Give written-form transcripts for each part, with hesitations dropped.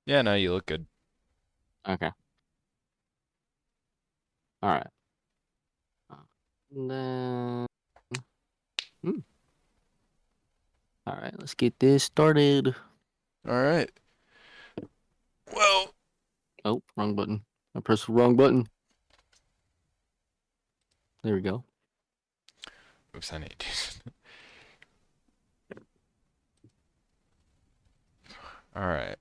Yeah, no, you look good. Okay. All right. And then, hmm. All right, let's get this started. All right. Well, Oh, wrong button. I pressed the wrong button. There we go. oops, I need to. All right.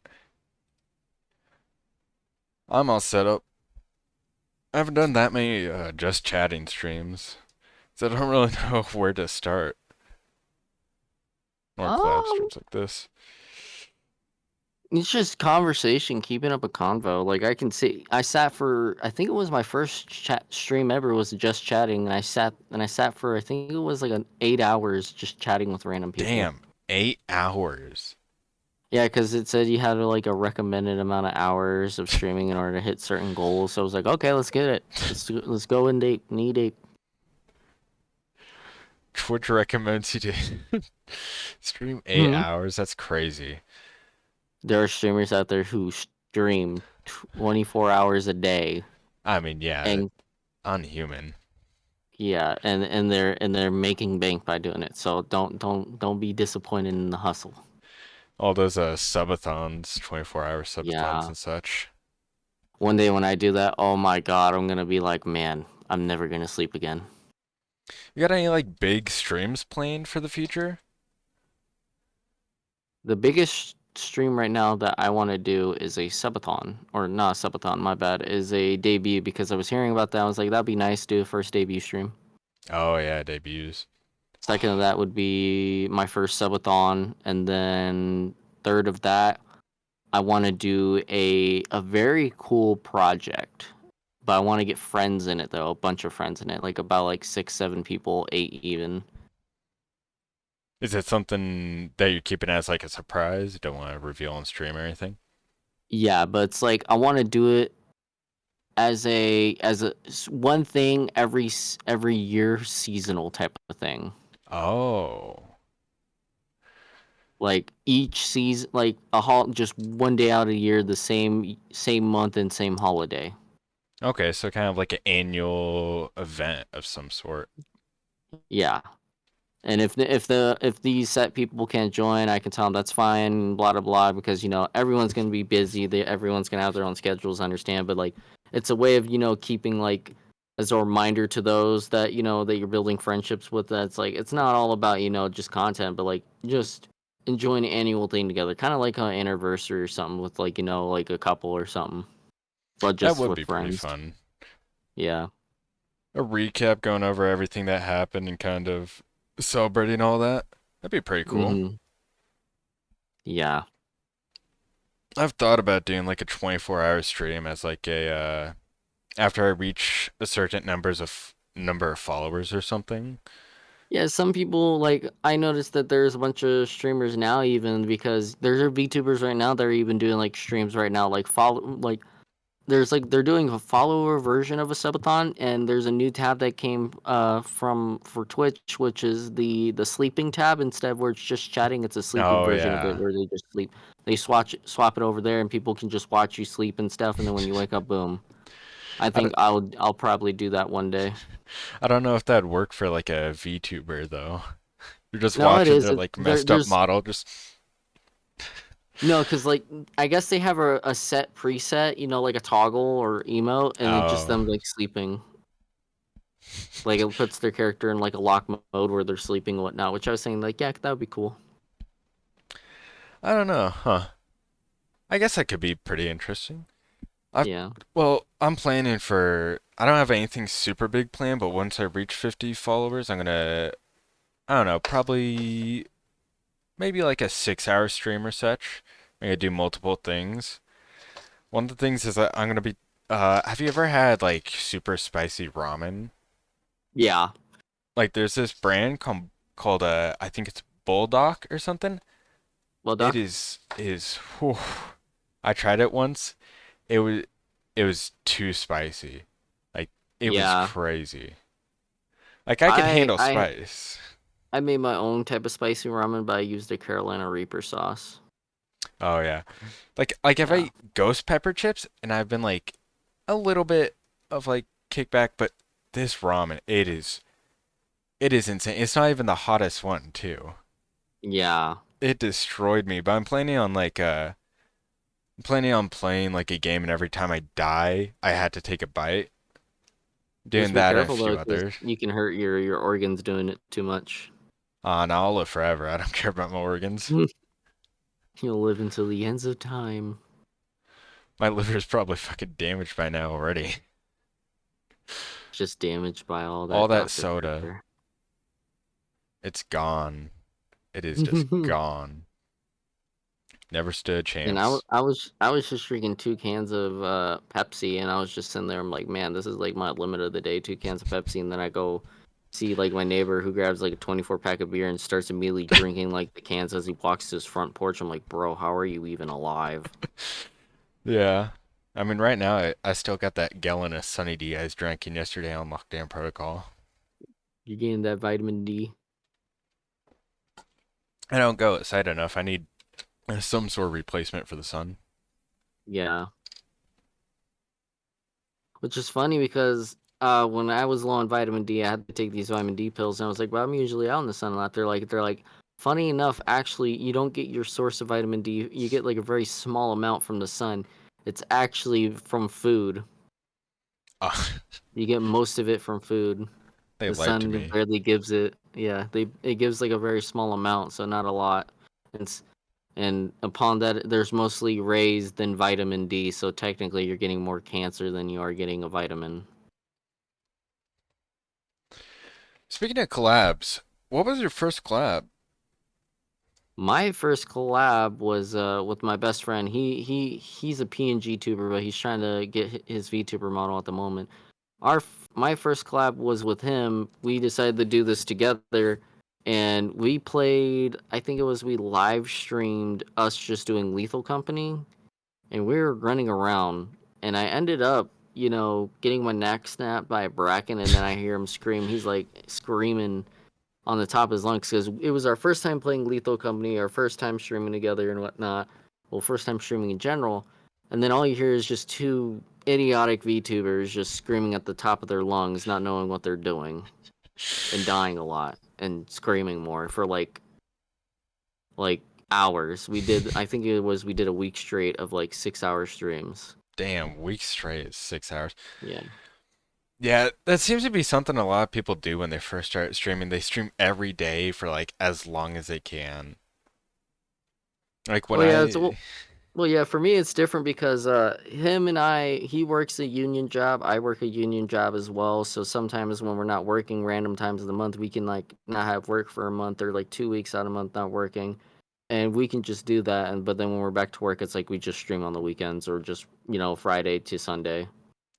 I'm all set up. I haven't done that many just chatting streams, so I don't really know where to start. Or collab Um, streams like this. it's just conversation, keeping up a convo. Like I can see, I sat for, I think it was my first chat stream ever was just chatting, and I sat for, I think it was like an 8 hours just chatting with random people. Damn, 8 hours. Yeah, because it said you had like a recommended amount of hours of streaming in order to hit certain goals. So I was like, okay, let's get it. Let's go in deep, knee deep. Twitch recommends you to stream eight Hmm. hours. That's crazy. There are streamers out there who stream 24 hours a day, I mean, yeah, and unhuman. yeah, and they're making bank by doing it. So don't be disappointed in the hustle. All those subathons, 24-hour subathons Yeah. and such. One day when I do that, oh my God, I'm gonna be like, man, I'm never gonna sleep again. You got any like big streams planned for the future? The biggest stream right now that I want to do is a subathon, or not a subathon, my bad, is a debut because I was hearing about that. I was like, that'd be nice to do a first debut stream. Oh yeah, debuts. Second of that would be my first subathon, and then third of that, I want to do a very cool project, but I want to get friends in it though, a bunch of friends in it, like about like 6, 7 people, 8 even. Is it something that you're keeping as like a surprise? You don't want to reveal on stream or anything? Yeah, but it's like I want to do it as one thing every year, seasonal type of thing. Oh. Like each season, like just one day out of the year, the same month and same holiday. Okay, so kind of like an annual event of some sort. Yeah. And if these set people can't join, I can tell them that's fine, blah blah blah, because everyone's gonna be busy. Everyone's gonna have their own schedules. I understand, but like it's a way of keeping like as a reminder to those that that you're building friendships with. That's like it's not all about just content, but like just enjoying an annual thing together, kind of like an anniversary or something with like like a couple or something, but That just would with be pretty friends. fun. Yeah. A recap going over everything that happened and kind of celebrating all that. That'd be pretty cool. Hmm. Yeah. I've thought about doing like a 24-hour stream as like a after I reach a certain number of followers or something. Yeah, some people like I noticed that there's a bunch of streamers now even because there's VTubers right now that are even doing like streams right now like follow like there's like they're doing a follower version of a subathon, and there's a new tab that came from for Twitch, which is the sleeping tab. Instead of where it's just chatting, it's a sleeping Oh version of it yeah. where they just sleep. They swap it over there and people can just watch you sleep and stuff, and then when you wake up, boom. I I think don't, I'll probably do that one day. I don't know if that'd work for like a VTuber though. You're just No, it watching is. their like There messed up there's model just No, because like I guess they have a set preset, like a toggle or emote, and it's just oh. them like sleeping. Like it puts their character in like a lock mode where they're sleeping and whatnot. Which I was saying like, yeah, that would be cool. I don't know, huh? I guess that could be pretty interesting. I've Yeah. well, I'm planning for I don't have anything super big planned, but once I reach 50 followers, I'm gonna I don't know, probably maybe like a 6 hour stream or such. I'm gonna do multiple things. One of the things is that I'm gonna be have you ever had like super spicy ramen? Yeah. Like there's this brand called I think it's Bulldog or something. Well, It Doc. is whew. I tried it once. It was it was too spicy. Like it was Yeah. crazy. Like I could I handle I spice. I made my own type of spicy ramen, but I used a Carolina Reaper sauce. Oh yeah. Like if I Yeah, eat ghost pepper chips and I've been like a little bit of like kickback, but this ramen, it is insane. It's not even the hottest one too. yeah. It destroyed me, but I'm planning on playing like a game and every time I die, I had to take a bite. Just Doing be that and a careful though, few because others. you can hurt your organs doing it too much. Now I'll live forever. I don't care about my organs. You'll live until the ends of time. My liver's probably fucking damaged by now already. Just damaged by all All that that Dr. soda, Pepper. it's gone. It is just gone. Never stood a And I, wa- chance. I was I was just drinking 2 cans of Pepsi, and I was just sitting there. I'm like, man, this is like my limit of the day, 2 cans of Pepsi, and then I go see like my neighbor who grabs like a 24 pack of beer and starts immediately drinking like the cans as he walks to his front porch. I'm like, bro, how are you even alive? Yeah. I mean, right now, I still got that gallon of Sunny D I was drinking yesterday on lockdown protocol. You're getting that vitamin D. I don't go outside enough. I need some sort of replacement for the sun. Yeah, which is funny because when I was low on vitamin D, I had to take these vitamin D pills, and I was like, well, I'm usually out in the sun a lot. They're like, funny enough, actually, you don't get your source of vitamin D. You get like a very small amount from the sun. It's actually from food. Oh, You get most of it from food. they The lied to sun me. barely gives it. Yeah, it gives like a very small amount, so not a lot. And and upon that, there's mostly rays than vitamin D. So technically, you're getting more cancer than you are getting a vitamin. Speaking of collabs, what was your first collab? My first collab was with my best friend. He's a PNG tuber, but he's trying to get his VTuber model at the moment. My first collab was with him. We decided to do this together, and we played. I think it was we live streamed us just doing Lethal Company, and we were running around. And I ended up, getting my neck snapped by a bracken, and then I hear him scream. He's like screaming on the top of his lungs because it was our first time playing Lethal Company, our first time streaming together and whatnot. Well, first time streaming in general, and then all you hear is just two idiotic VTubers just screaming at the top of their lungs, not knowing what they're doing, and dying a lot and screaming more for like hours. I think we did a week straight of like 6 hour streams. Damn, week straight, 6 hours. Yeah. Yeah, that seems to be something a lot of people do when they first start streaming. They stream every day for like as long as they can. Like when Well, yeah. It's I, Well, yeah, for me it's different because him and he works a union job. I work a union job as well. So sometimes when we're not working, random times of the month, we can like not have work for a month or like 2 weeks out of a month not working, and we can just do that. And but then when we're back to work, it's like we just stream on the weekends or just Friday to Sunday.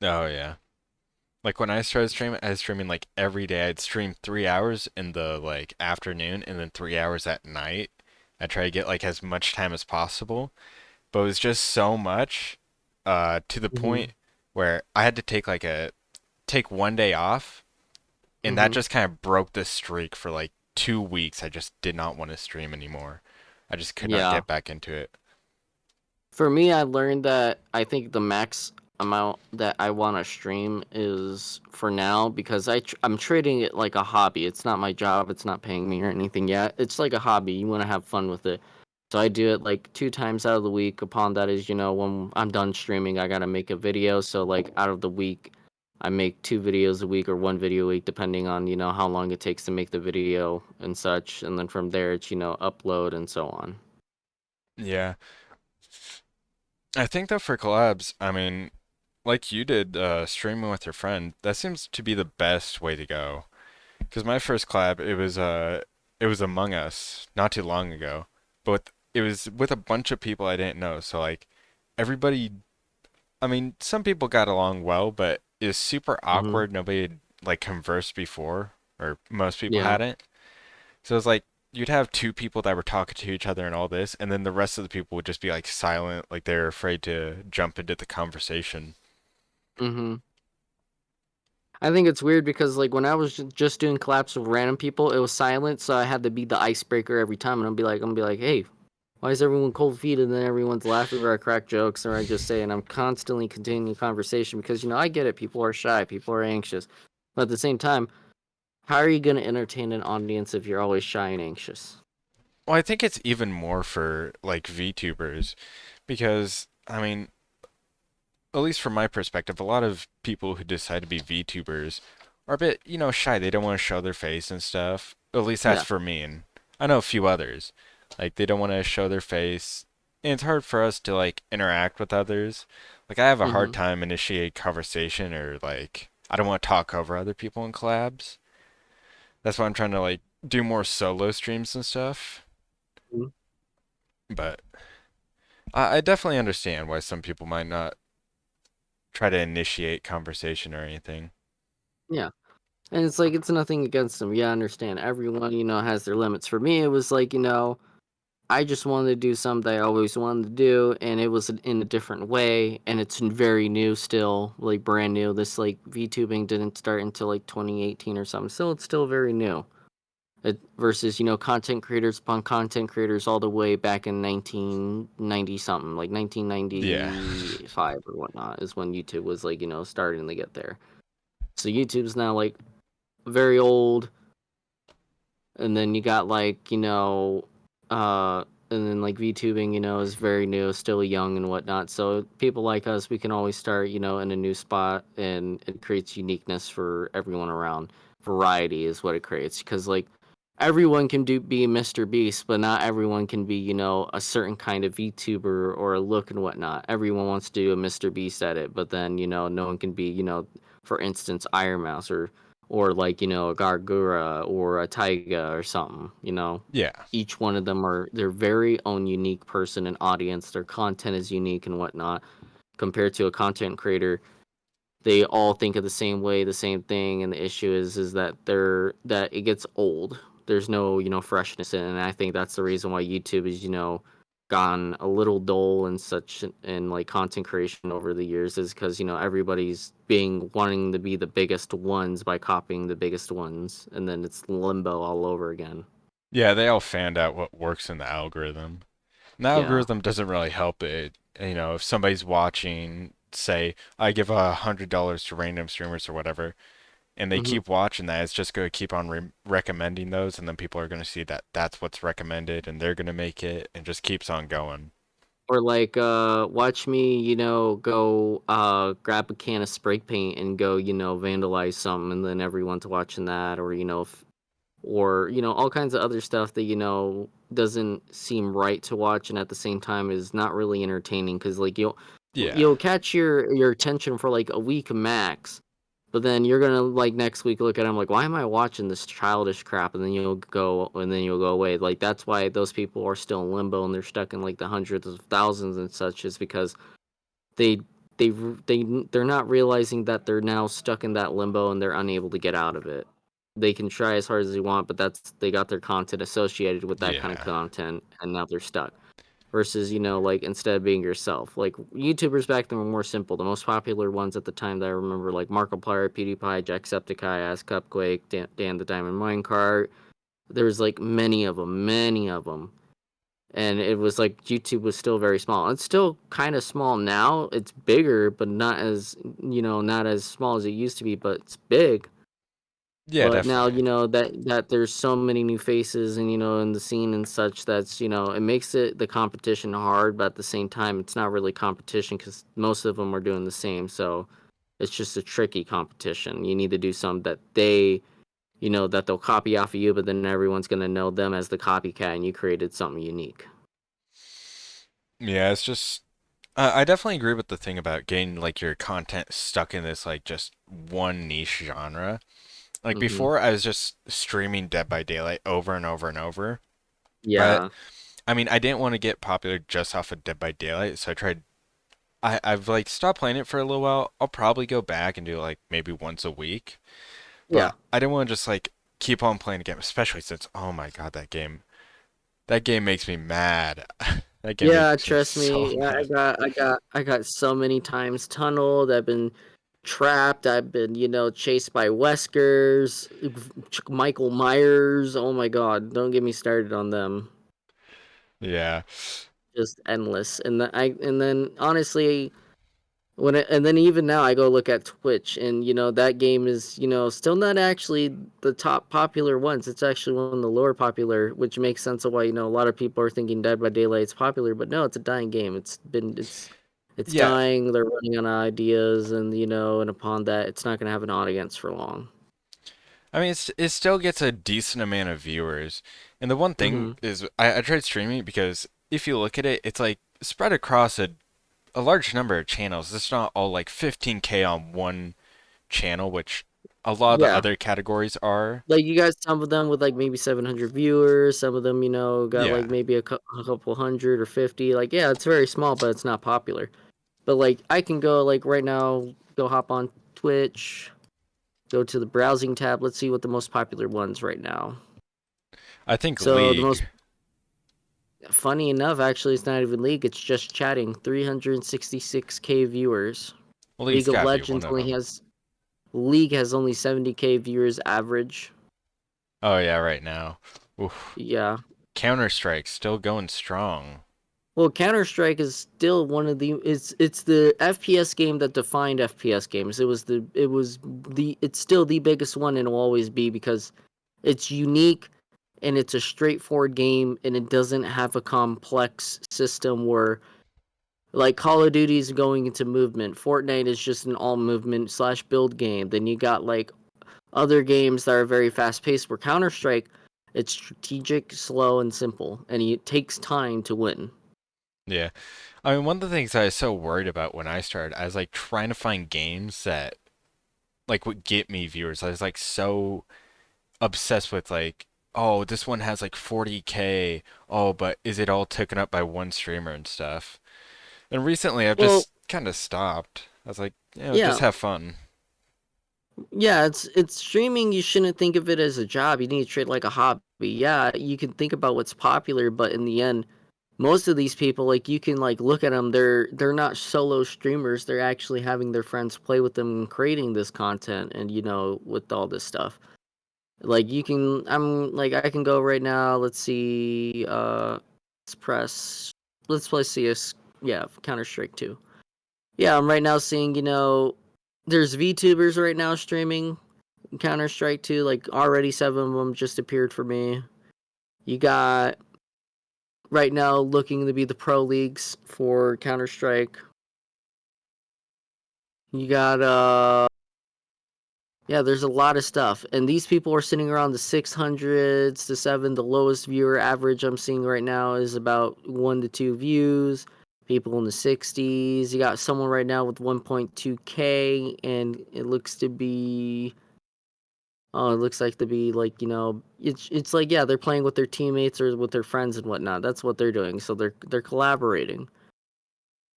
oh yeah. Like when I started streaming, I was streaming like every day. I'd stream 3 hours in the like afternoon and then 3 hours at night. I try to get like as much time as possible, but it was just so much, to the Mhm. point where I had to take one day off, and that Mhm. just kind of broke the streak for like 2 weeks. I just did not want to stream anymore. I just could not Yeah. get back into it. For me, I learned that I think the max amount that I want to stream is for now because I'm treating it like a hobby. It's not my job. It's not paying me or anything yet. It's like a hobby. You want to have fun with it. So I do it like 2 times out of the week. Upon that is, when I'm done streaming, I gotta make a video. So like out of the week, I make 2 videos a week or 1 video a week, depending on how long it takes to make the video and such. And then from there, it's upload and so on. Yeah. I think that for collabs, I mean, like you did, streaming with your friend, that seems to be the best way to go. Because my first collab, it was Among Us not too long ago, but it was with a bunch of people I didn't know. So like everybody, I mean, some people got along well, but it was super Hmm. awkward. Nobody had like conversed before, or most people Yeah. hadn't. So it's like you'd have two people that were talking to each other and all this, and then the rest of the people would just be like silent, like they're afraid to jump into the conversation. Hmm. I think it's weird because like when I was just doing collabs with random people, it was silent, so I had to be the icebreaker every time, and I'm be like, hey, Why is everyone cold feet and then everyone's laughing or I crack jokes or I just say and I'm constantly continuing conversation because I get it. People are shy, people are anxious, but at the same time, how are you going to entertain an audience if you're always shy and anxious? Well, I think it's even more for like VTubers because I mean, at least from my perspective, a lot of people who decide to be VTubers are a bit, shy. They don't want to show their face and stuff. At least that's Yeah. for me, and I know a few others. Like they don't want to show their face, and it's hard for us to like interact with others. Like I have a hard Mm-hmm. time initiate conversation or like I don't want to talk over other people in collabs. That's why I'm trying to like do more solo streams and stuff. But I definitely understand why some people might not try to initiate conversation or anything. Yeah. And it's like it's nothing against them. Yeah, I understand. Everyone, has their limits. For me, it was like, I just wanted to do something I always wanted to do, and it was in a different way, and it's very new still, like brand new. This like VTubing didn't start until like 2018 or something, so it's still very new. It, versus content creators upon content creators all the way back in 1990 something, like Yeah. 1995 or whatnot, is when YouTube was like starting to get there. So YouTube's now like very old, and then you got like and then like VTubing is very new, still young and whatnot, so people like us, we can always start in a new spot, and it creates uniqueness for everyone around. Variety is what it creates, because like everyone can be Mr. Beast, but not everyone can be a certain kind of VTuber or a look and whatnot. Everyone wants to do a Mr. Beast at it, but then no one can be for instance Iron Mouse or like a Gargura or a Taiga or something. Yeah. Each one of them are their very own unique person and audience. Their content is unique and whatnot. Compared to a content creator, they all think of the same way, the same thing, and the issue is that that it gets old. There's no freshness in it, and I think that's the reason why YouTube is gone a little dull and such and like content creation over the years, is because everybody's being wanting to be the biggest ones by copying the biggest ones, and then it's limbo all over again. Yeah, they all found out what works in the algorithm. And the Yeah. algorithm doesn't really help it. If somebody's watching, say, I give $100 to random streamers or whatever, and they Hmm. keep watching that, it's just going to keep on recommending those, and then people are going to see that that's what's recommended, and they're going to make it, and just keeps on going. Or like watch me go grab a can of spray paint and go vandalize something, and then everyone's watching that, or or all kinds of other stuff that doesn't seem right to watch, and at the same time is not really entertaining, because like Yeah. you'll catch your attention for like a week max, but then you're gonna like next week look at it, I'm like, why am I watching this childish crap? And then you'll go away. Like that's why those people are still in limbo and they're stuck in like the hundreds of thousands and such, is because they they they're not realizing that they're now stuck in that limbo and they're unable to get out of it. They can try as hard as they want, but they got their content associated with that kind of Yeah. content, and now they're stuck. Versus like instead of being yourself, like YouTubers back then were more simple. The most popular ones at the time that I remember, like Markiplier, PewDiePie, Jacksepticeye, Ask Cupquake, Dan the Diamond Minecart. There was like many of them, and it was like YouTube was still very small. It's still kind of small now. It's bigger, but not as not as small as it used to be. But it's big. Yeah, But now definitely. that there's so many new faces, and in the scene and such, that's it makes it the competition hard. But at the same time, it's not really competition because most of them are doing the same. So it's just a tricky competition. You need to do something that that they'll copy off of you, but then everyone's gonna know them as the copycat, and you created something unique. Yeah, it's just I definitely agree with the thing about getting like your content stuck in this like just one niche genre. Like Hmm. before, I was just streaming Dead by Daylight over and over and over. But Yeah. I mean, I didn't want to get popular just off of Dead by Daylight, so I tried. I've like stopped playing it for a little while. I'll probably go back and do like maybe once a week, Yeah. but I didn't want to just like keep on playing the game, especially since oh my God, that game makes me mad. That game Yeah, makes me trust so me. mad. I got so many times tunneled. I've been trapped. I've been, chased by Weskers, Michael Myers. Oh my God, don't get me started on them. Yeah. just endless. And then honestly, and then even now I go look at Twitch, and that game is still not actually the top popular ones. It's actually one of the lower popular, which makes sense of why a lot of people are thinking Dead by Daylight is popular, but no, it's a dying game. It's Yeah. dying. They're running on ideas, and and upon that, it's not gonna have an audience for long. I mean, it still gets a decent amount of viewers. And the one thing Mm-hmm. is, I tried streaming because if you look at it, it's like spread across a large number of channels. It's not all like 15K on one channel, which a lot of the Yeah, other categories are. like you got some of them with like maybe 700 viewers. Some of them, got like Yeah. maybe a couple hundred or 50. Like, yeah, it's very small, but it's not popular. But like I can go like right now, go hop on Twitch, go to the browsing tab. Let's see what the most popular ones right now. I think So the League. most funny enough, actually, it's not even League. It's just chatting. 366K viewers. Well, League's League of gotta be one Legends of only them. has League has only 70K viewers average. Oh yeah, right now. Oof. Yeah. Counter-Strike still going strong. Well, Counter Strike is still one of the it's the FPS game that defined FPS games. It's still the biggest one and will always be because it's unique and it's a straightforward game and it doesn't have a complex system where like Call of Duty is going into movement. Fortnite is just an all movement slash build game. Then you got like other games that are very fast paced where Counter Strike it's strategic, slow, and simple, and it takes time to win. Yeah. I mean, one of the things I was so worried about when I started, I was like trying to find games that like would get me viewers. I was like so obsessed with like, oh, this one has like 40K. Oh, but is it all taken up by one streamer and stuff? And recently I've Well, just kind of stopped. I was like, just yeah, have fun. yeah, it's streaming. You shouldn't think of it as a job. You need to treat it like a hobby. Yeah, you can think about what's popular, but in the end, most of these people, like you can like look at them. They're not solo streamers. They're actually having their friends play with them and creating this content, and with all this stuff. Like you can, I can go right now. Let's see. Let's press. Let's play CS. Yeah, Counter Strike 2. Yeah, I'm right now seeing. There's VTubers right now streaming Counter Strike 2. Like already 7 of them just appeared for me. You got right now looking to be the pro leagues for Counter Strike. You got yeah, there's a lot of stuff. And these people are sitting around the 600s to 7. The lowest viewer average I'm seeing right now is about 1 to 2 views. People in the 60s. You got someone right now with 1.2K, and it looks to be oh, it looks like to be like it's like yeah, they're playing with their teammates or with their friends and whatnot. That's what they're doing. So they're collaborating.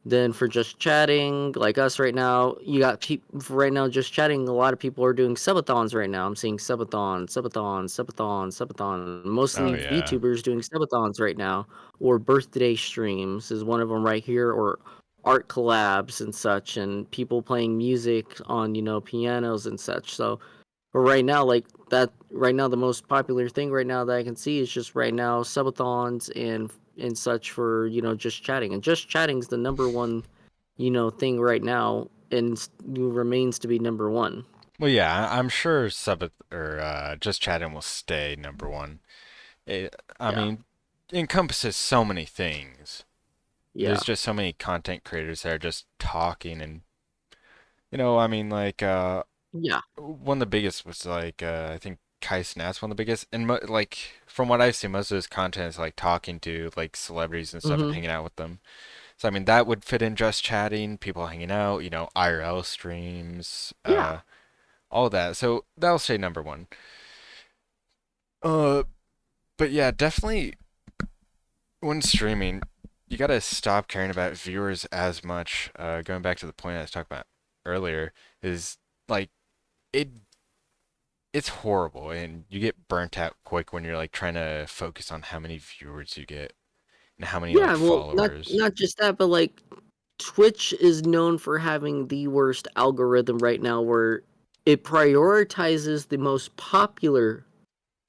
Then for just chatting, like us right now, you got people right now just chatting. A lot of people are doing subathons right now. I'm seeing subathon. Oh Mostly yeah. VTubers doing subathons right now, or birthday streams is one of them right here, or art collabs and such, and people playing music on pianos and such. So but right now, like that, right now, the most popular thing right now that I can see is just right now subathons and such for just chatting, and just chatting is the number one thing right now, and remains to be number one. Well, yeah, I'm sure sub or just chatting will stay number one. I Yeah, mean, encompasses so many things. There's yeah, just so many content creators that are just talking and I mean like yeah. one of the biggest was like I think Kai Cenat's one of the biggest and like from what I've seen most of his content is like talking to like celebrities and stuff and Mm-hmm. hanging out with them. So I mean that would fit in just chatting, people hanging out, IRL streams, Yeah. all that. So that'll stay number one. Uh but yeah, definitely when streaming, you gotta stop caring about viewers as much. Going back to the point I was talking about earlier, is like it it's horrible and you get burnt out quick when you're like trying to focus on how many viewers you get and how many like Yeah, well, not followers. not just that, but like Twitch is known for having the worst algorithm right now, where it prioritizes the most popular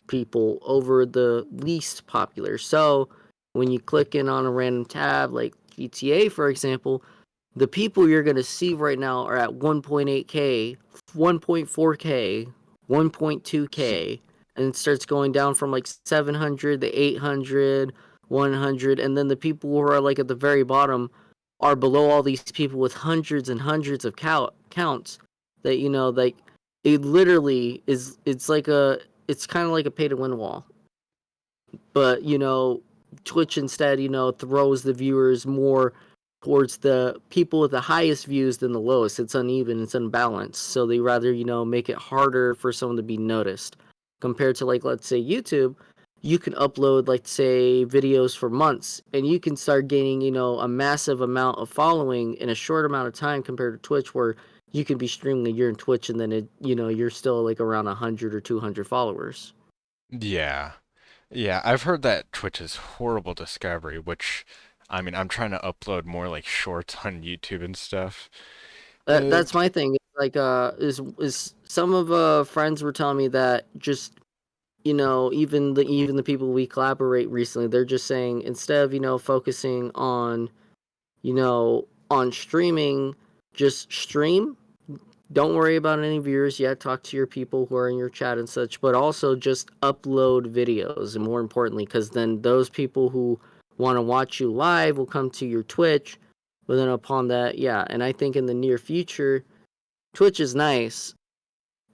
people over the least popular. So When you click in on a random tab like GTA, for example, the people you're going to see right now are at 1.8K, 1.4K, 1.2K, and it starts going down from like 700 to 800, 100, and then the people who are like at the very bottom are below all these people with hundreds and hundreds of counts that like it literally is it's kind of like a pay to win wall, but Twitch instead throws the viewers more towards the people with the highest views than the lowest. It's uneven, it's unbalanced, so they rather make it harder for someone to be noticed compared to, like, let's say YouTube. You can upload, like, say, videos for months and you can start gaining a massive amount of following in a short amount of time compared to Twitch, where you can be streaming a year in Twitch and then you're still like around 100 or 200 followers. Yeah. Yeah, I've heard that Twitch is horrible discovery, which, I mean, I'm trying to upload more like shorts on YouTube and stuff. That's And my thing. It's like is some of friends were telling me that just even the people we collaborate recently, they're just saying instead of focusing on streaming, just stream. Don't worry about any viewers yet. Talk to your people who are in your chat and such, but also just upload videos. And more importantly, because then those people who want to watch you live will come to your Twitch. But then upon that, yeah. And I think in the near future, Twitch is nice,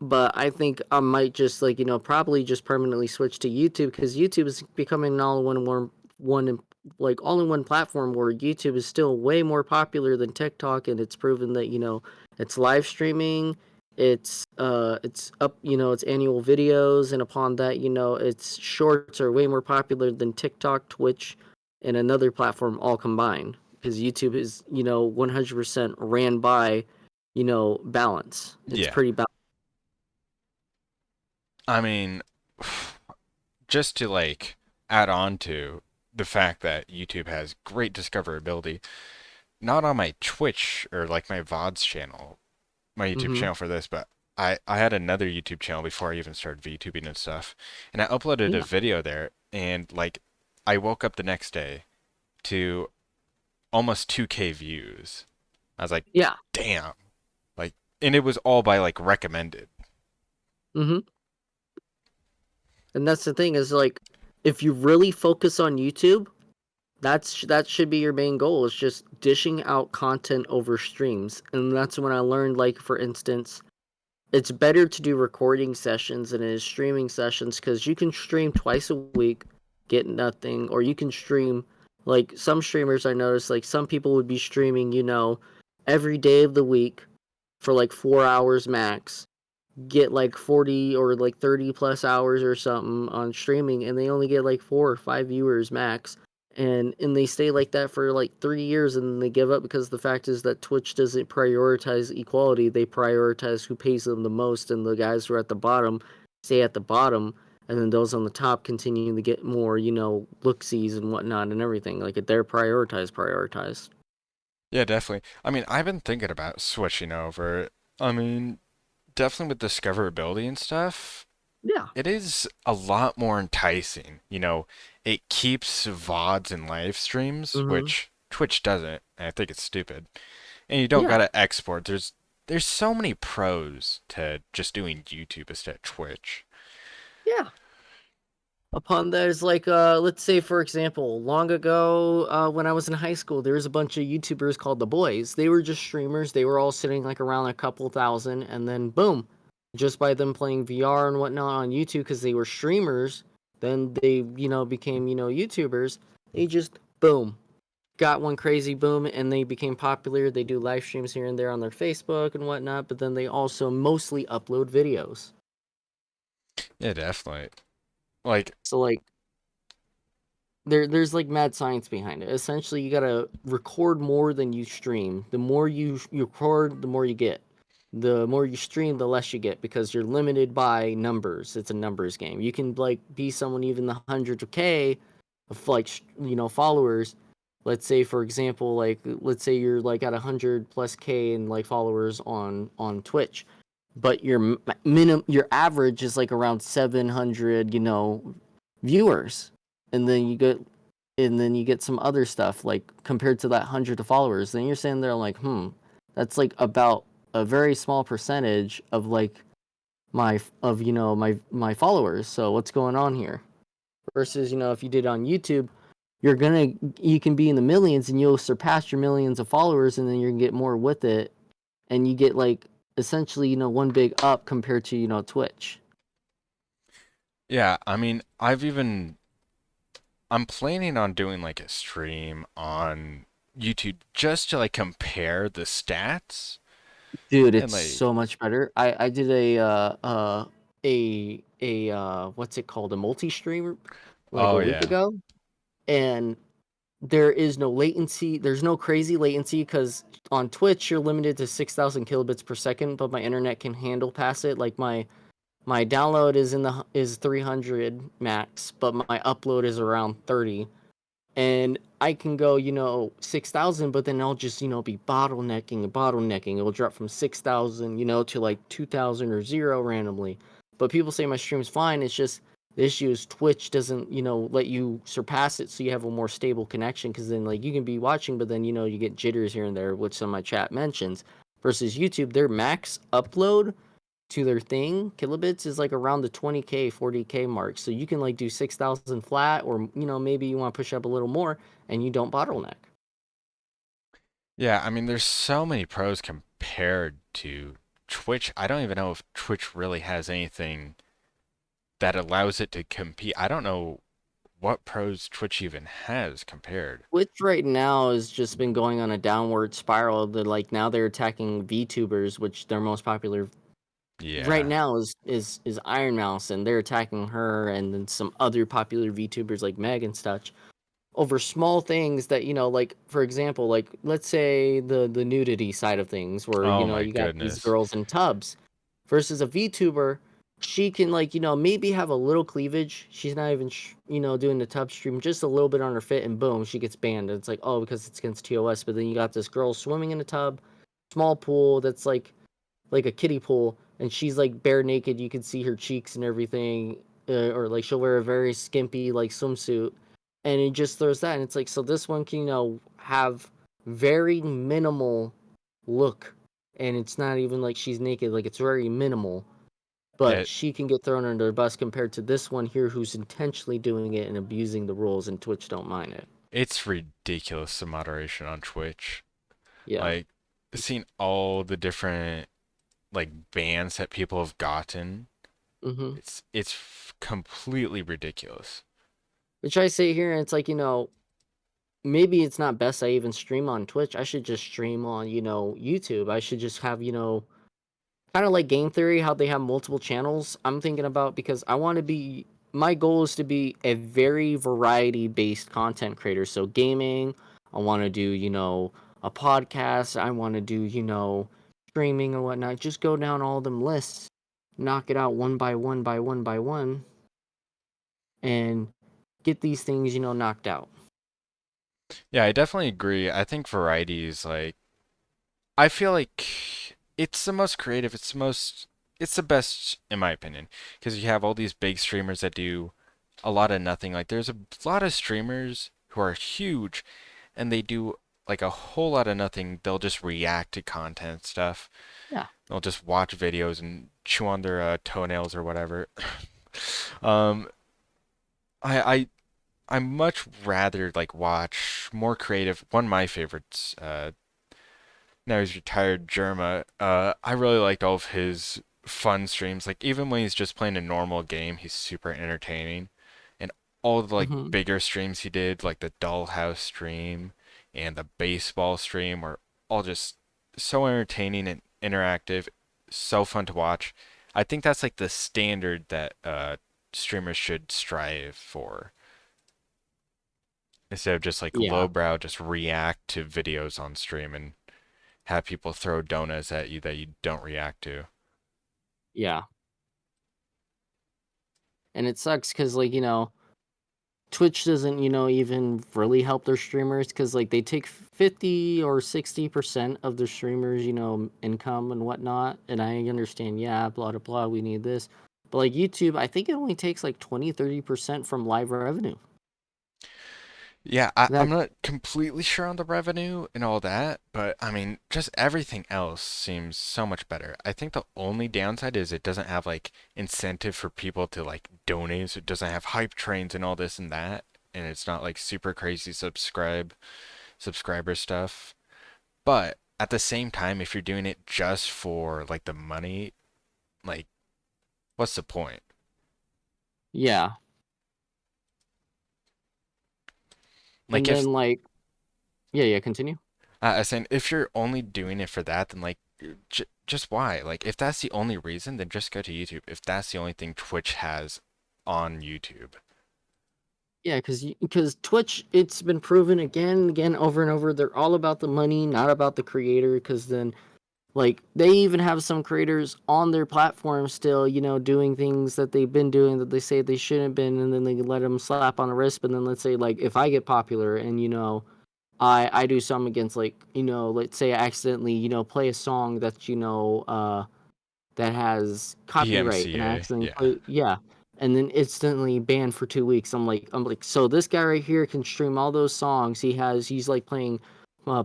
but I think I might just like probably just permanently switch to YouTube, because YouTube is becoming an all-in-one like all-in-one platform, where YouTube is still way more popular than TikTok, and it's proven that it's live streaming, it's up it's annual videos, and upon that its shorts are way more popular than TikTok, Twitch, and another platform all combined, because YouTube is 100% ran by balance. It's yeah, pretty balanced. I mean, just to like add on to the fact that YouTube has great discoverability, not on my Twitch or like my VODs channel, my YouTube Mm-hmm. channel for this, but I had another YouTube channel before I even started VTubing and stuff, and I uploaded a Yeah. video there, and like I woke up the next day to almost 2K views. I was like, Yeah. damn, like, and it was all by like recommended. Mm-hmm. And that's the thing is, like, if you really focus on YouTube, that should be your main goal. Is just dishing out content over streams. And that's when I learned, like, for instance, it's better to do recording sessions than it is streaming sessions, because you can stream twice a week, get nothing, or you can stream, like some streamers I noticed, like some people would be streaming, every day of the week for like 4 hours max, get like 40 or like 30 plus hours or something on streaming, and they only get like 4 or 5 viewers max, and they stay like that for like 3 years, and then they give up, because the fact is that Twitch doesn't prioritize equality. They prioritize who pays them the most, and the guys who are at the bottom stay at the bottom, and then those on the top continue to get more look-sees and whatnot and everything. Like, they're prioritized. Yeah, definitely. I mean, I've been thinking about switching over. I mean, definitely with discoverability and stuff, Yeah. it is a lot more enticing. It keeps VODs and live streams, Mm-hmm. which Twitch doesn't, and I think it's stupid. And you don't Yeah. gotta export. There's so many pros to just doing YouTube instead of Twitch. Yeah. Upon that is like, let's say for example, long ago, when I was in high school, there was a bunch of YouTubers called the Boys. They were just streamers. They were all sitting like around a couple thousand, and then boom, just by them playing VR and whatnot on YouTube, because they were streamers, then they became YouTubers. They just boom got one crazy boom, and they became popular. They do live streams here and there on their Facebook and whatnot, but then they also mostly upload videos. Yeah, definitely. Like, So like, there's like mad science behind it. Essentially, you gotta record more than you stream. The more you record, the more you get. The more you stream, the less you get, because you're limited by numbers. It's a numbers game. You can like be someone even the hundreds of K of like followers. Let's say for example, like let's say you're like at 100 plus K in like followers on Twitch, but your average is like around 700 viewers, and then you get and then you get some other stuff like compared to that 100 followers, then you're sitting there like, that's like about a very small percentage of like my followers. So what's going on here? Versus, if you did on YouTube, you can be in the millions and you'll surpass your millions of followers, and then you're gonna get more with it, and you get like essentially, one big up compared to, Twitch. Yeah, I mean, I'm planning on doing like a stream on YouTube just to like compare the stats Dude, and it's like, so much better. I did a what's it called, a multi-stream like oh a week yeah. ago, and there is no latency. There's no crazy latency because on Twitch you're limited to 6,000 kilobits per second, but my internet can handle past it. Like my download is 300 max, but my upload is around 30, and I can go, 6,000, but then I'll just, be bottlenecking and bottlenecking. It will drop from 6,000, to like 2,000 or zero randomly. But people say my stream's fine. It's just the issue is Twitch doesn't, let you surpass it, so you have a more stable connection. Because then, like, you can be watching, but then, you get jitters here and there, which some of my chat mentions. Versus YouTube, their max upload to their thing, kilobits, is like around the 20K, 40K mark. So you can like do 6,000 flat, or maybe you want to push up a little more, and you don't bottleneck. Yeah, I mean, there's so many pros compared to Twitch. I don't even know if Twitch really has anything that allows it to compete. I don't know what pros Twitch even has compared. Which right now has just been going on a downward spiral. That like now they're attacking VTubers, which their most popular right Yeah. now is Iron Mouse, and they're attacking her, and then some other popular VTubers like Meg and such, over small things that, like, for example, like, let's say the nudity side of things, where, Oh my you got these goodness. girls in tubs, versus a VTuber. She can, like, maybe have a little cleavage. She's not even doing the tub stream, just a little bit on her fit, and boom, she gets banned. And it's like, oh, because it's against TOS. But then you got this girl swimming in a tub, small pool that's like a kiddie pool, and she's like bare naked. You can see her cheeks and everything, or like she'll wear a very skimpy like swimsuit, and it just throws that. And it's like, so this one can, have very minimal look, and it's not even like she's naked. Like, it's very minimal, but Yeah, she can get thrown under the bus compared to this one here, who's intentionally doing it and abusing the rules, and Twitch don't mind it. it's ridiculous the moderation on Twitch. Yeah. Like, seeing all the different like bans that people have gotten, Mm-hmm. it's completely ridiculous. Which I say here, and it's like, maybe it's not best I even stream on Twitch. I should just stream on, YouTube. I should just have, kind of like Game Theory, how they have multiple channels. I'm thinking about, because I want to be, my goal is to be a very variety based content creator. So gaming, I want to do, a podcast. I want to do, streaming and whatnot. Just go down all them lists, knock it out one by one by one by one, and get these things, knocked out. Yeah, I definitely agree. I think variety is like, I feel like it's the most creative, it's the best in my opinion, because you have all these big streamers that do a lot of nothing. Like there's a lot of streamers who are huge and they do like a whole lot of nothing. They'll just react to content stuff. Yeah. They'll just watch videos and chew on their toenails or whatever. Um, I I much rather like watch more creative. One of my favorites, now he's retired, Germa. I really liked all of his fun streams. Like even when he's just playing a normal game, he's super entertaining. And all the like Hmm. bigger streams he did, like the Dollhouse stream and the baseball stream, were all just so entertaining and interactive, so fun to watch. I think that's like the standard that streamers should strive for, instead of just like Yeah. lowbrow, just react to videos on stream and have people throw donuts at you that you don't react to. Yeah. And it sucks because, like, Twitch doesn't, even really help their streamers, because like they take 50 or 60% of their streamers, income and whatnot. And I understand, yeah, blah blah blah, we need this. But like YouTube, I think it only takes like 20, 30% from live revenue. Yeah, I'm That not completely sure on the revenue and all that, but I mean, just everything else seems so much better. I think the only downside is it doesn't have like incentive for people to like donate, so it doesn't have hype trains and all this and that, and it's not like super crazy subscriber stuff. But at the same time, if you're doing it just for like the money, like what's the point? yeah, Like and if then like yeah, continue. I saying if you're only doing it for that, then like just why? Like if that's the only reason, then just go to YouTube. If that's the only thing Twitch has on YouTube. Yeah, because Twitch, it's been proven again and again, over and over. They're all about the money, not about the creator. Because then, like, they even have some creators on their platform still, doing things that they've been doing that they say they shouldn't have been, and then they let them slap on the wrist. But then let's say, like, if I get popular and I do something against, like, let's say I accidentally play a song that that has copyright and I DMCA, accidentally yeah. play, yeah, and then instantly banned for 2 weeks. I'm like, so this guy right here can stream all those songs. He's like playing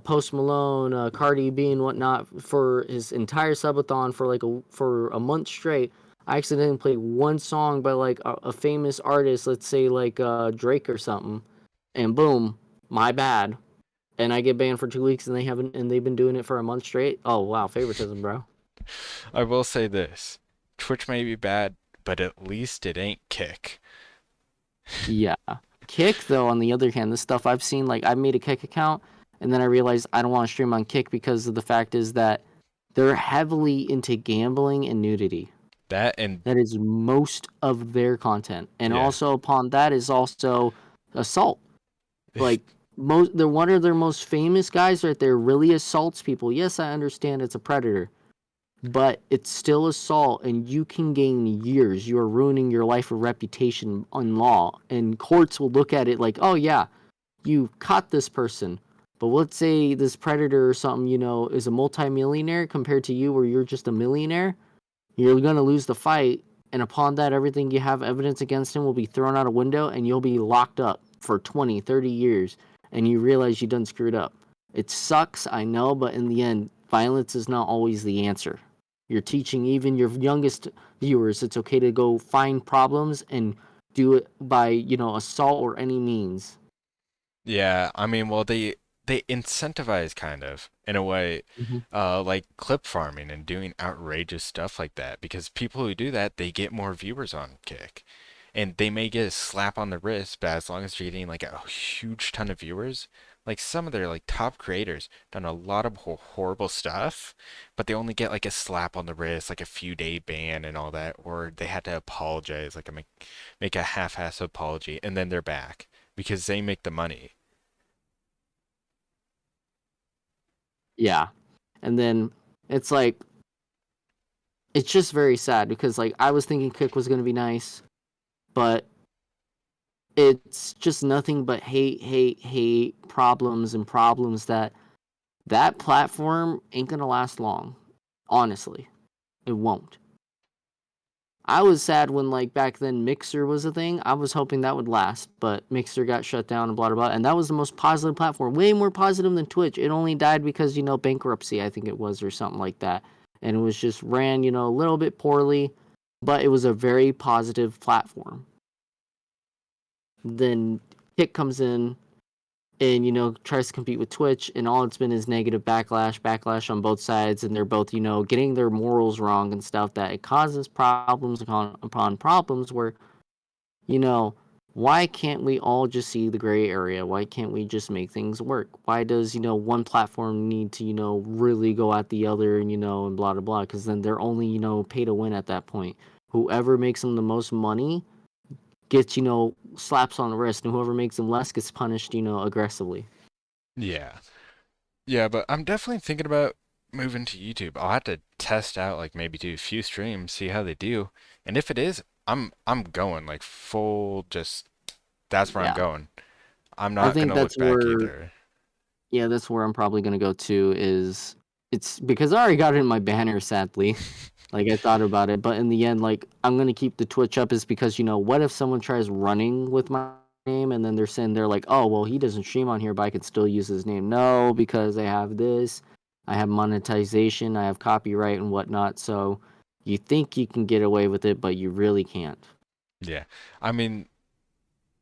Post Malone, Cardi B, and whatnot for his entire subathon for like for a month straight. I accidentally played one song by like a famous artist, let's say like Drake or something, and boom, my bad. And I get banned for 2 weeks, and they've been doing it for a month straight. Oh wow, favoritism, bro. I will say this. Twitch may be bad, but at least it ain't Kick. Yeah. Kick, though, on the other hand, this stuff I've seen, like, I made a Kick account, and then I realized I don't want to stream on Kick because of the fact is that they're heavily into gambling and nudity. That and That is most of their content. And yeah. also, upon that, is also assault. Like, they're one of their most famous guys right there really assaults people. Yes, I understand it's a predator, but it's still assault, and you can gain years. You are ruining your life or reputation on law, and courts will look at it like, oh yeah, you caught this person. But let's say this predator or something, is a multimillionaire compared to you, where you're just a millionaire. You're gonna lose the fight, and upon that, everything you have evidence against him will be thrown out a window, and you'll be locked up for 20, 30 years, and you realize you done screwed up. It sucks, I know, but in the end, violence is not always the answer. You're teaching even your youngest viewers it's okay to go find problems and do it by, assault or any means. Yeah, I mean, well, they incentivize kind of in a way, Hmm. like clip farming and doing outrageous stuff like that because people who do that they get more viewers on Kick, and they may get a slap on the wrist, but as long as you're getting like a huge ton of viewers, like some of their like top creators done a lot of horrible stuff, but they only get like a slap on the wrist, like a few day ban and all that, or they had to apologize, like make a half-ass apology, and then they're back because they make the money. Yeah. And then it's like, it's just very sad because, like, I was thinking Kick was going to be nice, but it's just nothing but hate, hate, hate, problems, and problems that platform ain't going to last long. Honestly, it won't. I was sad when, like, back then Mixer was a thing. I was hoping that would last, but Mixer got shut down and blah blah blah. And that was the most positive platform, way more positive than Twitch. It only died because bankruptcy, I think it was, or something like that, and it was just ran a little bit poorly, but it was a very positive platform. Then Kick comes in and tries to compete with Twitch, and all it's been is negative backlash on both sides, and they're both getting their morals wrong and stuff, that it causes problems upon problems where you know why can't we all just see the gray area? Why can't we just make things work? Why does one platform need to really go at the other, and blah blah blah? Because then they're only pay to win at that point. Whoever makes them the most money gets slaps on the wrist, and whoever makes them less gets punished aggressively. Yeah. Yeah, but I'm definitely thinking about moving to YouTube. I'll have to test out like maybe do a few streams, see how they do. And if it is, I'm going like full just that's where I'm Yeah. going. I'm I not think gonna look that's back where, either. yeah, that's where I'm probably gonna go to. Is It's because I already got it in my banner, sadly. Like, I thought about it, but in the end, like, I'm gonna keep the Twitch up is because what if someone tries running with my name, and then they're saying they're like, oh well, he doesn't stream on here, but I can still use his name. No, because I have this, I have monetization, I have copyright and whatnot. So you think you can get away with it, but you really can't. Yeah. I mean,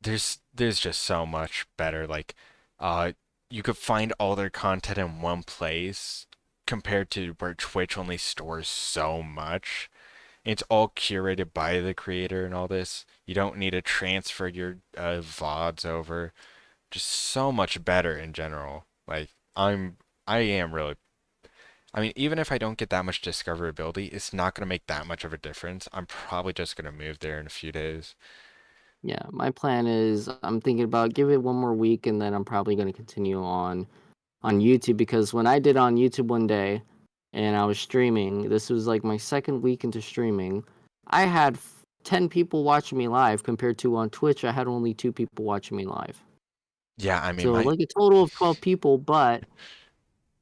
there's just so much better. Like, uh, you could find all their content in one place compared to where Twitch only stores so much. It's all curated by the creator and all this. You don't need to transfer your VODs over. Just so much better in general. Like, I am really. I mean, even if I don't get that much discoverability, it's not gonna make that much of a difference. I'm probably just gonna move there in a few days. Yeah, my plan is I'm thinking about give it one more week, and then I'm probably going to continue on YouTube, because when I did on YouTube one day and I was streaming, this was like my second week into streaming, I had 10 people watching me live compared to on Twitch, I had only 2 people watching me live. Yeah, I mean, So like a total of 12 people, but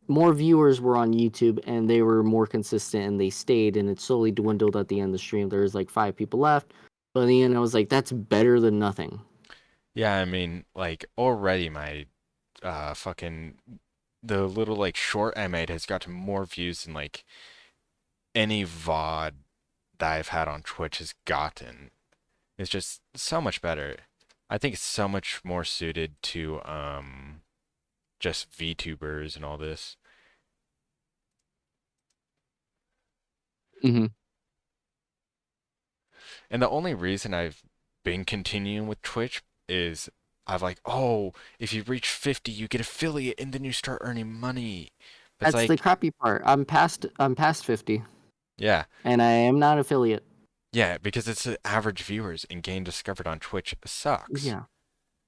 more viewers were on YouTube and they were more consistent and they stayed, and it slowly dwindled at the end of the stream. There was like 5 people left. But in the end, I was like, that's better than nothing. yeah, I mean, like already my fucking the little like short I made has got more views than like any VOD that I've had on Twitch has gotten. It's just so much better. I think it's so much more suited to just VTubers and all this. Hmm. And the only reason I've been continuing with Twitch is I've like, oh, if you reach 50, you get affiliate and then you start earning money. But it's That's the like, crappy part. I'm past 50 yeah, and I am not affiliate. yeah, because it's the average viewers and getting discovered on Twitch sucks. Yeah.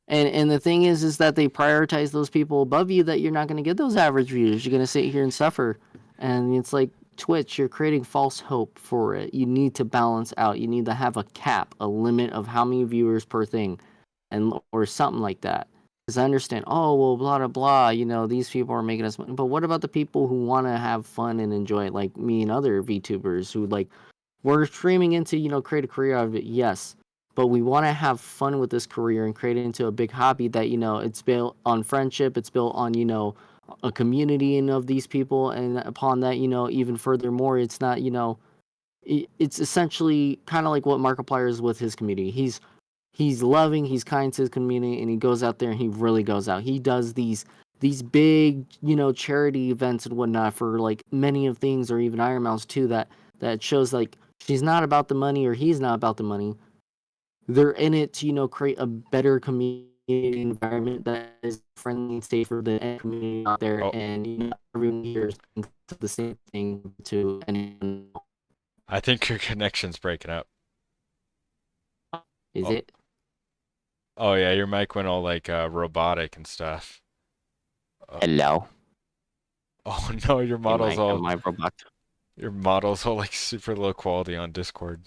And the thing is that they prioritize those people above you, that you're not going to get those average views. You're going to sit here and suffer. And it's like Twitch, you're creating false hope for it. You need to balance out. You need to have a cap, a limit of how many viewers per thing, and or something like that. Because I understand, oh well, blah blah blah. These people are making us money, but what about the people who want to have fun and enjoy it, like me and other VTubers who like we're streaming into, create a career out of it, yes. But we want to have fun with this career and create it into a big hobby that, it's built on friendship, it's built on, a community and of these people. And upon that, even furthermore, it's not, it's essentially kind of like what Markiplier is with his community. He's loving, he's kind to his community, and he goes out there and he really goes out. He does these big, charity events and whatnot for like many of things, or even Iron Mouse too, that shows like she's not about the money, or he's not about the money. They're in it to, create a better community environment that is friendly and safe for the community out there, Oh, and everyone here is the same thing to anyone. I think your connection's breaking up. Is Oh, it? oh yeah, your mic went all like robotic and stuff. Uh, Hello. oh no, Am I robot? your model's all like super low quality on Discord.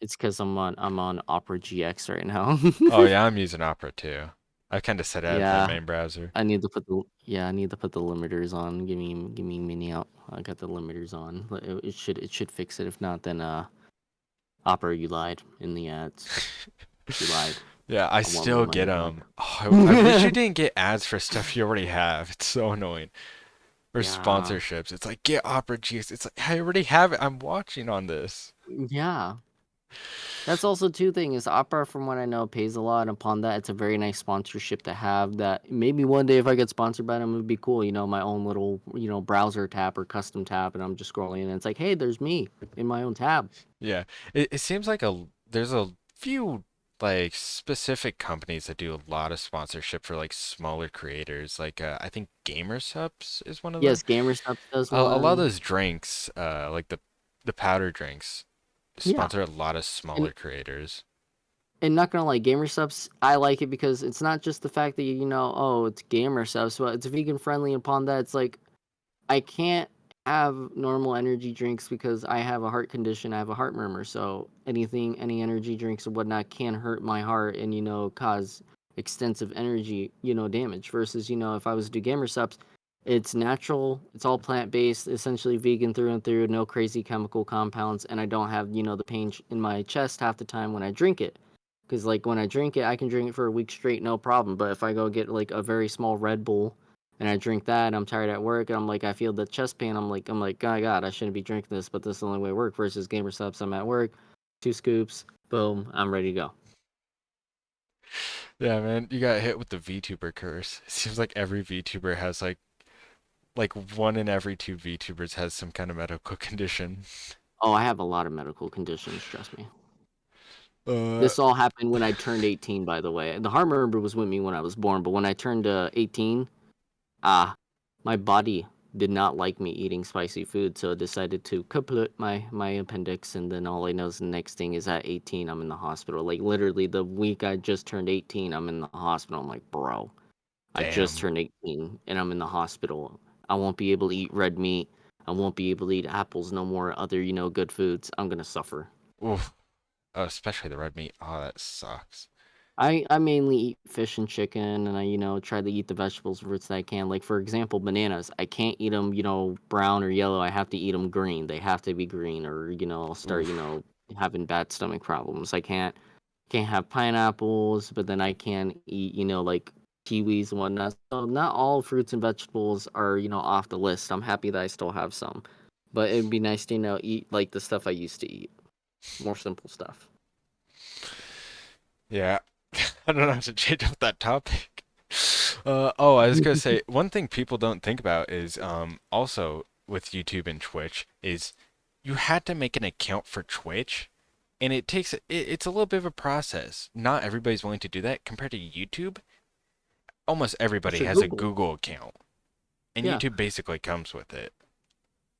It's because I'm on Opera GX right now. Oh yeah, I'm using Opera too. I kind of set out of the Yeah, main browser. I need to put the limiters on. Give me mini out. I got the limiters on. It should fix it. If not, then Opera, you lied in the ads. You lied. Yeah, I I want my still get money back. them. Oh, I wish you didn't get ads for stuff you already have. It's so annoying. Or Yeah, sponsorships. It's like get Opera GX. It's like I already have it. I'm watching on this. yeah. That's also two things. Opera, from what I know, pays a lot. And upon that, it's a very nice sponsorship to have. That maybe one day, if I get sponsored by them, it would be cool. My own little, browser tab or custom tab, and I'm just scrolling, and it's like, hey, there's me in my own tab. Yeah, it seems like there's a few like specific companies that do a lot of sponsorship for like smaller creators. Like I think Gamer Subs is one of them. Yes, GamerStop does A lot of one. those drinks, like the powder drinks, Yeah, sponsor a lot of and smaller creators. not gonna lie, gamer subs, I like it because it's not just the fact that oh, it's gamer subs, but it's vegan friendly. Upon that, it's like I can't have normal energy drinks because I have a heart condition. I have a heart murmur, so any energy drinks or whatnot can hurt my heart and cause extensive energy damage. Versus if I was to do gamer subs, it's natural. It's all plant based, essentially vegan through and through. No crazy chemical compounds, and I don't have the pain in my chest half the time when I drink it. Because like when I drink it, I can drink it for a week straight, no problem. But if I go get like a very small Red Bull and I drink that, I'm tired at work, and I'm like, I feel the chest pain. I'm like, God, I shouldn't be drinking this, but this is the only way it works. Versus Gamer Subs, I'm at work, 2 scoops, boom, I'm ready to go. Yeah, man, you got hit with the VTuber curse. It seems like every VTuber has like one in every two VTubers has some kind of medical condition. Oh, I have a lot of medical conditions. Trust me. Uh, This all happened when I turned 18. By the way, the heart murmur was with me when I was born, but when I turned 18, ah, my body did not like me eating spicy food, so it decided to kaput my appendix, and then all I know is the next thing is at 18, I'm in the hospital. Like literally the week I just turned 18, I'm in the hospital. I'm like, bro, I just damn. turned 18 and I'm in the hospital. I won't be able to eat red meat. I won't be able to eat apples no more. Other good foods. I'm gonna suffer. Oof. Especially the red meat. Oh, that sucks. I mainly eat fish and chicken, and I try to eat the vegetables fruits that I can. Like for example, bananas. I can't eat them brown or yellow. I have to eat them green. They have to be green, or I'll start Oof. having bad stomach problems. I can't have pineapples, but then I can eat like kiwis and whatnot. So not all fruits and vegetables are off the list. I'm happy that I still have some, but it'd be nice to eat like the stuff I used to eat, more simple stuff. Yeah. I don't know how to change up that topic. Oh, I was gonna say one thing people don't think about is also with YouTube and Twitch is you had to make an account for Twitch, and it's a little bit of a process. Not everybody's willing to do that compared to YouTube. Almost everybody Sure, has a Google. Google account, and Yeah. YouTube basically comes with it.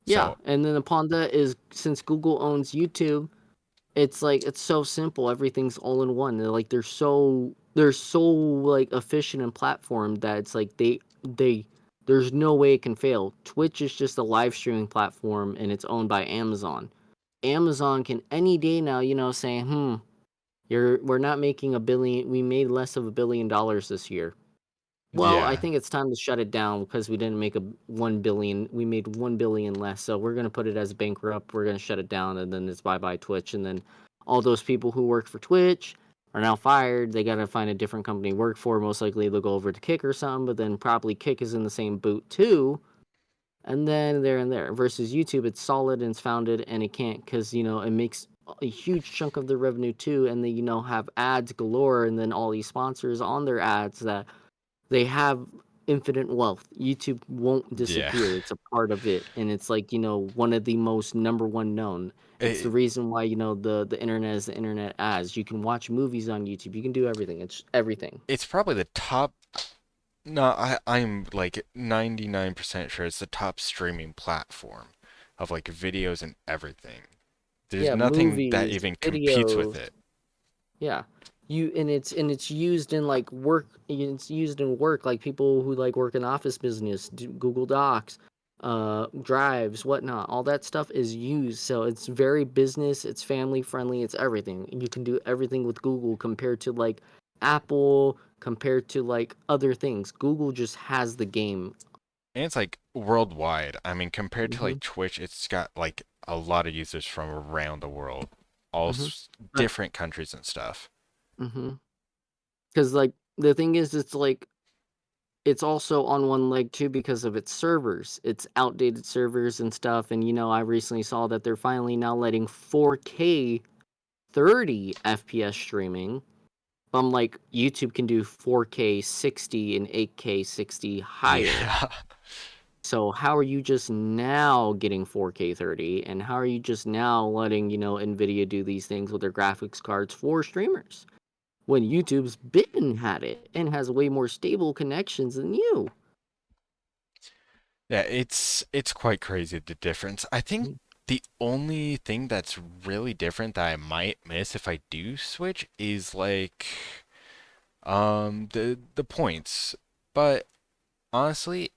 Yeah, So, and then upon that is since Google owns YouTube, it's like it's so simple. Everything's all in one. They're so like efficient and platform that it's like they there's no way it can fail. Twitch is just a live streaming platform and it's owned by Amazon. Amazon can any day now, say, we're not making a billion. We made less of $1 billion this year. Well, I yeah, think it's time to shut it down because we didn't make a 1 billion. We made 1 billion less, so we're gonna put it as bankrupt. We're gonna shut it down, and then it's bye bye Twitch. And then all those people who worked for Twitch are now fired. They gotta find a different company to work for. Most likely they'll go over to Kick or something, but then probably Kick is in the same boot too. And then there and there. Versus YouTube, it's solid and it's founded, and it can't because it makes a huge chunk of the revenue too, and they have ads galore, and then all these sponsors on their ads that they have infinite wealth. YouTube won't yeah. disappear. It's a part of it, and it's like one of the most number one known. It's the It, reason why the internet is the internet as you can watch movies on YouTube. You can do everything. It's everything. it's probably the top. No, I'm like 99% sure it's the top streaming platform of like videos and everything. There's Yeah, nothing that movies, even competes with videos. it. Yeah. And it's used in like work. It's used in work like people who like work in office business, do Google Docs, drives, whatnot. All that stuff is used. So it's very business, it's family friendly, it's everything. You can do everything with Google compared to like Apple, compared to like other things. Google just has the game. And it's like worldwide. I mean, compared to Mhm. like Twitch, it's got like a lot of users from around the world, all Mhm. But different countries and stuff. mhm. Cuz like the thing is it's like it's also on one leg too because of its servers. It's outdated servers and stuff. And I recently saw that they're finally now letting 4K 30 FPS streaming. I'm like, YouTube can do 4K 60 and 8K 60 higher. Yeah. So how are you just now getting 4K 30? And how are you just now letting, Nvidia do these things with their graphics cards for streamers? When YouTube's been had it and has way more stable connections than you. Yeah, it's quite crazy the difference. I think the only thing that's really different that I might miss if I do switch is like the points. But honestly,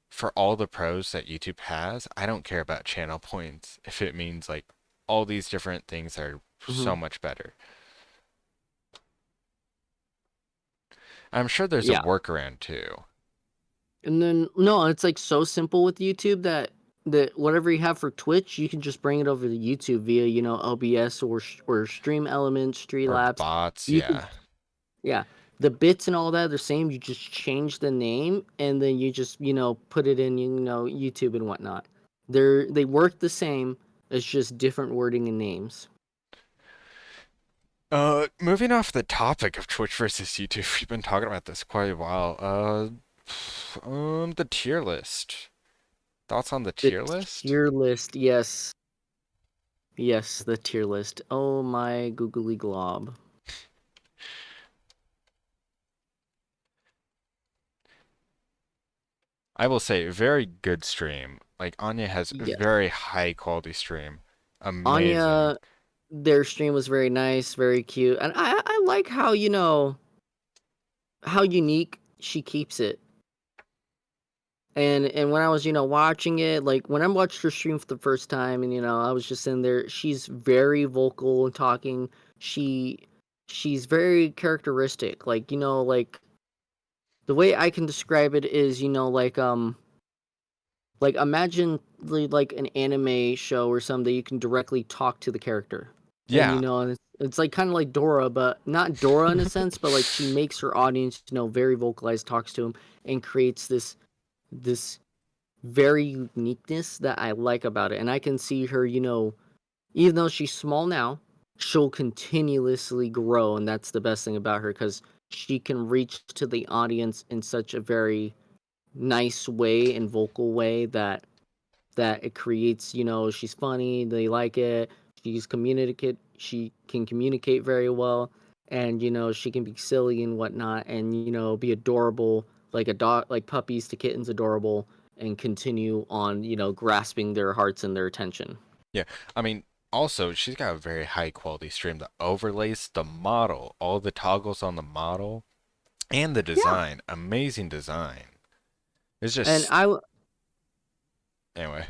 for all the pros that YouTube has, I don't care about channel points if it means like all these different things are so Mhm. much better. I'm sure there's a Yeah. workaround too. And then no, it's like so simple with YouTube that the whatever you have for Twitch, you can just bring it over to YouTube via, OBS or Stream Elements, Or Streamlabs. bots, You could, yeah. yeah, the bits and all that are the same. You just change the name and then you just, put it in, YouTube and whatnot. They work the same. It's just different wording and names. Moving off the topic of Twitch versus YouTube, we've been talking about this quite a while. The tier list. Thoughts on the The tier list? tier list, yes, yes, the tier list. Oh my googly glob. I will say, very good stream. Like Anya has Yes, very high quality stream. Amazing. Anya, their stream was very nice, very cute, and I like how how unique she keeps it. And when I was, watching it, like when I watched her stream for the first time, and I was just in there. She's very vocal and talking. She she's very characteristic. Like the way I can describe it is, like imagine like an anime show or something. You can directly talk to the character, and Yeah. it's like kind of like Dora, but not Dora in a sense, but like she makes her audience, very vocalized, talks to him, and creates this very uniqueness that I like about it. And I can see her, even though she's small now, she'll continuously grow. And that's the best thing about her because she can reach to the audience in such a very nice way and vocal way that it creates, she's funny, they like it, she can communicate very well, and she can be silly and whatnot, and be adorable like a dog, like puppies to kittens, adorable, and continue on, grasping their hearts and their attention. Yeah. I mean, also, she's got a very high quality stream. The overlays, the model, all the toggles on the model, and the Yeah. design. Amazing design. It's And just, anyway.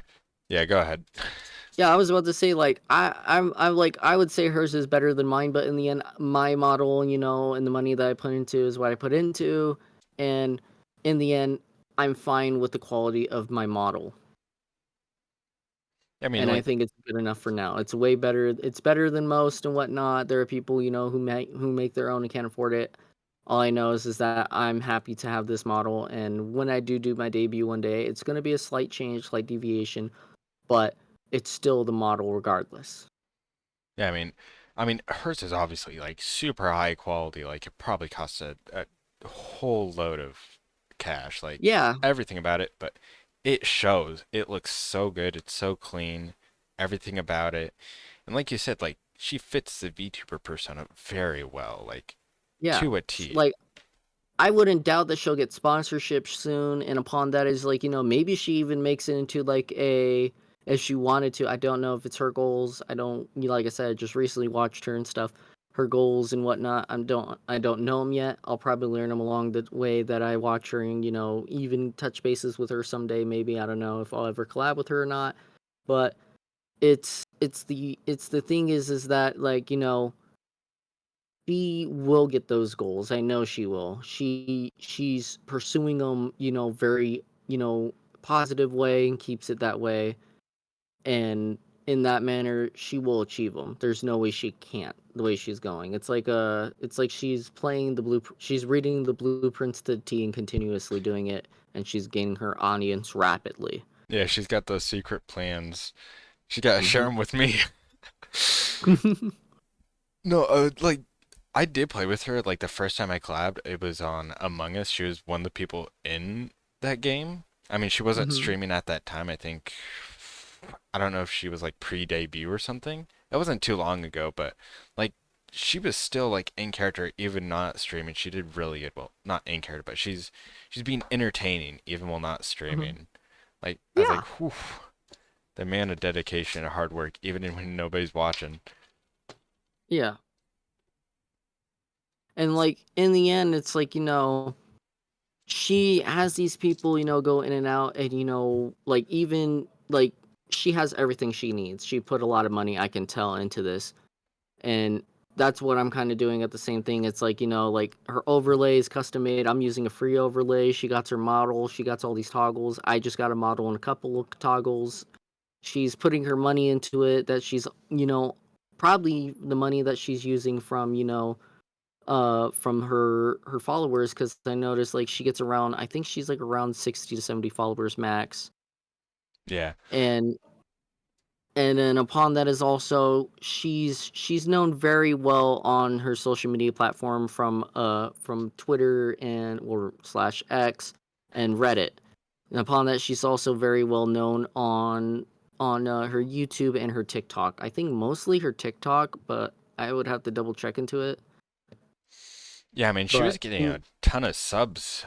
Yeah, go ahead. yeah, I was about to say like I'm like I would say hers is better than mine, but in the end, my model, and the money that I put into is what I put into, and in the end, I'm fine with the quality of my model, I mean, and I like, think it's good enough for now. It's way better. It's better than most and whatnot. There are people, who make their own and can't afford it. All I know is that I'm happy to have this model, and when I do my debut one day, it's gonna be a slight change, slight deviation, but it's still the model regardless. yeah, I mean, hers is obviously like super high quality. Like, it probably costs a whole load of cash, like Yeah, everything about it, but it shows. It looks so good. It's so clean. Everything about it. And like you said, like she fits the VTuber persona very well, like yeah. to a T. Like I wouldn't doubt that she'll get sponsorship soon, and upon that is like, maybe she even makes it into like a if she wanted to. I don't know if it's her goals. I don't like I said, I just recently watched her and stuff. Her goals and whatnot. I don't know them yet. I'll probably learn them along the way that I watch her, and even touch bases with her someday. Maybe I don't know if I'll ever collab with her or not, but it's the thing is that like she will get those goals. I know she will. She's pursuing them, very, positive way and keeps it that way. And in that manner, she will achieve them. There's no way she can't. The way she's going, it's like she's playing the blue. She's reading the blueprints to the T and continuously doing it, and she's gaining her audience rapidly. Yeah, she's got those secret plans. She gotta share Hmm. them with me. No, like I did play with her. Like the first time I collabed, it was on Among Us. She was one of the people in that game. I mean, she wasn't Hmm. streaming at that time. I think I don't know if she was like pre-debut or something. That wasn't too long ago, but like she was still like in character, even not streaming. She did really good. Well, not in character, but she's being entertaining even while not Hmm. streaming. Like I was Yeah, like, whew, the man of dedication and hard work, even when nobody's watching. yeah. And like in the end, it's like she has these people, go in and out, and like even like she has everything she needs. She put a lot of money, I can tell, into this, and that's what I'm kind of doing at the same thing. It's like, like her overlay is custom made. I'm using a free overlay. She got her model. She got all these toggles. I just got a model and a couple of toggles. She's putting her money into it that she's, probably the money that she's using from, from her followers, because I noticed like she gets around, I think she's like around 60 to 70 followers max. Yeah. And then upon that is also she's known very well on her social media platform from Twitter and or slash X and Reddit. And upon that, she's also very well known on her YouTube and her TikTok. I think mostly her TikTok, but I would have to double check into it. Yeah, I mean, she was But getting a ton of subs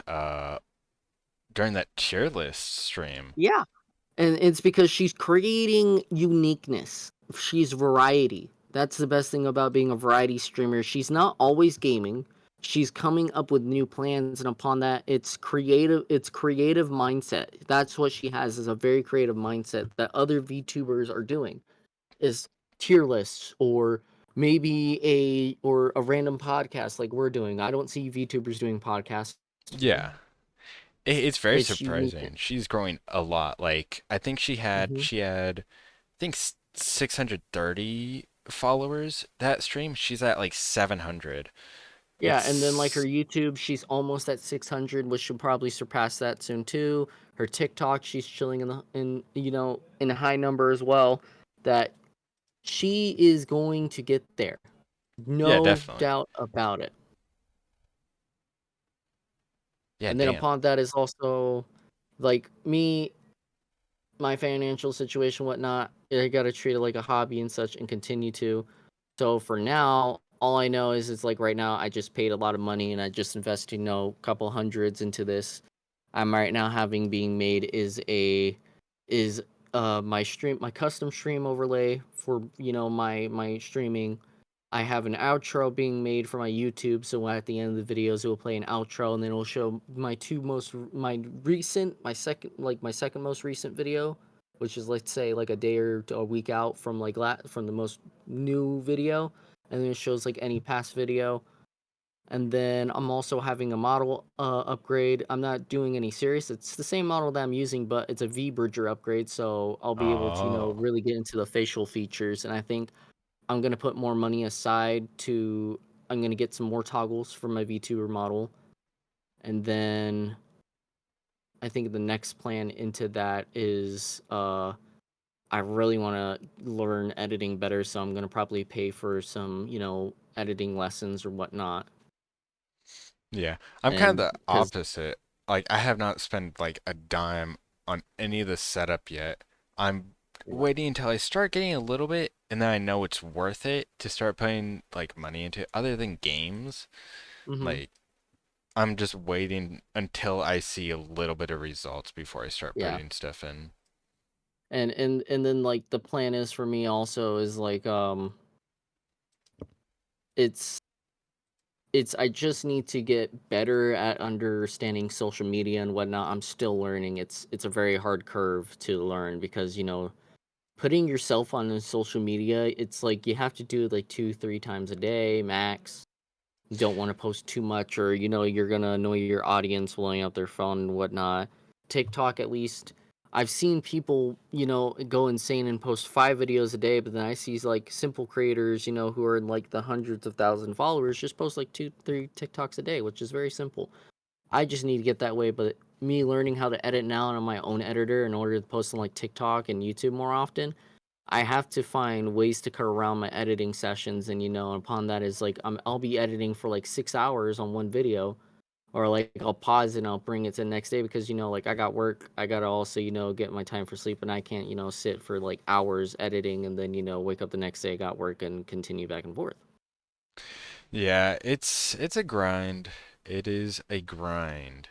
during that tier list stream. yeah, and it's because she's creating uniqueness. She's variety. That's the best thing about being a variety streamer. She's not always gaming. She's coming up with new plans, and upon that, it's creative. It's creative mindset. That's what she has, is a very creative mindset that other VTubers are doing. Is tier lists, or maybe a random podcast like we're doing. I don't see VTubers doing podcasts. Yeah. It's very It's unique. surprising. She's growing a lot. Like, I think Hmm. I think 630 followers that stream. She's at like 700. Yeah, and then like her It's YouTube, she's almost at 600, which she'll probably surpass that soon too. Her TikTok, she's chilling in a high number as well. That she is going to get there, yeah, no definitely. doubt about it. Yeah, And then damn. upon that is also like me, my financial situation, whatnot. I gotta treat it like a hobby and such, and continue to. So for now, all I know is it's like right now I just paid a lot of money and I just invested, a couple hundreds into this. I'm right now having being made is my custom stream overlay for my streaming. I have an outro being made for my YouTube, so at the end of the videos it will play an outro, and then it will show my second most recent video, which is, let's say, like a day or a week out from from the most new video, and then it shows like any past video. And then I'm also having a model upgrade. I'm not doing any serious. It's the same model that I'm using, but it's a V bridger upgrade, so I'll be able to Oh. really get into the facial features. And I think I'm gonna put more money aside to. I'm gonna get some more toggles for my VTuber model, and then I think the next plan into that is I really want to learn editing better, so I'm gonna probably pay for some editing lessons or whatnot, Yeah. I'm kind of and the because opposite. Like, I have not spent like a dime on any of the setup yet. I'm yeah. waiting until I start getting a little bit, and then I know it's worth it to start putting like money into it, other than games. Hmm. Like, I'm just waiting until I see a little bit of results before I start Yeah, putting stuff in. and then like the plan is for me also is like it's I just need to get better at understanding social media and whatnot. I'm still learning. It's a very hard curve to learn, because putting yourself on the social media, it's like you have to do it like 2 3 times a day max. You don't want to post too much, or you're gonna annoy your audience blowing out their phone and whatnot. TikTok, at least, I've seen people go insane and post 5 videos a day, but then I see like simple creators who are in like the hundreds of thousand followers just post like 2 3 TikToks a day, which is very simple. I just need to get that way, but me learning how to edit now on my own editor in order to post on like TikTok and YouTube more often, I have to find ways to cut around my editing sessions. And upon that is like I'll be editing for like 6 hours on one video, or like I'll pause and I'll bring it to the next day, because like I got work, I gotta also get my time for sleep, and I can't sit for like hours editing and then wake up the next day, got work, and continue back and forth. Yeah, it's a grind. It is a grind.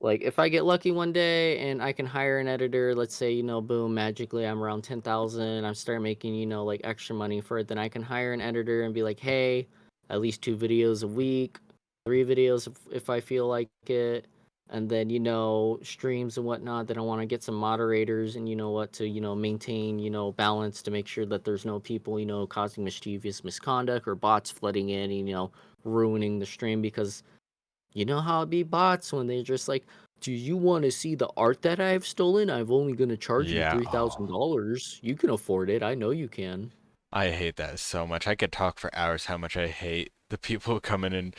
Like if I get lucky one day and I can hire an editor, let's say, boom, magically I'm around 10,000, I'm start making, like extra money for it, then I can hire an editor and be like, "Hey, at least 2 videos a week, 3 videos if I feel like it." and then streams and whatnot. Then I want to get some moderators and what to maintain balance to make sure that there's no people causing mischievous misconduct or bots flooding in, ruining the stream, because you know how it be bots when they're just like, do you want to see the art that I've stolen? I've only gonna charge you Yeah. Oh, $3,000. You can afford it. I know you can. I hate that so much. I could talk for hours how much I hate the people who come in and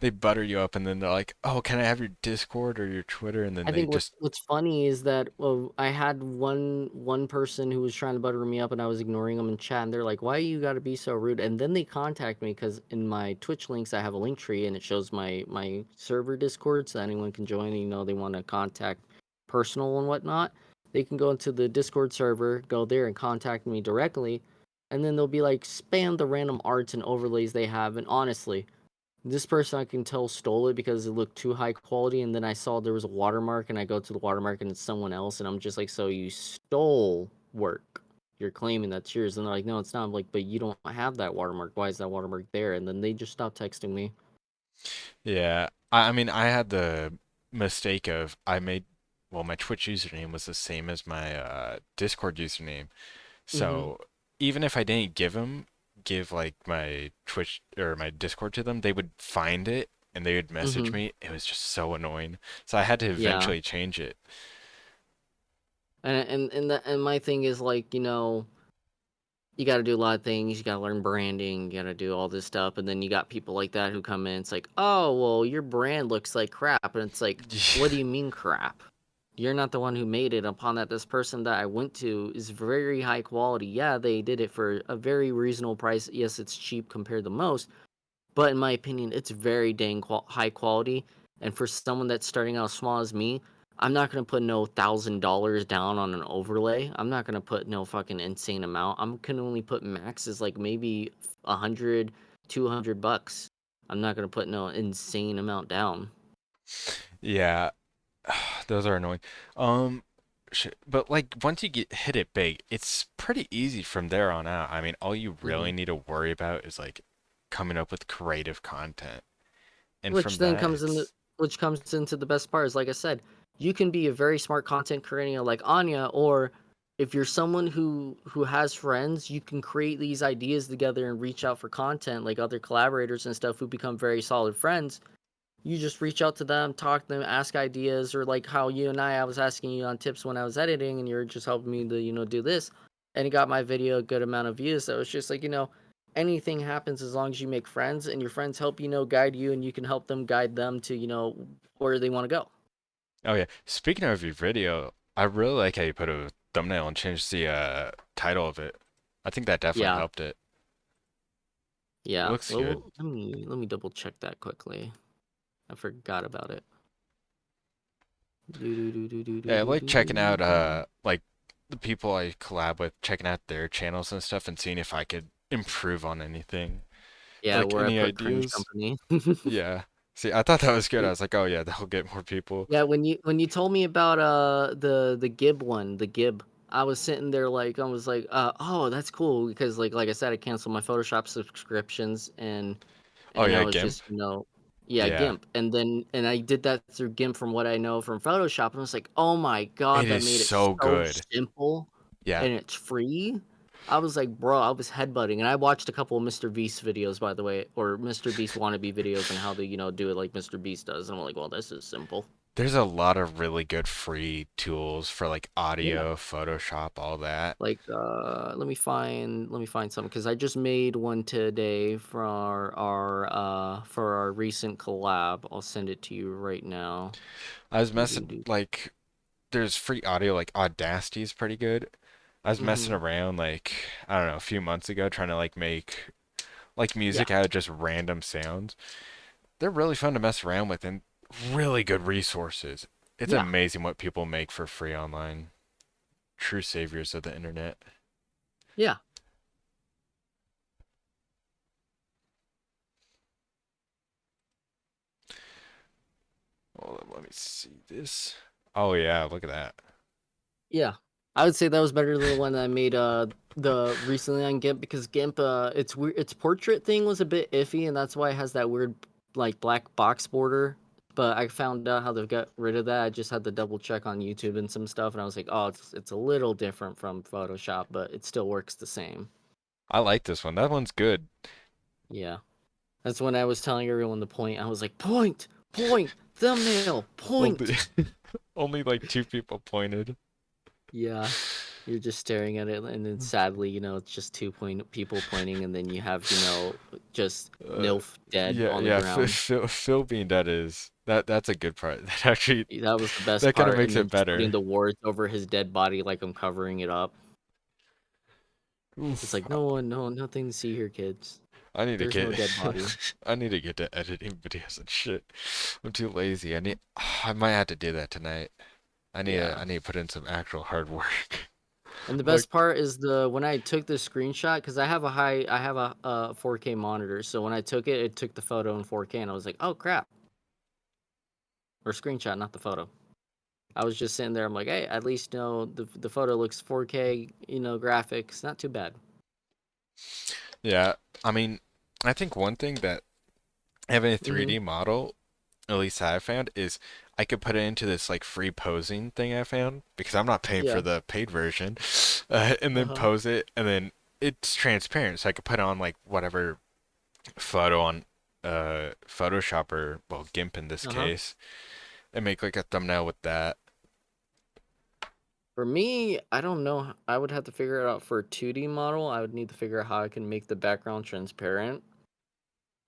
they butter you up and then they're like, "Oh, can I have your Discord or your Twitter?" And then I they think just what's funny is that, well, I had one person who was trying to butter me up, and I was ignoring them in chat, and they're like, "Why you got to be so rude?" And then they contact me because in my Twitch links I have a link tree, and it shows my server Discord, so anyone can join. They want to contact personal and whatnot. They can go into the Discord server, go there, and contact me directly, and then they'll be like spam the random arts and overlays they have. And honestly, this person I can tell stole it because it looked too high quality, and then I saw there was a watermark, and I go to the watermark and it's someone else, and I'm just like, so you stole work? You're claiming that's yours, and they're like, no, it's not. I'm like, but you don't have that watermark. Why is that watermark there? And then they just stopped texting me. yeah. I mean, I had the mistake of I made well, my Twitch username was the same as my Discord username. Mm-hmm. So even if I didn't give like my Twitch or my Discord to them, they would find it and they would message Mm-hmm. me. It was just so annoying. So I had to Yeah. eventually change it. And my thing is like, you got to do a lot of things. You got to learn branding. You got to do all this stuff. And then you got people like that who come in. It's like, oh, well, your brand looks like crap. And it's like, what do you mean crap? You're not the one who made it. Upon that, this person that I went to is very high quality. Yeah, they did it for a very reasonable price. Yes, it's cheap compared to most, but in my opinion, it's very dang high quality. And for someone that's starting out small as me, I'm not gonna put no $1,000 down on an overlay. I'm not gonna put no fucking insane amount. I'm gonna only put maxes like maybe 100, $200. I'm not gonna put no insane amount down. Yeah, those are annoying. Um, but like once you get hit it big, it's pretty easy from there on out. I mean, all you Hmm. really need to worry about is like coming up with creative content. And Which from then that, comes in the it's which comes into the best part is, like I said, you can be a very smart content creator like Anya, or if you're someone who has friends, you can create these ideas together and reach out for content like other collaborators and stuff who become very solid friends. You just reach out to them, talk to them, ask ideas, or like how you and I was asking you on tips when I was editing, and you're just helping me to do this, and it got my video a good amount of views. So it's just like, anything happens as long as you make friends and your friends help guide you, and you can help them guide them to where they want to go. oh yeah. Speaking of your video, I really like how you put a thumbnail and changed the title of it. I think that definitely Yeah, helped it. It yeah. looks good. Well, let me double check that quickly. I forgot about it. Do do do do do Yeah, do I do like checking out do. like the people I collab with, checking out their channels and stuff and seeing if I could improve on anything. Yeah, Like where I any put cringe ideas? company. Yeah. See, I thought that was good. I was like, oh yeah, that'll get more people. Yeah, when you told me about the Gib one, the Gib, I was sitting there like I was like, oh, that's cool because like I said, I canceled my Photoshop subscriptions, and Oh I yeah, was GIMP? just yeah, Yeah. GIMP, and I did that through GIMP from what I know from Photoshop, and I was like, oh my It god, that is made it so so good. simple, Yeah. and it's free. I was like, bro, I was headbutting, and I watched a couple of Mr. Beast videos, by the way, or Mr. Beast wannabe videos, on how to do it like Mr. Beast does, and I'm like, well, this is simple. There's a lot of really good free tools for like Yeah. audio, Photoshop, all that. Like, let me find something because I just made one today for our recent collab. I'll send it to you right now. I was Do do messing do. like there's free audio like Audacity is pretty good. I was messing Mhm. around like I don't know, a few months ago trying to like make like Yeah. music out of just random sounds. They're really fun to mess around with and really good resources. It's Yeah. amazing what people make for free online. True saviors of the internet. Yeah. Well, let me see this. Oh yeah, look at that. Yeah. I would say that was better than the one that I made the recently on GIMP, because GIMP its weird, its portrait thing was a bit iffy, and that's why it has that weird like black box border. but I found out how to get rid of that. I just had to double check on YouTube and some stuff, and I was like, oh, it's a little different from Photoshop, but it still works the same. I like this one. That one's good. Yeah. That's when I was telling everyone to point. I was like, point, point, thumbnail, Only point. only like two people pointed. Yeah. You're just staring at it, and then sadly, it's just people pointing, and then you have, just Uh, NILF dead yeah, on the yeah. ground. Phil being dead is that's a good part. That actually That was the best that kind of part, and makes then it just putting better. the words over his dead body like I'm covering it up. It's Oof. like, no one, no, nothing to see here, kids. I need to There's no get dead body. I need to get to editing videos and shit. I'm too lazy. I might have to do that tonight. Yeah. I need to put in some actual hard work. And the Like best part is when I took the screenshot, because I have a 4K monitor. So when I took it, it took the photo in 4K, and I was like, oh crap, or screenshot, not the photo. I was just sitting there. I'm like, hey, at least the photo looks 4K, graphics, not too bad. yeah, I mean, I think one thing that having a Hmm. 3D model, at least I found, is I could put it into this like free posing thing I found because I'm not paying for Yeah. the paid version, and Uh then huh. pose it, and then it's transparent, so I could put on like whatever photo on Photoshop or well GIMP in this Uh huh. case, and make like a thumbnail with that. For me, I don't know. I would have to figure it out for a 2D model. I would need to figure out how I can make the background transparent.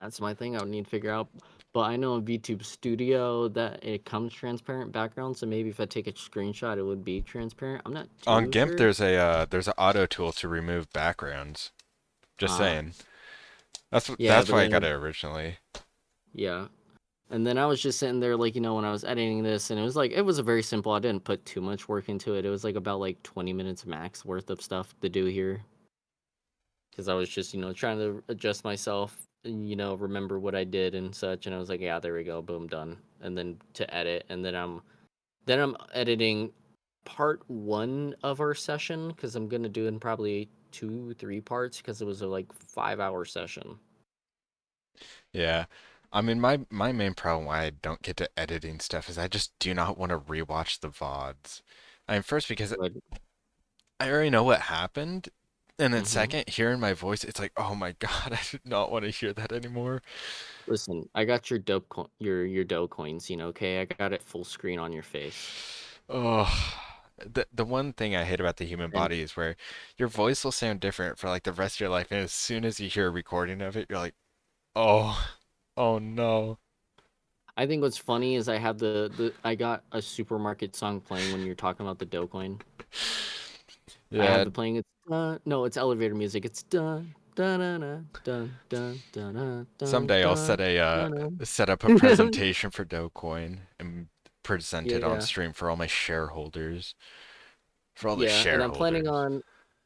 That's my thing. I would need to figure out. But I know in VTube Studio that it comes transparent background. So maybe if I take a screenshot, it would be transparent. I'm not On too GIMP, sure. there's an auto tool to remove backgrounds. Just Uh, saying. yeah, That's but why I then got it originally. yeah. And then I was just sitting there, like, when I was editing this, and it was a very simple. I didn't put too much work into it. It was like about like 20 minutes max worth of stuff to do here. Because I was just, trying to adjust myself and, remember what I did and such. And I was like, yeah, there we go. Boom, done. And then to edit. And then I'm editing part one of our session because I'm gonna do in probably 2, 3 parts because it was a like 5-hour session. Yeah. I mean, my main problem why I don't get to editing stuff is I just do not want to rewatch the VODs. I mean, first because But I already know what happened, and then hmm second, hearing my voice, it's like, oh my God, I do not want to hear that anymore. listen, I got your your dough coins. Okay, I got it full screen on your face. Oh, the one thing I hate about the human And body is where your voice will sound different for like the rest of your life, and as soon as you hear a recording of it, you're like, oh, oh no. I think what's funny is I got a supermarket song playing when you're talking about the dough coin. I Yeah, have it playing. It's no, it's elevator music. It's dun dun dun dun dun dun dun someday I'll dun dun set up a dun. presentation for Dogecoin and present it on Yeah, stream for all my shareholders. For all the yeah, and I'm planning shareholders. on,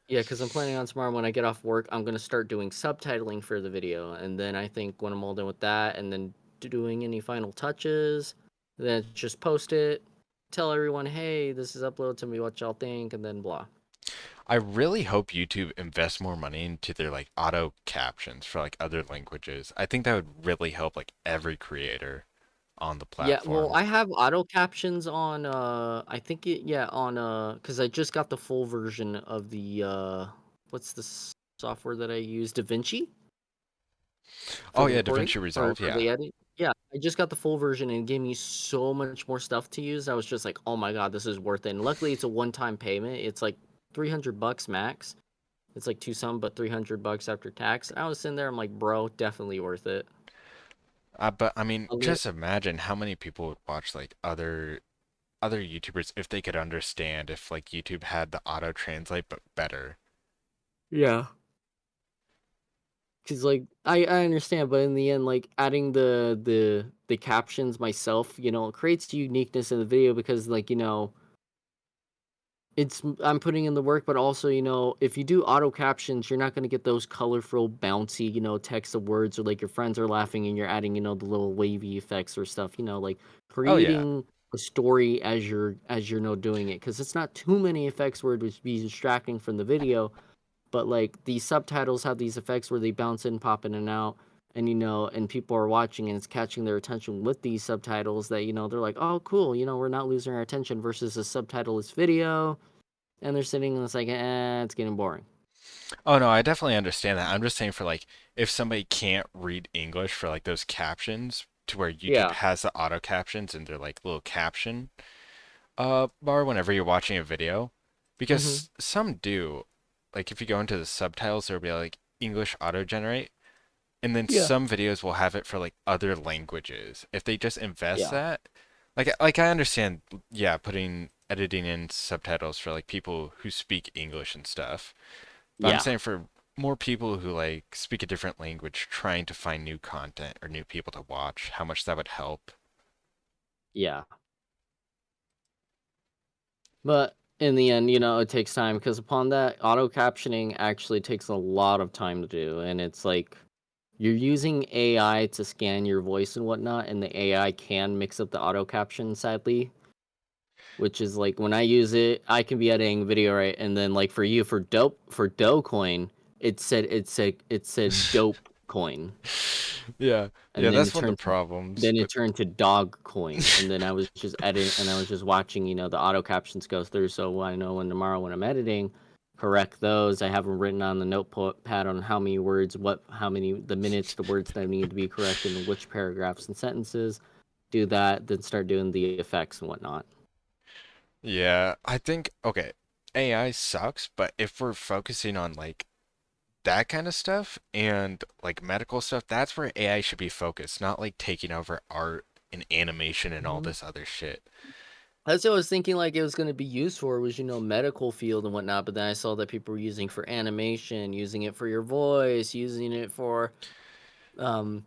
yeah, because I'm planning on tomorrow when I get off work, I'm gonna start doing subtitling for the video, and then I think when I'm all done with that, and then doing any final touches, then just post it, tell everyone, hey, this is uploaded to me, what y'all think, and then blah. I really hope YouTube invests more money into their like auto captions for like other languages. I think that would really help like every creator on the Yeah, well, platform. I have auto captions on I think it yeah, on cuz I just got the full version of the what's the software that I use? DaVinci for Oh the yeah, recording DaVinci or Resolve, for the yeah. edit. Yeah, I just got the full version and it gave me so much more stuff to use. I was just like, "Oh my God, this is worth it." And luckily it's a one-time payment. It's like $300 max. It's like two some but $300 after tax. I was sitting there I'm like, "Bro, definitely worth it." But I mean, I'll get- just imagine how many people would watch like other YouTubers if they could understand if like YouTube had the auto translate but better. Yeah. Cause like I understand, but in the end, like adding the captions myself, creates uniqueness in the video because like I'm putting in the work, but also if you do auto captions, you're not gonna get those colorful, bouncy, text of words or like your friends are laughing and you're adding the little wavy effects or stuff, like Oh yeah. creating a story as you're doing it because it's not too many effects where it would be distracting from the video but like these subtitles have these effects where they bounce in, pop in and out, and and people are watching and it's catching their attention with these subtitles that they're like, oh cool, we're not losing our attention versus a subtitleless video, and they're sitting and it's like, it's getting boring. Oh no, I definitely understand that. I'm just saying for like if somebody can't read English for like those captions to where YouTube Yeah. has the auto captions and they're like little caption bar whenever you're watching a video Mm-hmm. because some do. Like if you go into the subtitles there'll be like English auto generate and then Yeah. some videos will have it for like other languages. If they just invest Yeah. that, like I understand, yeah, putting editing in subtitles for like people who speak English and stuff. But I'm Yeah. saying for more people who like speak a different language trying to find new content or new people to watch, how much that would help. Yeah. But in the end, it takes time because upon that, auto captioning actually takes a lot of time to do. And it's like you're using AI to scan your voice and whatnot, and the AI can mix up the auto caption, sadly. Which is like when I use it, I can be editing video, right? And then like for you for Dogecoin, it said dope coin. Yeah, yeah, And that's one of the problems. then it But turned to dog coin, and then I was just editing and I was just watching the auto captions go through, so I know when tomorrow when I'm editing, correct those. I have them written on the notepad on how many words, how many the minutes, the words that need to be corrected in which paragraphs and sentences. Do that, then start doing the effects and whatnot. yeah, I think okay, AI sucks, but if we're focusing on like that kind of stuff and like medical stuff, that's where AI should be focused, not like taking over art and animation and all Mhm. this other shit. That's what I was thinking like it was gonna be used for was, medical field and whatnot, but then I saw that people were using for animation, using it for your voice, using it for um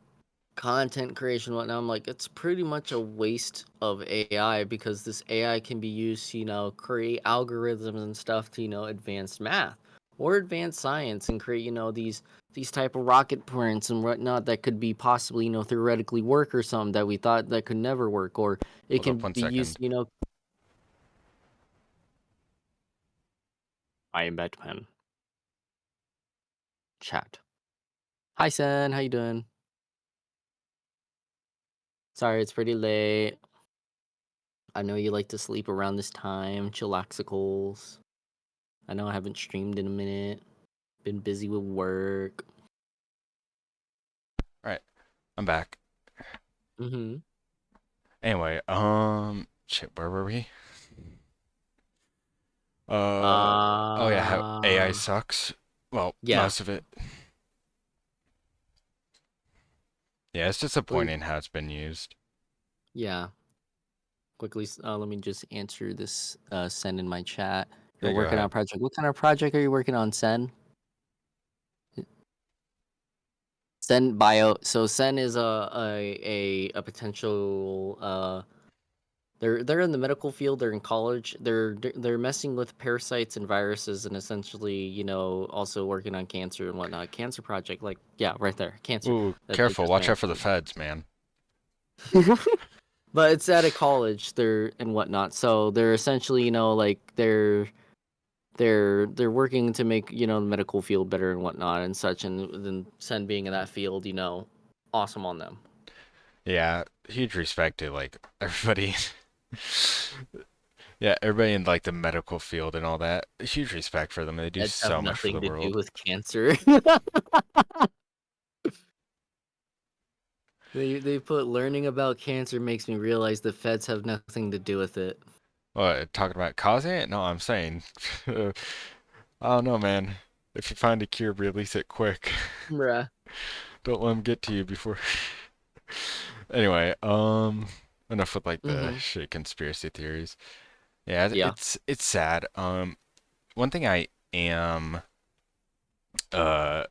content creation and whatnot. I'm like, it's pretty much a waste of AI because this AI can be used to, create algorithms and stuff to, advanced math or advanced science and create, these type of rocket prints and whatnot that could be possibly, theoretically work or something that we thought that could never work, or it Hold up can one be used, second. I am Batman. Chat. Hi, Sen. How you doing? Sorry, it's pretty late. I know you like to sleep around this time. Chillaxicals. I know I haven't streamed in a minute. Been busy with work. All right, I'm back. Mm-hmm. Anyway, shit, where were we? Oh yeah, how AI Uh, sucks. Well, yeah. most of it. Yeah, it's Wait, disappointing how it's been used. yeah. Quickly, let me just answer this. Send in my chat. You're Yeah, go working on a ahead. project. What kind of project are you working on, Sen? Sen bio. So Sen is a potential they're in the medical field. They're in college. They're messing with parasites and viruses, and essentially, also working on cancer and whatnot. Cancer project, like yeah, right there, cancer Ooh, that they careful. just Watch out made. for the feds, man. But it's at a college. They're and whatnot. So they're essentially, like they're working to make the medical field better and whatnot and such. And then Sen being in that field, awesome on them. Yeah, huge respect to like everybody. Yeah, everybody in like the medical field and all that. Huge respect for them. They do Meds have so much for the nothing to do world. with cancer. They put learning about cancer makes me realize the feds have nothing to do with it. What, talking about causing it? No, I'm saying, I don't know, man. If you find a cure, release it quick. Bruh. Don't let them get to you before. Anyway, enough with like the Mhm. shit conspiracy theories. Yeah, Yeah. it's sad. One thing I am uh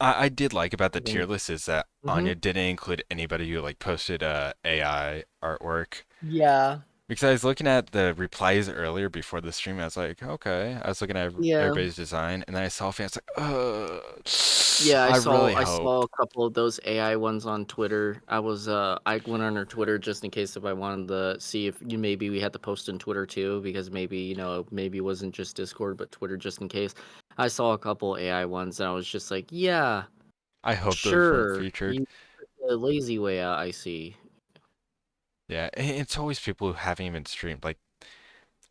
I did like about the tier list is that Mhm. Anya didn't include anybody who like posted AI artwork. Yeah. Because I was looking at the replies earlier before the stream, I was like, okay. I was looking at Yeah. everybody's design, and then I saw a fan. It's like, Yeah, I I saw really I saw hope. a couple of those AI ones on Twitter. I went on her Twitter just in case if I wanted to see if maybe we had to post in Twitter too because maybe maybe it wasn't just Discord but Twitter just in case. I saw a couple AI ones and I was just like, yeah. I hope those weren't Sure, featured. you took the lazy way out. I see. Yeah, it's always people who haven't even streamed. Like,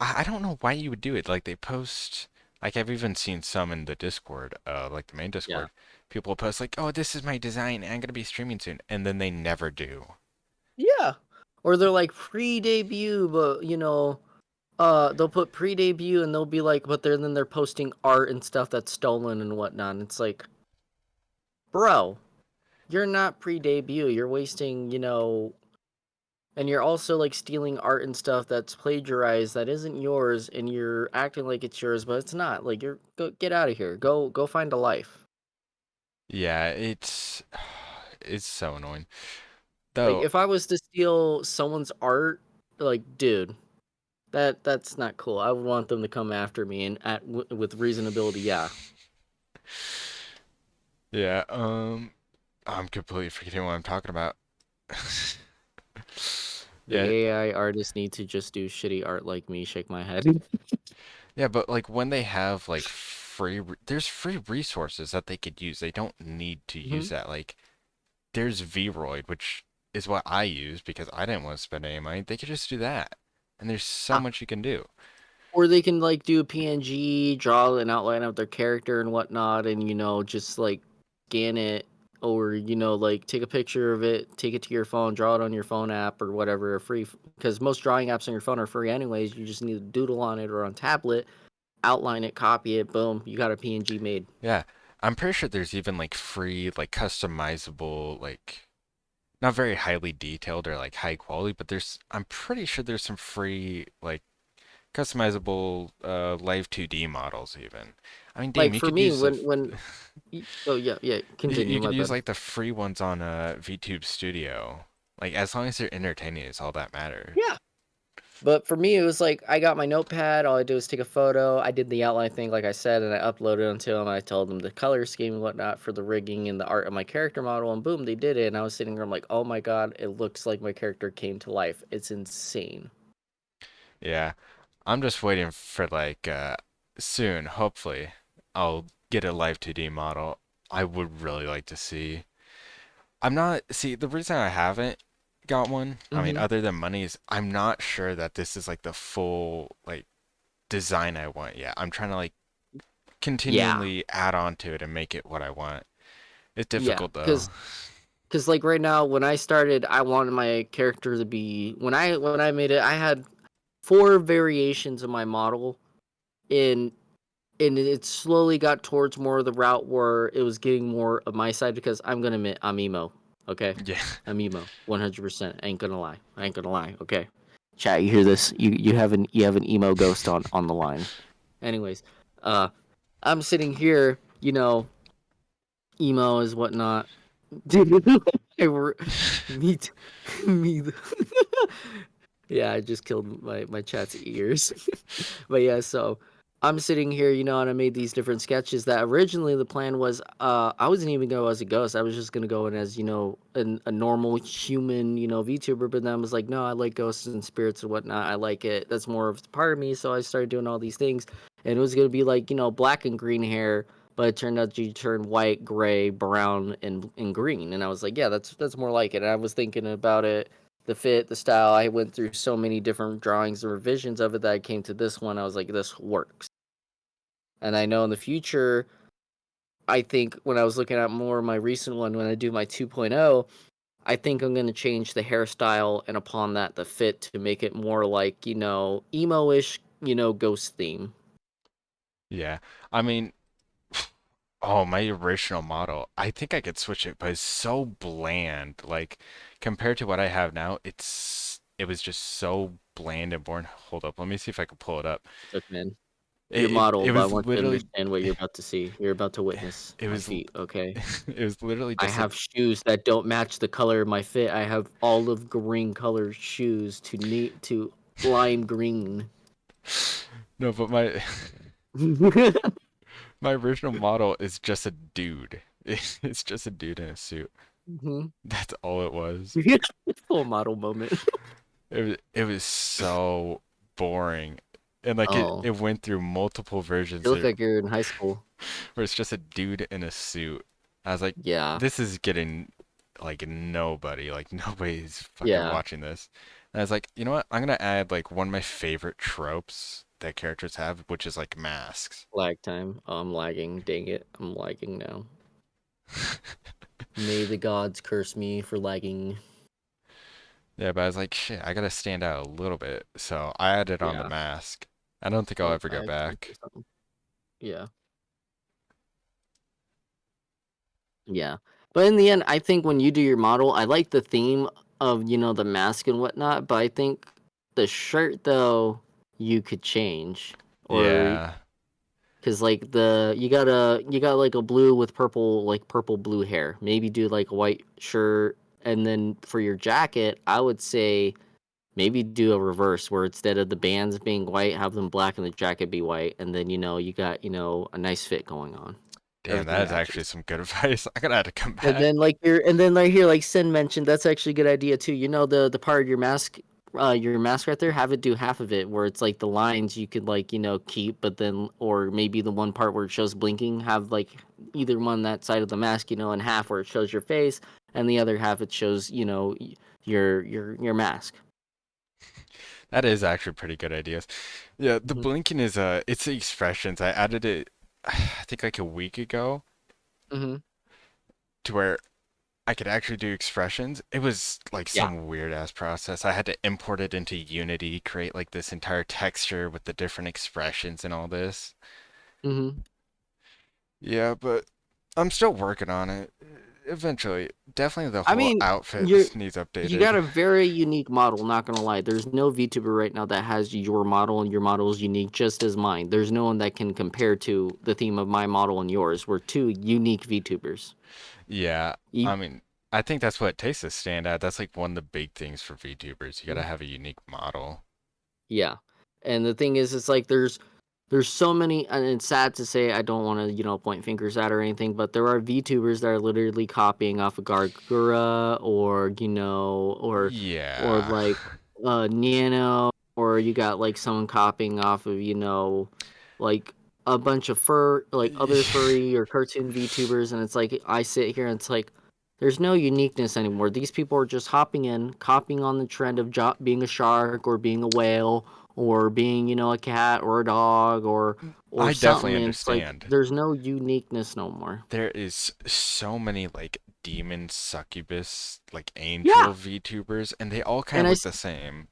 I don't know why you would do it. Like, they post, like, I've even seen some in the Discord, like the main Yeah. Discord. People post, like, oh, this is my design. I'm going to be streaming soon. And then they never do. Yeah. Or they're like pre-debut, but they'll put pre-debut and they'll be like, but then they're posting art and stuff that's stolen and whatnot. And it's like, bro, you're not pre-debut. You're wasting, and you're also like stealing art and stuff that's plagiarized that isn't yours, and you're acting like it's yours, but it's not. Like get out of here. Go find a life. Yeah, it's so annoying. Like Though, if I was to steal someone's art, like dude, that's not cool. I would want them to come after me and with reasonability. Yeah, yeah, I'm completely forgetting what I'm talking about. the Yeah, AI artists need to just do shitty art like me. Shake my head. yeah, but like when they have like there's free resources that they could use. They don't need to use hmm that. Like there's Vroid, which is what I use because I didn't want to spend any money. They could just do that. And there's so much you can do. Or they can like do a PNG, draw an outline of their character and whatnot, and just like scan it, or like take a picture of it, take it to your phone, draw it on your phone app or whatever, free. Because most drawing apps on your phone are free anyways. You just need to doodle on it or on tablet, outline it, copy it, boom, you got a PNG made. Yeah. I'm pretty sure there's even like free, like customizable, like not very highly detailed or like high quality, but I'm pretty sure there's some free like customizable live 2D models even. I mean, damn, Like you for could me, use the when oh yeah, yeah, you continue, could my use bad. like the free ones on VTube Studio. Like as long as they're entertaining is all that matters. Yeah. But for me, it was like I got my notepad. All I did was take a photo. I did the outline thing, like I said, and I uploaded it to them. I told them the color scheme and whatnot for the rigging and the art of my character model, and boom, they did it. And I was sitting there, I'm like, oh my god, it looks like my character came to life. It's insane. Yeah. I'm just waiting for like soon, hopefully, I'll get a live 2D model. I would really like to see. I'm not, see, the reason I haven't got one, I mean, hmm other than money, is I'm not sure that this is like the full like design I want yet. I'm trying to like Yeah, continually add on to it and make it what I want. It's yeah, difficult though. because like right now, when I started, I wanted my character to be when I made it, I had four variations of my model in and it slowly got towards more of the route where it was getting more of my side because I'm gonna admit I'm emo. Okay, Yeah. I'm emo, 100%. Ain't gonna lie. I ain't gonna lie. Okay, chat. You hear this? You have an emo ghost on the line. Anyways, uh, I'm sitting here, emo is whatnot. Dude, I were, me, t- me. Yeah, I just killed my chat's ears. But yeah, so I'm sitting here, and I made these different sketches that originally the plan was I wasn't even going to go as a ghost. I was just going to go in as, a normal human, VTuber. But then I was like, no, I like ghosts and spirits and whatnot. I like it. That's more of a part of me. So I started doing all these things. And it was going to be like, black and green hair. But it turned out you turn white, gray, brown, and green. And I was like, yeah, that's more like it. And I was thinking about it, the fit, the style. I went through so many different drawings and revisions of it that I came to this one. I was like, this works. And I know in the future, I think when I was looking at more of my recent one, when I do my 2.0, I think I'm going to change the hairstyle and upon that, the fit to make it more like, emo ish, ghost theme. Yeah. I mean, oh, my original model, I think I could switch it, but it's so bland. Like compared to what I have now, it was just so bland and boring. Hold up, let me see if I can pull it up. Look, man, your It model, but I was want you to literally understand what you're about to see. You're about to witness it my was feet, okay? it was literally I just a have shoes that don't match the color of my fit. I have olive green colored shoes to lime green. no, but my my original model is just a dude. It's just a dude in a suit. hmm That's all it was. Full model moment. It was so boring. And like it, Oh, it went through multiple versions you look there like you're in high school. where it's just a dude in a suit. I was like, Yeah. this is getting like nobody's fucking Yeah. watching this. And I was like, you know what? I'm gonna add like one of my favorite tropes that characters have, which is like masks. Lag time. Oh, I'm lagging. Dang it. I'm lagging now. May the gods curse me for lagging. Yeah, but I was like, shit, I gotta stand out a little bit. So I added on the Yeah. mask. I don't think I'll Oh, ever I go have to do back. something. Yeah. Yeah. But in the end, I think when you do your model, I like the theme of, the mask and whatnot, but I think the shirt though you could change. Or Yeah. because like you got like a blue with purple, like purple blue hair. Maybe do like a white shirt, and then for your jacket, I would say maybe do a reverse where instead of the bands being white, have them black and the jacket be white, and then you got a nice fit going on. Damn, Everything that is actually matches. some good advice. I gotta have to come And back. then like here like Sin mentioned, that's actually a good idea too. The part of your mask right there, have it do half of it where it's like the lines you could like keep, but then or maybe the one part where it shows blinking, have like either one that side of the mask in half where it shows your face, and the other half it shows your mask. That is actually pretty good ideas. Yeah, the Hmm. blinking is it's the expressions. I added it I think like a week ago Hmm. to where I could actually do expressions. It was like Yeah. some weird ass process. I had to import it into Unity, create like this entire texture with the different expressions and all this. Hmm. Yeah, but I'm still working on it. Eventually, definitely the I whole mean, outfit you're needs you got updated. a very unique model, not gonna lie. There's no VTuber right now that has your model, and your model is unique just as mine. There's no one that can compare to the theme of my model and yours. We're two unique VTubers. Yeah, E- I mean, I think that's what it takes to stand out. That's like one of the big things for VTubers. You gotta have a unique model. Yeah. And the thing is, it's like there's so many, and it's sad to say, I don't want to point fingers at or anything, but there are VTubers that are literally copying off of Gargura, or or Yeah. like Nano, or you got like someone copying off of like a bunch of like other furry or cartoon VTubers, and it's like I sit here and it's like there's no uniqueness anymore. These people are just hopping in, copying on the trend of being a shark or being a whale or being, a cat or a dog or I definitely something. And it's like understand. there's no uniqueness no more. There is so many like demon succubus, like Yeah. angel VTubers, and they all kind And of look the same.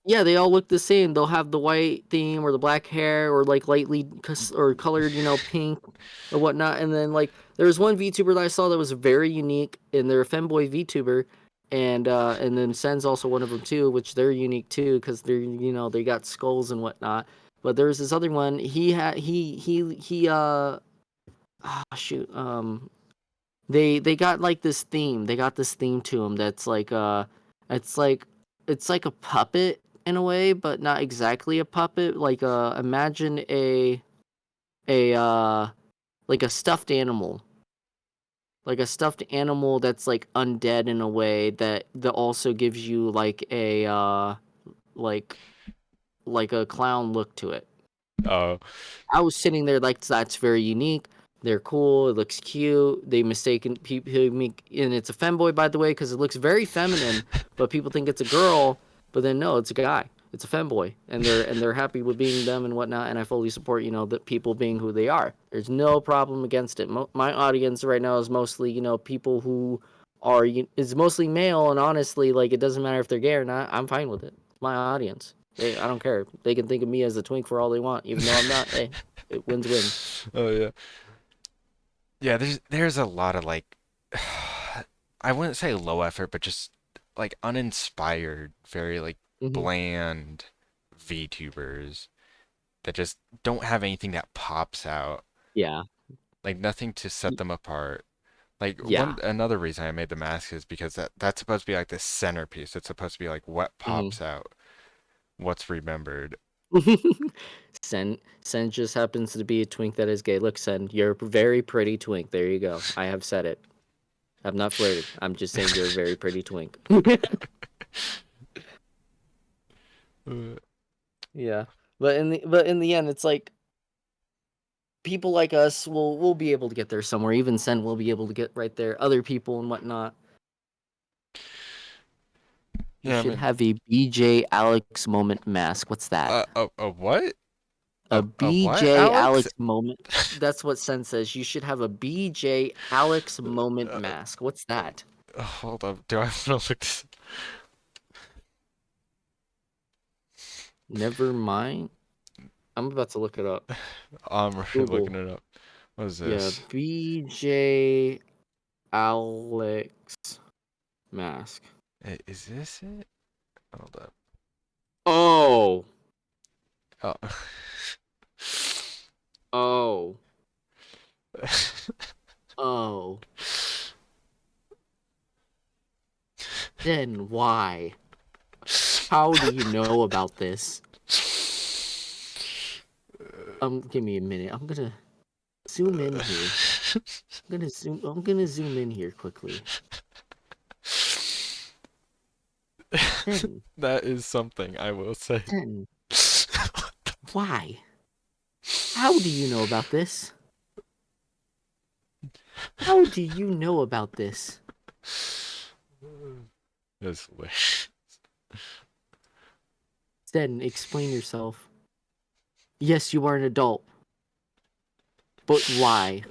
yeah, they all look the same. They'll have the white theme or the black hair or like lightly or colored, pink or whatnot. And then like there was one VTuber that I saw that was very unique, and they're a femboy VTuber, and then Sen's also one of them too, which they're unique too because they're they got skulls and whatnot. But there was this other one. He had he shoot they got like this theme. They got this theme to him that's like it's like it's like a puppet in a way, but not exactly a puppet. Like imagine a like a stuffed animal. Like a stuffed animal that's like undead in a way that also gives you like like a clown look to it. Oh, I was sitting there like that's very unique. They're cool. It looks cute. They mistaken people, and it's a femboy by the way because it looks very feminine, but people think it's a girl. But then no, it's a guy. It's a femboy, and they're happy with being them and whatnot. And I fully support the people being who they are. There's no problem against it. My audience right now is mostly people who is mostly male, and honestly, like it doesn't matter if they're gay or not. I'm fine with it. My audience. I don't care. They can think of me as a twink for all they want, even though I'm not. Hey, it wins wins. oh yeah, yeah. There's a lot of like, I wouldn't say low effort, but just like uninspired, very like Hmm. bland VTubers that just don't have anything that pops out, Yeah. like nothing to set them apart. Like Yeah. one another reason I made the mask is because that's supposed to be like the centerpiece. It's supposed to be like what Hmm. pops out, what's remembered. Sen just happens to be a twink that is gay. Look, Sen, you're a very pretty twink. There you go. I have said it. I'm not flirting. I'm just saying you're a very pretty twink. Uh, Yeah. But in the end, it's like people like us will be able to get there somewhere. Even Sen will be able to get right there. Other people and whatnot. You Yeah, I should mean, have a BJ Alex moment mask. What's that? a what? A A what, BJ Alex? Alex moment. That's what Sen says. You should have a BJ Alex moment Uh, mask. What's that? hold up. Do I have to look this? Never mind. I'm about to look it up. I'm already looking Google. it up. What is Yeah, this? BJ Alex mask. Is this it? Hold up. Oh. Oh. Oh. Oh. Then why? How do you know about this? Give me a minute. I'm gonna zoom in here. I'm gonna zoom in here quickly. Then, That is something I will say. then, why? How do you know about this? How do you know about this? This wish. Then explain yourself. Yes, you are an adult. But why?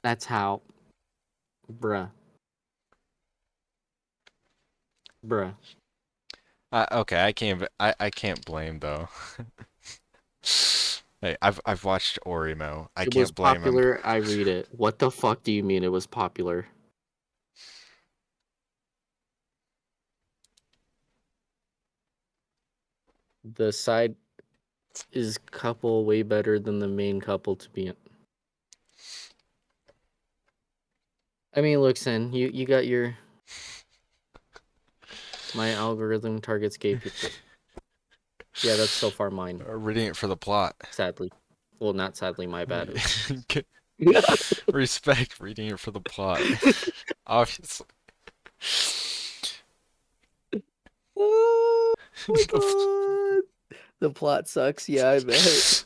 That's how. Bruh. Bruh. Okay, I can't blame though. Hey, I've watched Orimo. I It was can't blame him. popular. I read it. What the fuck do you mean it was popular? The side is couple way better than the main couple to be in. I mean, look, Sen, you got your my algorithm targets gay people. Yeah, that's so far mine. Reading it for the plot. Sadly, well, not sadly, my bad. Respect reading it for the plot. Obviously. Oh my god, the plot sucks. Yeah, I bet.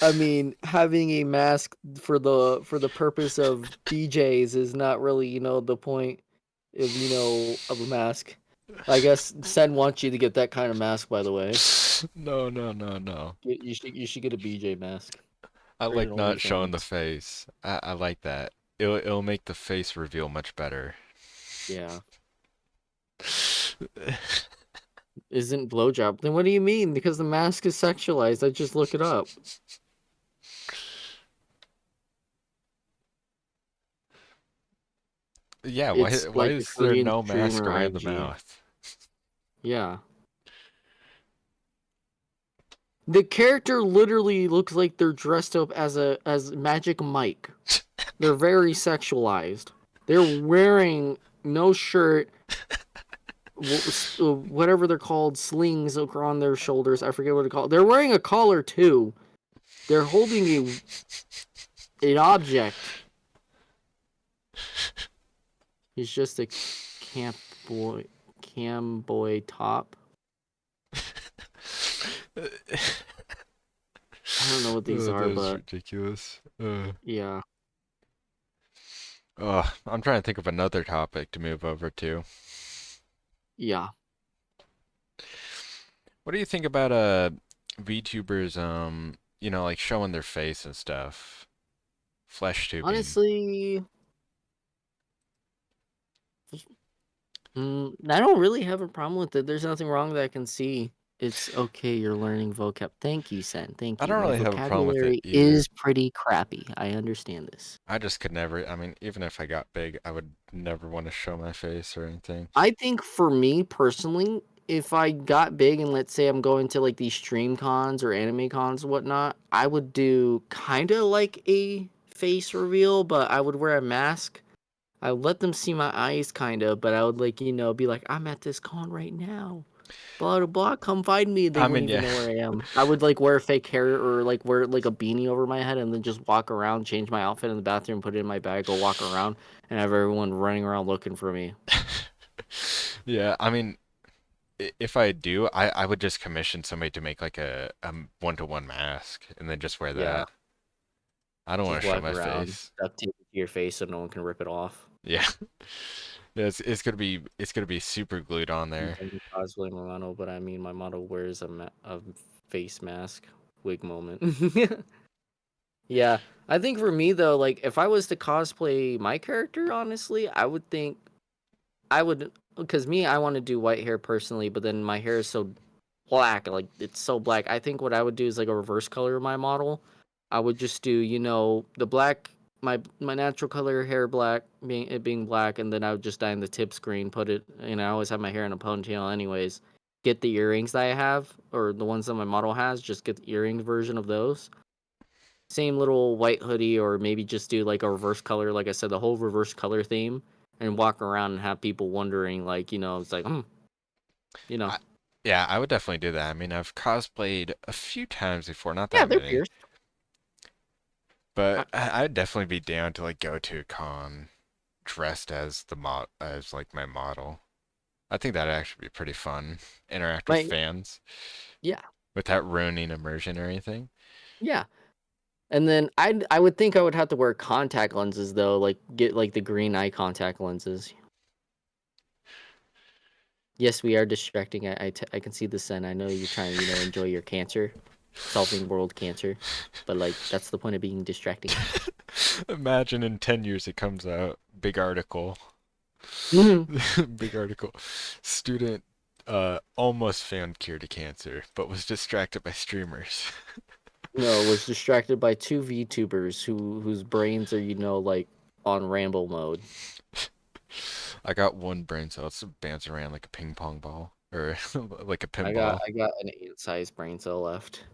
I mean, having a mask for the purpose of BJ's is not really, the point of of a mask. I guess Sen wants you to get that kind of mask. By the way, No, no, no, no. you should get a BJ mask. I Create an like not showing the OnlyFans. face. I like that. It'll make the face reveal much better. Yeah, isn't blowjob? Then what do you mean? Because the mask is sexualized. I just look it up. Yeah, It's why like a is there Korean no mask streamer around the IG. mouth? Yeah. The character literally looks like they're dressed up as Magic Mike. They're very sexualized. They're wearing no shirt, whatever they're called, slings on their shoulders. I forget what they're called. They're wearing a collar too. They're holding an object. He's just a camp boy, cam boy top. I don't know what these That are, is but ridiculous. yeah, I'm trying to think of another topic to move over to. yeah. What do you think about VTubers like showing their face and stuff? Flesh tubing. Honestly, I don't really have a problem with it. There's nothing wrong that I can see. It's okay. You're learning vocab. Thank you, Sen. Thank I you. don't My really have a problem with it vocabulary either. is pretty crappy. I understand this. I just could never, I mean, even if I got big, I would never want to show my face or anything. I think for me personally, if I got big and let's say I'm going to like these stream cons or anime cons and whatnot, I would do kind of like a face reveal, but I would wear a mask. I would let them see my eyes kind of, but I would like, be like, I'm at this con right now. Blah blah blah, come find me. They I wouldn't mean, even yeah. know where I am. I would like wear fake hair or like wear like a beanie over my head and then just walk around, change my outfit in the bathroom, put it in my bag, go walk around, and have everyone running around looking for me. Yeah, I mean, if I do, I would just commission somebody to make like a one-to-one mask and then just wear Yeah, that. I don't want just to show walk my around, face. duct tape it to your face so no one can rip it off. Yeah. Yeah, it's gonna be super glued on I'm there. thinking cosplay my model, but I mean my model wears a face mask. Wig moment. Yeah, I think for me though, like if I was to cosplay my character, honestly, I would think I would because me, I want to do white hair personally, but then my hair is so black, like it's so black. I think what I would do is like a reverse color of my model. I would just do, the black, my natural color hair black, being black, and then I would just dye in the tips green, put it, I always have my hair in a ponytail anyways. Get the earrings that I have, or the ones that my model has, just get the earrings version of those. Same little white hoodie, or maybe just do like a reverse color, like I said, the whole reverse color theme, and walk around and have people wondering, like, it's like, you know, I, yeah, I would definitely do that. I mean, I've cosplayed a few times before, not yeah, that they're many, pierced. but I'd definitely be down to like go to a con dressed as as like my model. I think that'd actually be pretty fun. Interact with My fans Yeah, without ruining immersion or anything. yeah. And then I would think I would have to wear contact lenses though, like get like the green eye contact lenses. Yes, we are distracting. I can see the sun. I know you're trying to, enjoy your cancer, solving world cancer, but like that's the point of being distracting. Imagine in 10 years it comes out. Big article. Mhm. Big article. Student almost found cure to cancer, but was distracted by streamers. No, was distracted by two VTubers whose brains are, like on ramble mode. I got one brain cell. It's bounce around like a ping pong ball or like a I got pinball. I got an ant-sized brain cell left.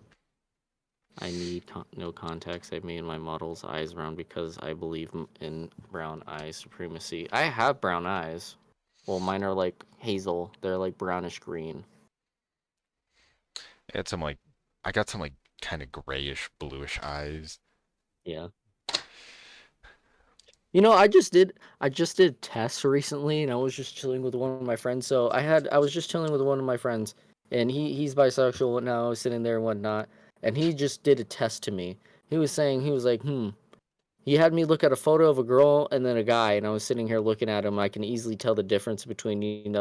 I need no context. I made my model's eyes brown because I believe in brown eye supremacy. I have brown eyes. Well, mine are like hazel. They're like brownish green. I had some like I got some like kind of grayish bluish eyes. Yeah. I just did tests recently, and I was just chilling with one of my friends. So I was just chilling with one of my friends, and he's bisexual and now, sitting there and whatnot, and he just did a test to me. He was like, He had me look at a photo of a girl and then a guy, and I was sitting here looking at him. I can easily tell the difference between,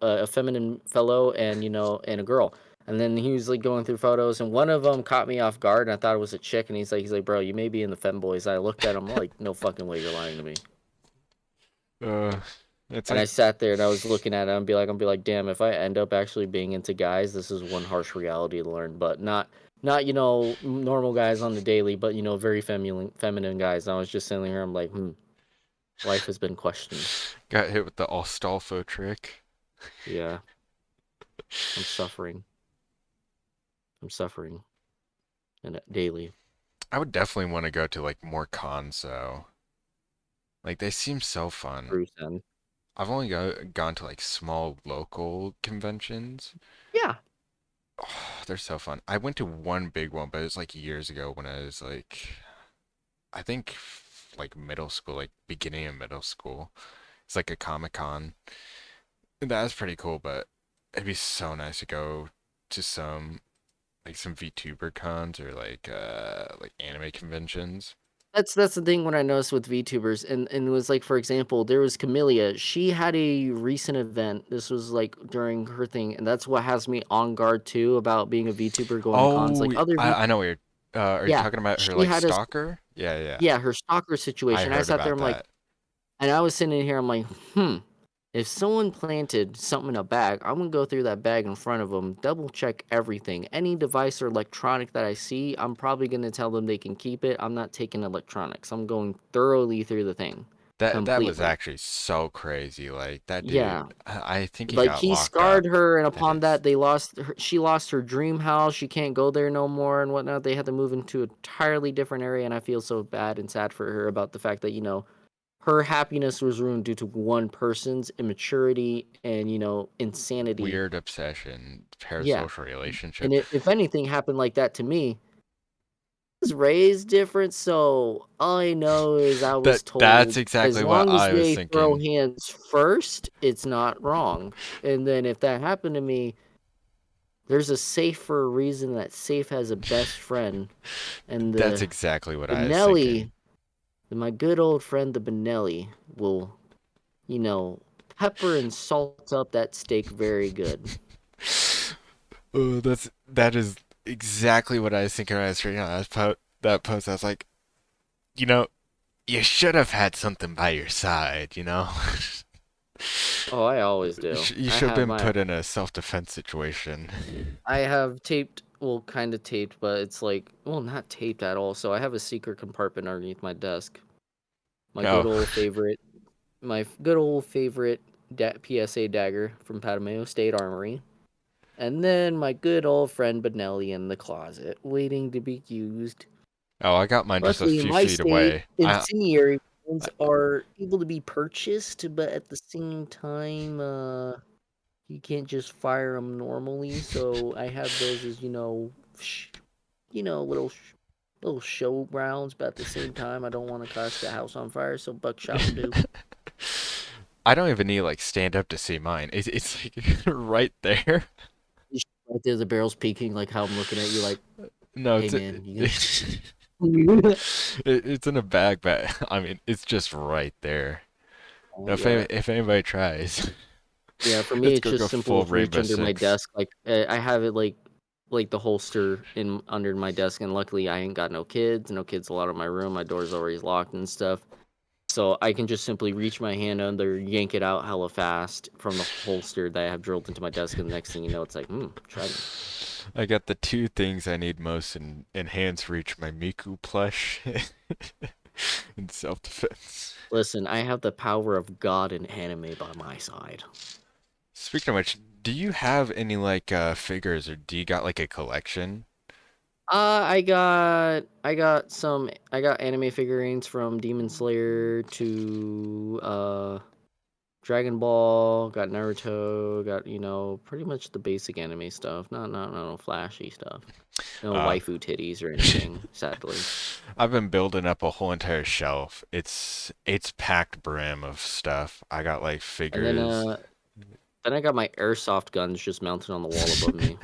a feminine fellow and, and a girl. And then he was like going through photos, and one of them caught me off guard, and I thought it was a chick. And he's like, bro, you may be in the femboys. I looked at him like, no fucking way, you're lying to me. Uh, it's And I like sat there and I was looking at it and be like, damn, if I end up actually being into guys, this is one harsh reality to learn. But not normal guys on the daily, but very feminine guys. And I was just sitting here, I'm like, life has been questioned. got hit with the Astolfo trick. Yeah, I'm suffering. I'm suffering and daily. I would definitely want to go to like more cons though. Like they seem so fun. Bruce and I've only gone to like small local conventions. yeah, Oh, they're so fun. I went to one big one, but it was like years ago when I was like, I think like middle school, like beginning of middle school. It's like a Comic Con. That was pretty cool, but it'd be so nice to go to some VTuber cons or like anime conventions. that's the thing. When I noticed with VTubers, and it was like, for example, there was Camellia. She had a recent event. This was like during her thing, and that's what has me on guard too about being a VTuber going to cons. Oh, Like other V, I know what you're. Are you yeah, talking about her she like had a stalker? Yeah, yeah. yeah, her stalker I situation. I heard sat there, about I'm like, that. and I was sitting here, I'm like, if someone planted something in a bag, I'm gonna go through that bag in front of them, double check everything. Any device or electronic that I see, I'm probably gonna tell them they can keep it. I'm not taking electronics. I'm going thoroughly through the thing, That was completely. actually so crazy. Like that Yeah, dude, I think he like got he locked up. scarred her, and That upon is that, she lost her dream house. She can't go there no more and whatnot. They had to move into an entirely different area, and I feel so bad and sad for her about the fact that her happiness was ruined due to one person's immaturity and insanity. weird obsession, Yeah, parasocial and relationship. if anything happened like that to me, was raised different, so all I know is I was That's told as exactly what long as I was they throw thinking. hands first, it's not wrong. And then if that happened to me, there's a safe for a reason. That safe has a best friend, and That's the exactly what I was thinking. Benelli, my good old friend the Benelli, will, you know, pepper and salt up that steak very good. Oh, that is exactly what I was thinking when I was reading that post. I was like, you know, you should have had something by your side, you know? Oh, I always do. You should have been put in a self-defense situation. I have taped, well, kind of taped, but it's like, well, not taped at all. So I have a secret compartment underneath my desk. My good Oh, old favorite, good old favorite PSA dagger from Padmeo State Armory. And then my good old friend Benelli in the closet, waiting to be used. oh, I got mine just a Luckily, in few my feet state, away. incendiary ones are able to be purchased, but at the same time, you can't just fire them normally. So I have those as little show rounds, but at the same time, I don't want to catch the house on fire. So buckshot will do. I don't even need like stand up to see mine. It's like right there. Right there, the barrel's peeking, like how I'm looking at you, like, No, hey man, you it's gonna. it's in a bag, but I mean, it's just right there. Oh Now, yeah. if anybody tries, Yeah, for me, it's it's gonna go just simple full as reach Rainbow under my Six. desk. Like I have it like the holster in under my desk, and luckily I ain't got no kids. No kids allowed in my room. My door's always locked and stuff. So I can just simply reach my hand under, yank it out hella fast from the holster that I have drilled into my desk, and the next thing you know, it's like, try me. I got the two things I need most in hands reach: my Miku plush and self defense. Listen, I have the power of God and anime by my side. Speaking of which, do you have any like figures or do you got like a collection? I got anime figurines from Demon Slayer to Dragon Ball, got Naruto, got, pretty much the basic anime stuff. Not no flashy stuff. No Uh, waifu titties or anything, sadly. I've been building up a whole entire shelf. It's packed brim of stuff. I got like And then figures. uh then I got my airsoft guns just mounted on the wall above me.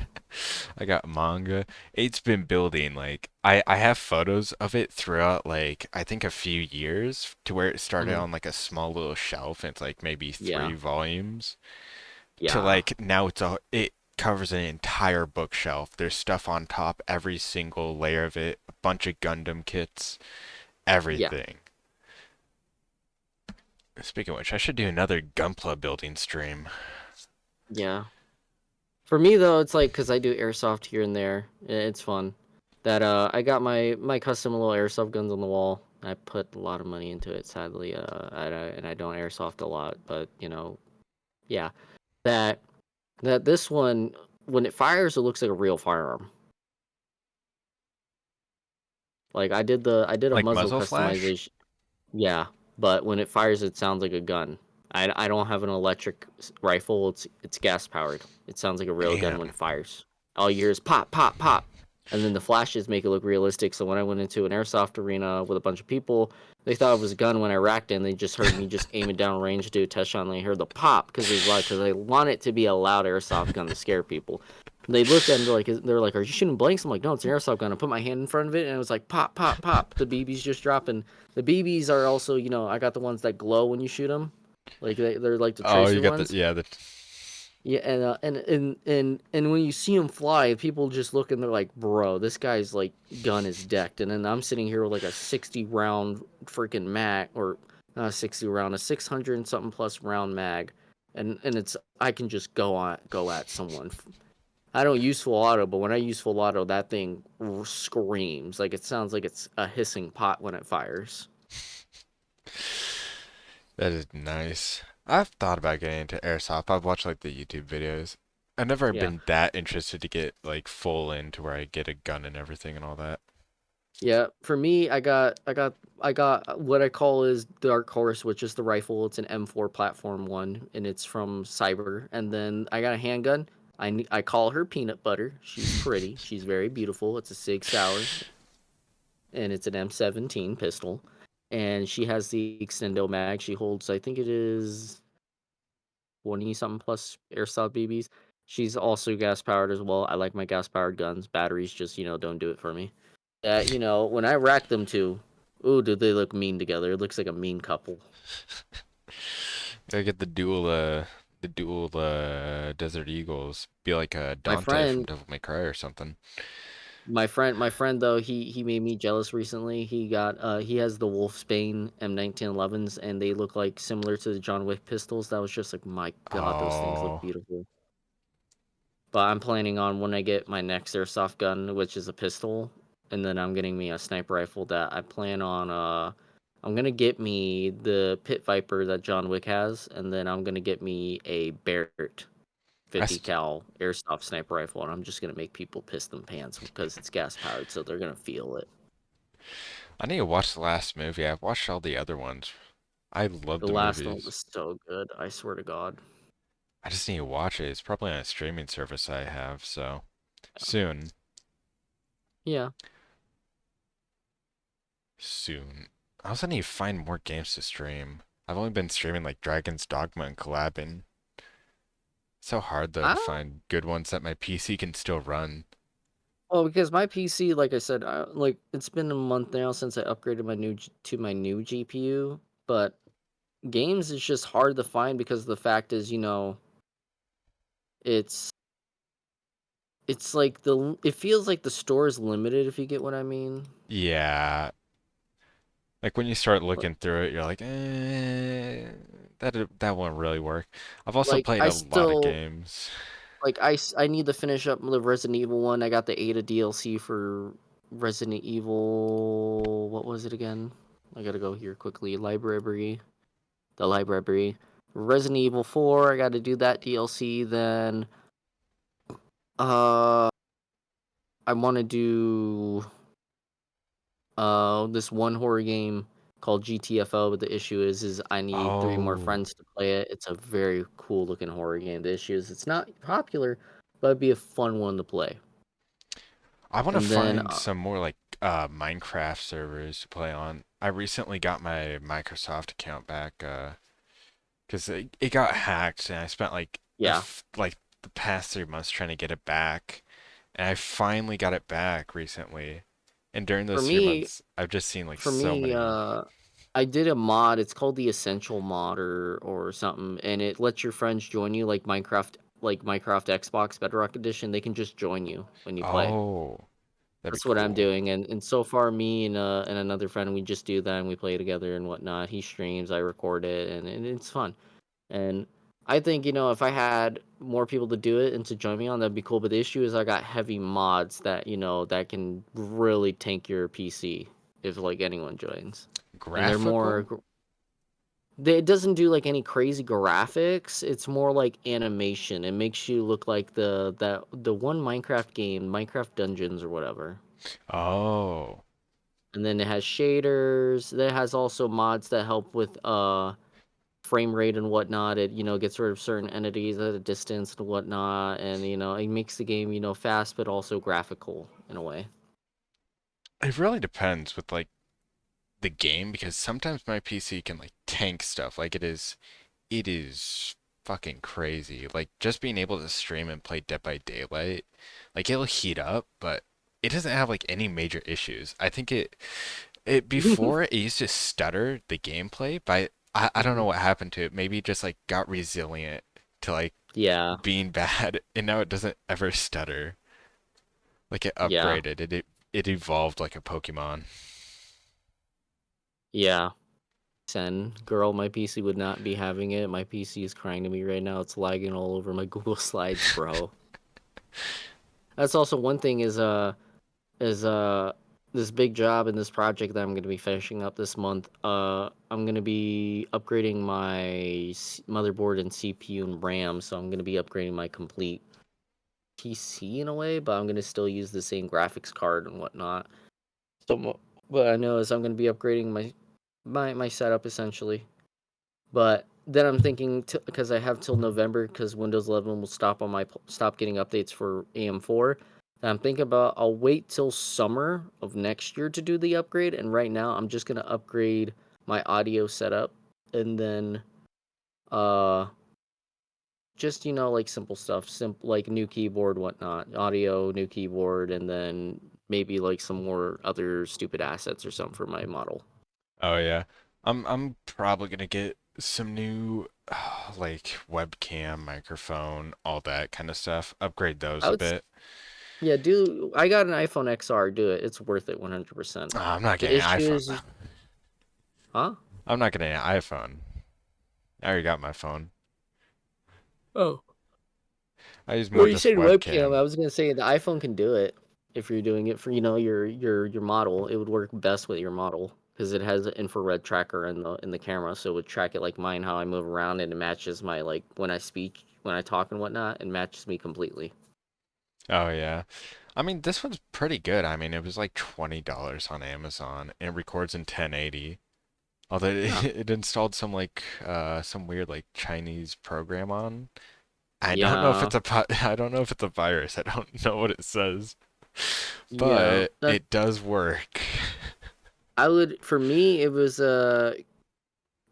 I got manga. It's been building. Like I have photos of it throughout like I think a few years to where it started Hmm. on like a small little shelf and it's like maybe Yeah. 3 volumes to Yeah. like now it covers an entire bookshelf. There's stuff on top every single layer of it, a bunch of Gundam kits, Yeah. everything. Speaking of which, I should do another Gunpla building stream. Yeah. For me though, it's like cuz I do airsoft here and there. It's fun. That I got my custom little airsoft guns on the wall. I put a lot of money into it, sadly. And I don't airsoft a lot, but yeah. That that this one, when it fires, it looks like a real firearm. Like I did a Like muzzle muzzle flash? customization. Yeah, but when it fires, it sounds like a gun. I don't have an electric rifle. It's gas powered. It sounds like a real gun when Damn. it fires. All you hear is pop, pop, pop, and then the flashes make it look realistic. So when I went into an airsoft arena with a bunch of people, they thought it was a gun when I racked it. And they just heard me just aim it down range, do a test shot, and they heard the pop because it was loud. Because I want it to be a loud airsoft gun to scare people. And they looked at it and they're like, "Are you shooting blanks?" I'm like, "No, it's an airsoft gun." I put my hand in front of it, and it was like pop, pop, pop. The BBs just dropping. The BBs are also, I got the ones that glow when you shoot them, like they're like the Oh, you tracer got the ones. yeah, the Yeah, and when you see them fly, people just look and they're like, "Bro, this guy's like gun is decked." And then I'm sitting here with like a 60 round freaking mag, or not a 60 round, a 600 and something plus round mag, and it's I can just go at someone. I don't use full auto, but when I use full auto, that thing screams like it sounds like it's a hissing pot when it fires. that is nice. I've thought about getting into airsoft. I've watched like the YouTube videos. I've never Yeah. been that interested to get like full into where I get a gun and everything and all that. Yeah, for me, I got what I call is Dark Horse, which is the rifle. It's an M4 platform one, and it's from Cyber. And then I got a handgun. I call her Peanut Butter. She's pretty. She's very beautiful. It's a Sig Sauer. and it's an M17 pistol, and she has the extendo mag. She holds, I think it is 20 something plus airsoft BBs. She's also gas powered as well. I like my gas powered guns. Batteries just, don't do it for me. When I rack them two, ooh, do they look mean together? It looks like a mean couple. Gotta get the dual Desert Eagles. Be like My Dante from friend, Devil May Cry or something. my friend though, he made me jealous recently. He has the Wolfsbane M1911s, and they look like similar to the John Wick pistols. That was just like, my God, those things look Oh, beautiful. But I'm planning on, when I get my next airsoft gun, which is a pistol, and then I'm getting me a sniper rifle, that I plan on I'm gonna get me the Pit Viper that John Wick has, and then I'm gonna get me a Barrett I, 50 st- cal airsoft sniper rifle, and I'm just gonna make people piss them pants because it's gas powered, so they're gonna feel it. I need to watch the last movie. I've watched all the other ones. I love The the last one movies. was so good, I swear to God. I just need to watch it. It's probably on a streaming service I have, so soon. Yeah. Soon. I also need to find more games to stream. I've only been streaming like Dragon's Dogma and collabing. It's so hard though to Ah, find good ones that my PC can still run. well, because my PC, like I said, like it's been a month now since I upgraded to my new GPU, but games is just hard to find because the fact is, it's it's like it feels like the store is limited, if you get what I mean. Yeah, like when you start Like, looking through it, you're like, that won't really work. I've also like played I a lot of still games. I need to finish up the Resident Evil one. I got the Ada DLC for Resident Evil. What was it again? I gotta go here quickly. The library. Resident Evil 4. I got to do that DLC. Then uh, I want to do this one horror game called GTFO. But the issue is I need three more Oh, friends to play it. It's a very cool looking horror game. The issue is it's not popular, but it'd be a fun one to play. I want to And then find some more like Minecraft servers to play on. I recently got my Microsoft account back because it got hacked and I spent like yeah, like the past 3 months trying to get it back, and I finally got it back recently. And during for those three me, months, I've just seen like for so me, many. I did a mod. It's called the Essential Mod or something, and it lets your friends join you like Minecraft Xbox Bedrock Edition. They can just join you when you play. Oh, that'd be That's what I'm cool. doing, and so far, me and another friend, we just do that and we play together and whatnot. He streams, I record it, and it's fun. And I think, if I had more people to do it and to join me on, that'd be cool. But the issue is I got heavy mods that that can really tank your PC if like anyone joins, and they're Graphical? it doesn't do like any crazy graphics. It's more like animation. It makes you look like the one Minecraft game, Minecraft Dungeons or whatever. Oh, And then it has shaders. That has also mods that help with frame rate and whatnot. It gets rid of certain entities at a distance and whatnot, and it makes the game fast but also graphical in a way. it really depends with like the game because sometimes my PC can like tank stuff. Like it is fucking crazy. Like just being able to stream and play Dead by Daylight, like it'll heat up, but it doesn't have like any major issues. I think it before it used to stutter the gameplay, but I don't know Mhm. what happened to it. Maybe it just like got resilient to like Yeah, being bad, and now it doesn't ever stutter. Like it yeah, upgraded. It evolved like a Pokemon. yeah. Send girl, my PC would not be having it. My PC is crying to me right now. It's lagging all over my Google Slides, bro. That's also one thing is this big job and this project that I'm going to be finishing up this month. I'm going to be upgrading my motherboard and CPU and RAM, so I'm going to be upgrading my complete PC in a way, but I'm going to still use the same graphics card and whatnot. So what I know is I'm going to be upgrading my setup essentially. But then I'm thinking, because I have till November, because Windows 11 will stop getting updates for AM4. And I'm thinking about I'll wait till summer of next year to do the upgrade, and right now I'm just gonna upgrade my audio setup, and then uh just like simple stuff, simple like new keyboard, whatnot, audio, new keyboard, and then maybe like some more other stupid assets or something for my model. Oh yeah. I'm probably gonna get some new like webcam, microphone, all that kind of stuff. Upgrade those I a would, bit. yeah, do I got an iPhone XR? Do it. It's worth it 100%. I'm not The getting an issue iPhone is, though. huh? I'm not getting an iPhone. I already got my phone. Oh. I use Well, more you just said webcam. webcam. I was gonna say the iPhone can do it if you're doing it for your model. It would work best with your model because it has an infrared tracker in the camera, so it would track it like mine, how I move around, and it matches my like when I speak, when I talk and whatnot, and matches me completely. Oh yeah. I mean, this one's pretty good. I mean, it was like $20 on Amazon and it records in 1080. Although Huh. it installed some like some weird like Chinese program on. I don't know if Yeah. it's a I don't know if it's a virus. I don't know what it says, Yeah. but That it does work. I would for me it was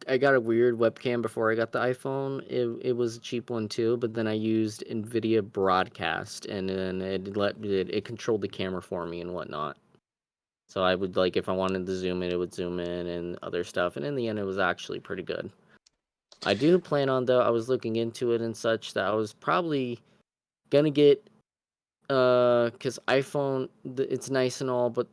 I got a weird webcam before I got the iPhone. It was a cheap one too, but then I used NVIDIA Broadcast, and then it controlled the camera for me and whatnot. So I would like if I wanted to zoom in, it would zoom in and other stuff. And in the end, it was actually pretty good. I do plan on though. I was looking into it and such that I was probably gonna get because iPhone it's nice and all, but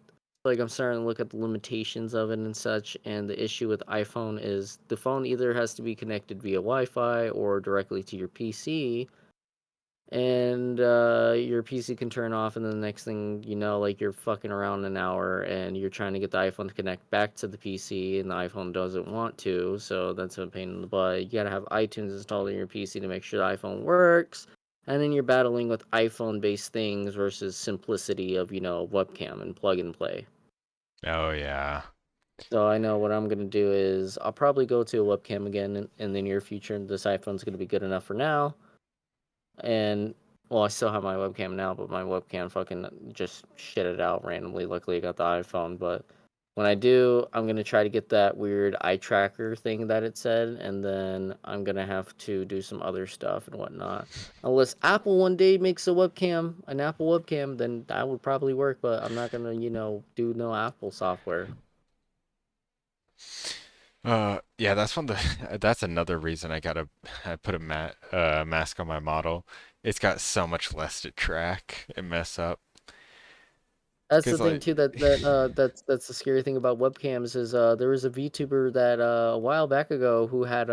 like I'm starting to look at the limitations of it and such. And the issue with iPhone is the phone either has to be connected via Wi-Fi or directly to your PC, and your PC can turn off, and then the next thing you know, like you're fucking around an hour, and you're trying to get the iPhone to connect back to the PC, and the iPhone doesn't want to, so that's a pain in the butt. You gotta have iTunes installed in your PC to make sure the iPhone works, and then you're battling with iPhone-based things versus simplicity of webcam and plug and play. Oh yeah. So I know what I'm gonna do is I'll probably go to a webcam again in the near future. This iPhone's gonna be good enough for now. And well, I still have my webcam now, but my webcam fucking just shit it out randomly. Luckily, I got the iPhone, but when I do, I'm gonna try to get that weird eye tracker thing that it said, and then I'm gonna have to do some other stuff and whatnot. Unless Apple one day makes an Apple webcam, then that would probably work. But I'm not gonna, do no Apple software. Yeah, that's one the that's another reason I put a mask on my model. It's got so much less to track and mess up. That's the 'Cause thing like too. That's the scary thing about webcams is there was a VTuber that a while back ago who had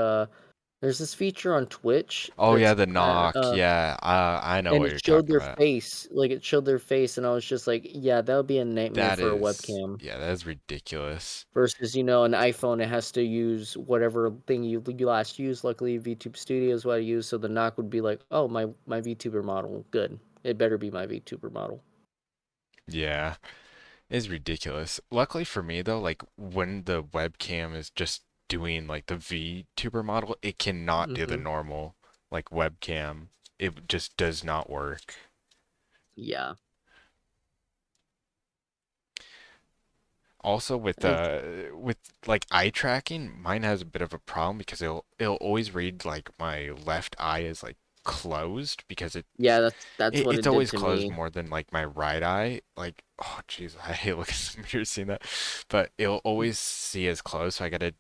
there's this feature on Twitch oh that's yeah, the knock. Yeah, I know and what it you're showed talking their about. face, like it showed their face, and I was just like, yeah, that would be a nightmare That for a is, webcam. yeah, that is ridiculous. Versus, an iPhone, it has to use whatever thing you last used. Luckily, VTube Studio is what I use, so the knock would be like, oh, my VTuber model, good. It better be my VTuber model. Yeah, it's ridiculous. Luckily for me though, like when the webcam is just doing like the VTuber model, it cannot do the Hmm. normal like webcam. It just does not work. Yeah, Also it's with like eye tracking, mine has a bit of a problem because it'll always read like my left eye is like closed because yeah, that's what it's it did always to closed me. more than like my right eye. Like, oh jeez, I hate looking at the mirror seeing that. But it'll always see as closed, so I gotta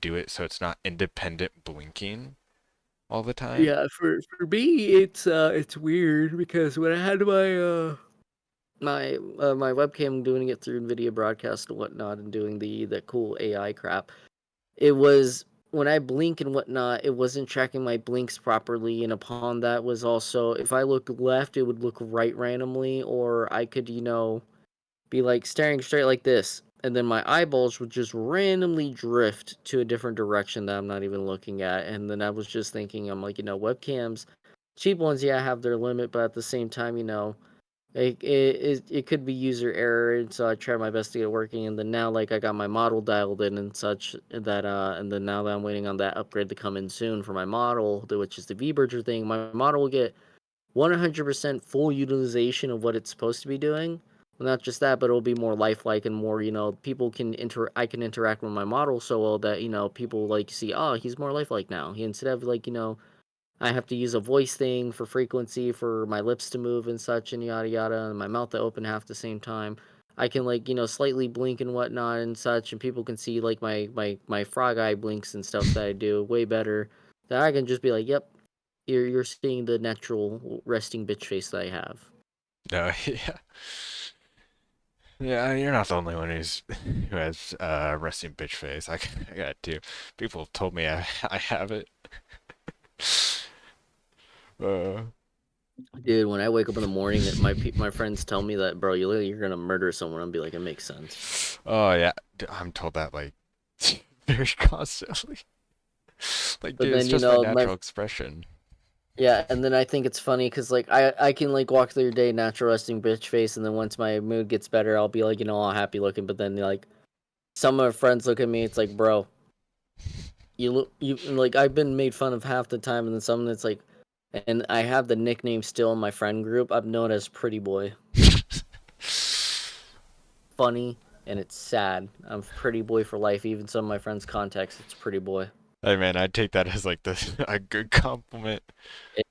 do it so it's not independent blinking all the time. Yeah, for me, it's weird because when I had my webcam doing it through NVIDIA Broadcast and whatnot, and doing the cool AI crap, it was when I blink and whatnot, it wasn't tracking my blinks properly, and upon that was also if I look left, it would look right randomly, or I could be like staring straight like this, and then my eyeballs would just randomly drift to a different direction that I'm not even looking at. And then I was just thinking, I'm like, webcams, cheap ones, yeah, have their limit, but at the same time, it could be user error, and so I try my best to get it working. And then now, like, I got my model dialed in and such that, and then now that I'm waiting on that upgrade to come in soon for my model, which is the V-Bridger thing, my model will get 100% full utilization of what it's supposed to be doing. Well, not just that, but it'll be more lifelike and more, people can I can interact with my model so well that, people like see, oh, he's more lifelike now. Instead of like, I have to use a voice thing for frequency for my lips to move and such and yada yada and my mouth to open half the same time. I can like, slightly blink and whatnot and such, and people can see like my frog eye blinks and stuff that I do way better. That I can just be like, yep, you're seeing the natural resting bitch face that I have. No, yeah. Yeah, you're not the only one who has resting bitch face. I got it too. People have told me I have it. Uh, Dude, when I wake up in the morning, my friends tell me that, bro, you're gonna murder someone. I'll be like, it makes sense. oh yeah, I'm told that like very constantly. Like, But dude, it's then just my my natural expression. yeah, and then I think it's funny because like I can like walk through your day natural resting bitch face, and then once my mood gets better, I'll be like all happy looking. But then like some of my friends look at me, it's like, bro, you like I've been made fun of half the time, and then some that's like, and I have the nickname still in my friend group. I'm known as Pretty Boy. Funny and it's sad. I'm Pretty Boy for life. Even some of my friends' context, it's Pretty Boy. Hey man, I'd take that as like a good compliment. At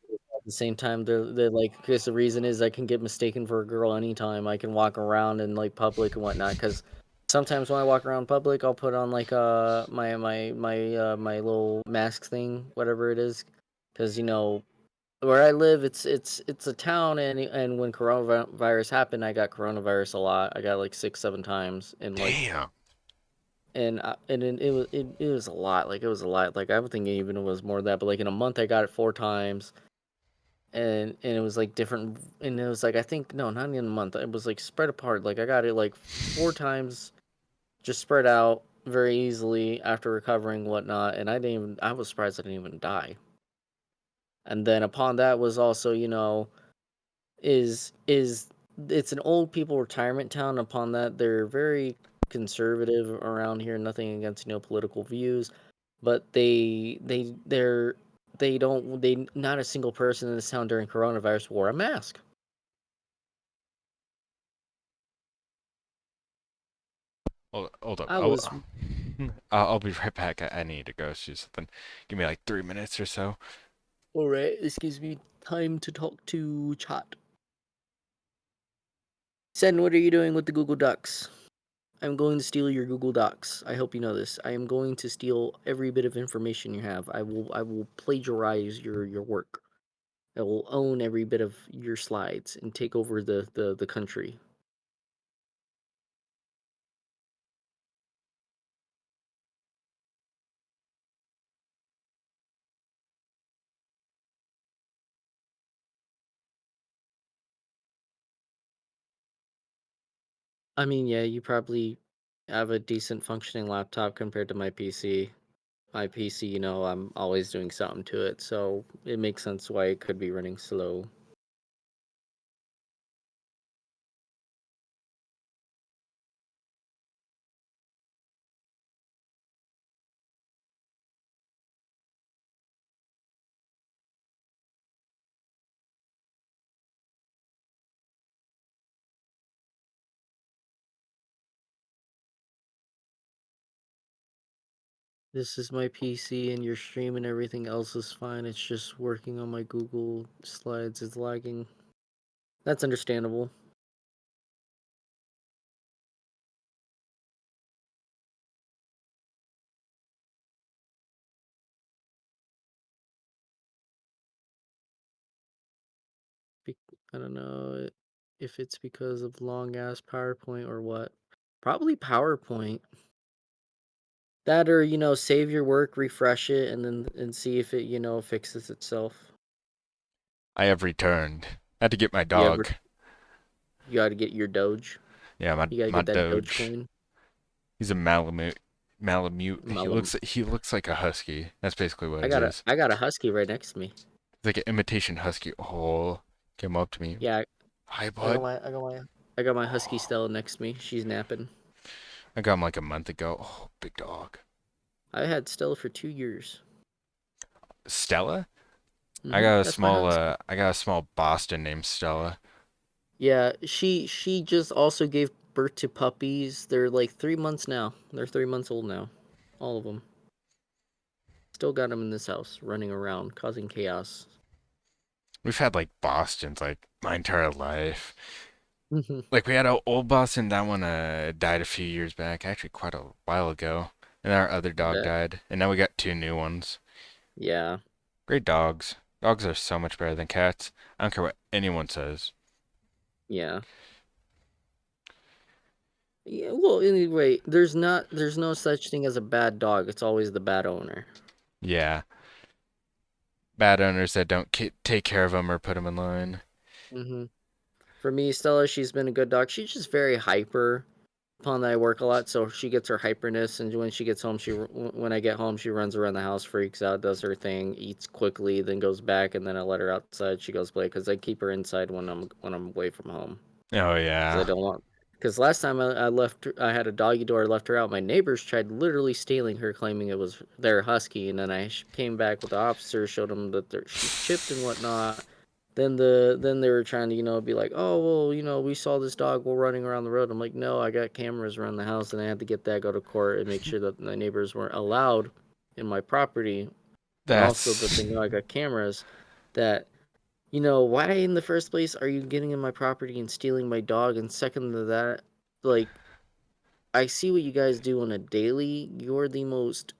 the same time, they're like, because the reason is I can get mistaken for a girl anytime. I can walk around in like public and whatnot. Because sometimes when I walk around public, I'll put on like my little mask thing, whatever it is. Because where I live, it's a town, and when coronavirus happened, I got coronavirus a lot. I got like 6 7 times, and like Damn. and it was a lot. Like it was a lot. Like I would think even it was more than that. But like in a month, I got it 4 times, and it was like different. And it was like I think no, not in a month. It was like spread apart. Like I got it like 4 times, just spread out very easily after recovering and whatnot. And I didn't even. I was surprised I didn't even die. And then upon that was also is it's an old people retirement town. Upon that, they're very conservative around here. Nothing against political views, but they don't they not a single person in this town during coronavirus wore a mask. Hold up. I was I'll be right back. I need to go do something. Give me like 3 minutes or so. all right. This gives me time to talk to chat. Sen, what are you doing with the Google Docs? I'm going to steal your Google Docs. I hope you know this. I am going to steal every bit of information you have. I will plagiarize your work. I will own every bit of your slides and take over the country. I mean, yeah, you probably have a decent functioning laptop compared to my PC. My PC, I'm always doing something to it, so it makes sense why it could be running slow. This is my PC and your stream and everything else is fine. It's just working on my Google Slides is lagging. That's understandable. I don't know if it's because of long ass PowerPoint or what. Probably PowerPoint. That or save your work, refresh it, and see if it fixes itself. I have returned. I had to get my You ever dog. you got to get your Doge. Yeah, You got to my get that Doge Doge. coin. He's a Malamute. Malamute. Malam. He looks like a husky. That's basically what I it got a is. I got a husky right next to me. It's like an imitation husky. Oh, came up to me. Yeah, Hi, I got bud. my I got my I got my husky Stella next to me. She's napping. I got him like a month ago. Oh, big dog. I had Stella for 2 years. Stella? That's my husky. I got a small Boston named Stella. Yeah, she just also gave birth to puppies. They're like 3 months now. They're 3 months old now, all of them. Still got them in this house, running around, causing chaos. We've had like Bostons like my entire life. Hmm. Like we had an old Boston, that one died a few years back, actually quite a while ago. And our other I dog bet. died, and now we got two new ones. Yeah, Great dogs. Dogs are so much better than cats. I don't care what anyone says. yeah. Yeah, well, anyway, there's no such thing as a bad dog. It's always the bad owner. Yeah, bad owners that don't take care of them or put them in line. Hmm. For me, Stella, she's been a good dog. She's just very hyper. Upon that, I work a lot, so she gets her hyperness, and when she gets home, when I get home, she runs around the house, freaks out, does her thing, eats quickly, then goes back, and then I let her outside. She goes play because I keep her inside when I'm away from home. Oh Because I yeah, don't want. Because last time I left, I had a doggy door. I left her out. My neighbors tried literally stealing her, claiming it was their husky. And then I came back with the officer, showed them that she's chipped and whatnot. Then they were trying to be like, oh well, we saw this dog while running around the road. I'm like, no, I got cameras around the house, and I had to get that, go to court, and make sure that my neighbors weren't allowed in my property, and also that they that's know I got cameras. That why in the first place are you getting in my property and stealing my dog? And second to that, like, I see what you guys do on a daily. You're the most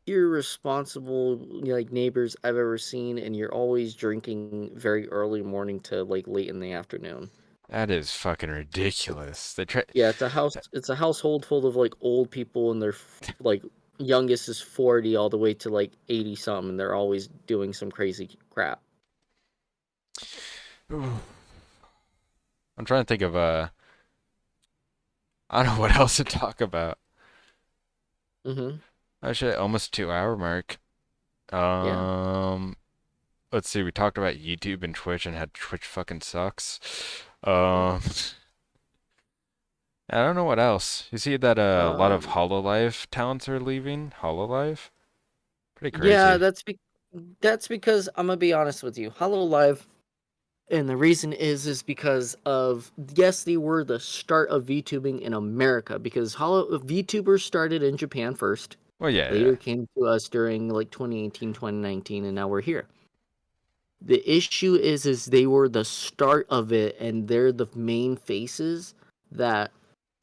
irresponsible, like, neighbors I've ever seen, and you're always drinking very early morning to like late in the afternoon. that is fucking ridiculous. They try. Yeah, it's a household full of like old people, and like youngest is 40 all the way to like 80 something, and they're always doing some crazy crap. I'm trying to think of I don't know what else to talk about. Mhm. Actually, almost 2 hour mark. Yeah. Um, let's see. We talked about YouTube and Twitch and how Twitch fucking sucks. Yeah. Um, I don't know what else. You see that a lot of Um Hololive talents are leaving? Hololive? Pretty yeah, crazy. that's because I'm gonna be honest with you. Hollow Live, and the reason is because of, yes, they were the start of VTubing in America, because Hollow VTubers started in Japan first, Well, yeah, yeah. later came to us during like 2018, 2019, and now we're here. The issue is they were the start of it, and they're the main faces that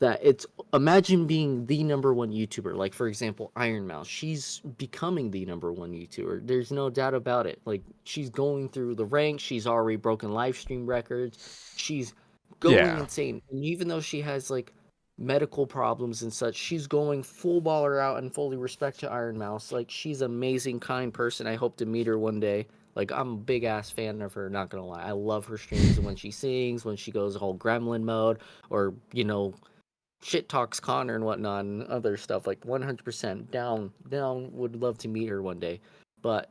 it's, imagine being the number one YouTuber. Like, for example, Iron Mouse, she's becoming the number one YouTuber. There's no doubt about it. Like, she's going through the ranks, she's already broken live stream records, she's going Yeah. insane. And even though she has like medical problems and such, she's going full baller out, and fully respect to Iron Mouse. Like, she's an amazing, kind person. I hope to meet her one day. Like, I'm a big ass fan of her, not gonna lie. I love her streams, and when she sings, when she goes whole gremlin mode, or shit talks Connor and whatnot, and other stuff. Like, 100% down. Would love to meet her one day, but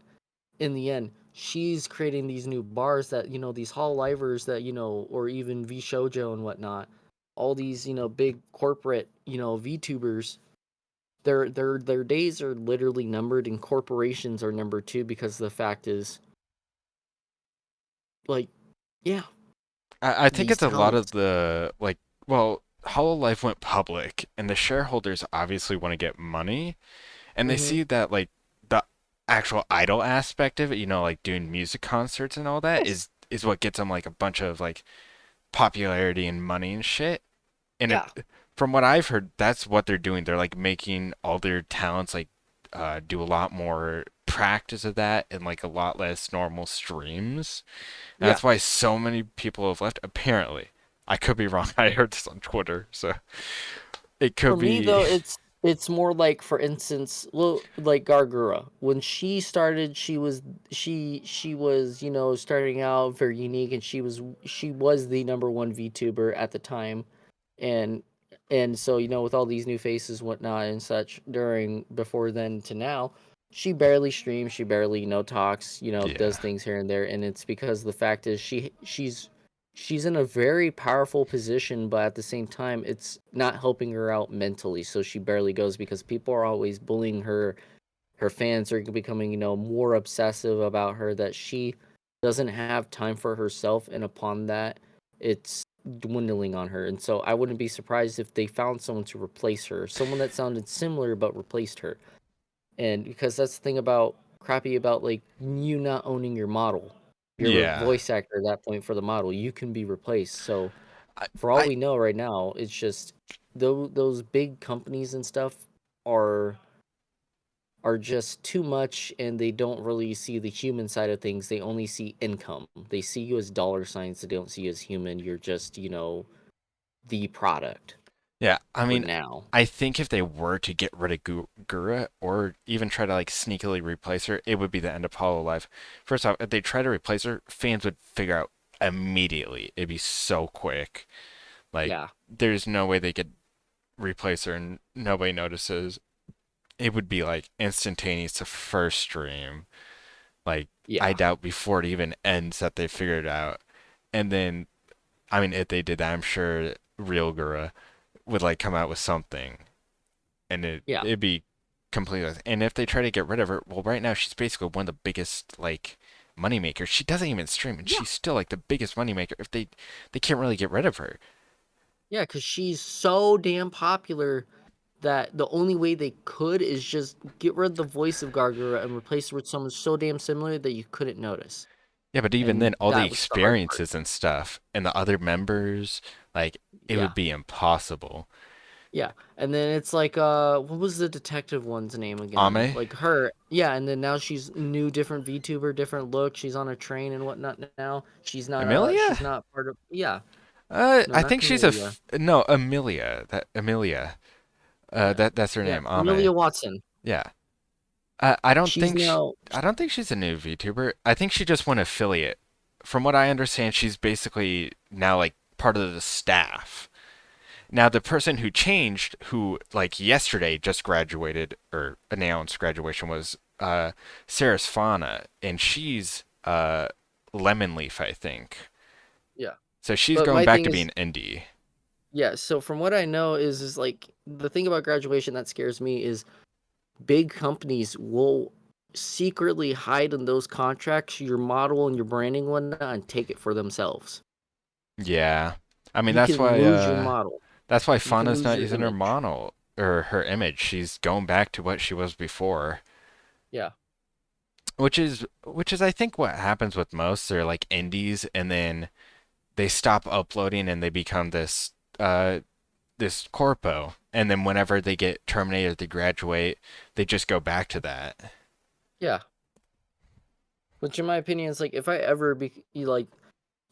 in the end, she's creating these new bars that these hall livers that or even V Shoujo and whatnot. All these big corporate VTubers. Their days are literally numbered, and corporations are numbered too, because the fact is, like, yeah, I think these it's a lot of talents. the like, well, Hololive went public, and the shareholders obviously want to get money, and they Hmm. see that like the actual idol aspect of it, like doing music concerts and all that Yes. is what gets them like a bunch of like popularity and money and shit. And Yeah. from what I've heard, that's what they're doing. They're like making all their talents like do a lot more practice of that and like a lot less normal streams. And Yeah. that's why so many people have left. Apparently, I could be wrong. I heard this on Twitter, so it For could me be. though, it's more like, for instance, like Gargura. When she started, she was starting out very unique, and she was the number one VTuber at the time, and so with all these new faces, whatnot, and such, during before then to now, she barely streams, she barely talks, does Yeah. things here and there. And it's because the fact is, she's in a very powerful position, but at the same time, it's not helping her out mentally, so she barely goes, because people are always bullying her Her fans are becoming, more obsessive about her, that she doesn't have time for herself, and upon that, it's dwindling on her. And so I wouldn't be surprised if they found someone to replace her, someone that sounded similar but replaced her. And because that's the thing about crappy about like you not owning your model. You're a Yeah. voice actor at that point for the model. You can be replaced. So I, for all I we know right now, it's just those big companies and stuff are are just too much, and they don't really see the human side of things. They only see income. They see you as dollar signs. They don't see you as human. You're just, the product yeah, I for mean, now. I think if they were to get rid of Gura or even try to like sneakily replace her, it would be the end of Hololive. First off, if they try to replace her, fans would figure out immediately. It'd be so quick. Like, Yeah. there's no way they could replace her and nobody notices. It would be like instantaneous to first stream. Like, I Yeah. doubt before it even ends that they figured it out. And then, I mean, if they did that, I'm sure Real Gura would like come out with something, and Yeah. it'd be completely. And if they try to get rid of her, well, right now she's basically one of the biggest like money makers. She doesn't even stream, and Yeah. she's still like the biggest money maker. If they can't really get rid of her. Yeah, because she's so damn popular that the only way they could is just get rid of the voice of Gargura and replace her with someone so damn similar that you couldn't notice. Yeah, but even then, And all the that was the hard part. experiences and stuff, and the other members, like it Yeah. would be impossible. Yeah. And then it's like what was the detective one's name again? Ame, Like her. Yeah, and then now she's new, different VTuber, different look. She's on a train and whatnot now. She's Amelia. not part of, yeah. No, I not think she's a Camellia. no Amelia. That Amelia. Yeah. That's her Yeah. name. Ame. Amelia Watson. Yeah. I don't She's think now I don't think she's a new VTuber. I think she just went affiliate. From what I understand, she's basically now like part of the staff. Now the person who changed, who like yesterday just graduated or announced graduation, was Sarah's Fauna, and she's Lemon Leaf, I think. yeah. So she's But going my back thing to is, being indie. yeah, so from what I know is like the thing about graduation that scares me is big companies will secretly hide in those contracts your model and your branding and whatnot and take it for themselves. Yeah. I mean You can lose your model. that's why You can Fauna's lose not your using her image. model or her image. She's going back to what she was before. Yeah. Which is I think what happens with most. They're like indies and then they stop uploading and they become this corpo. And then whenever they get terminated, they graduate, they just go back to that. Yeah. Which in my opinion is like if I ever like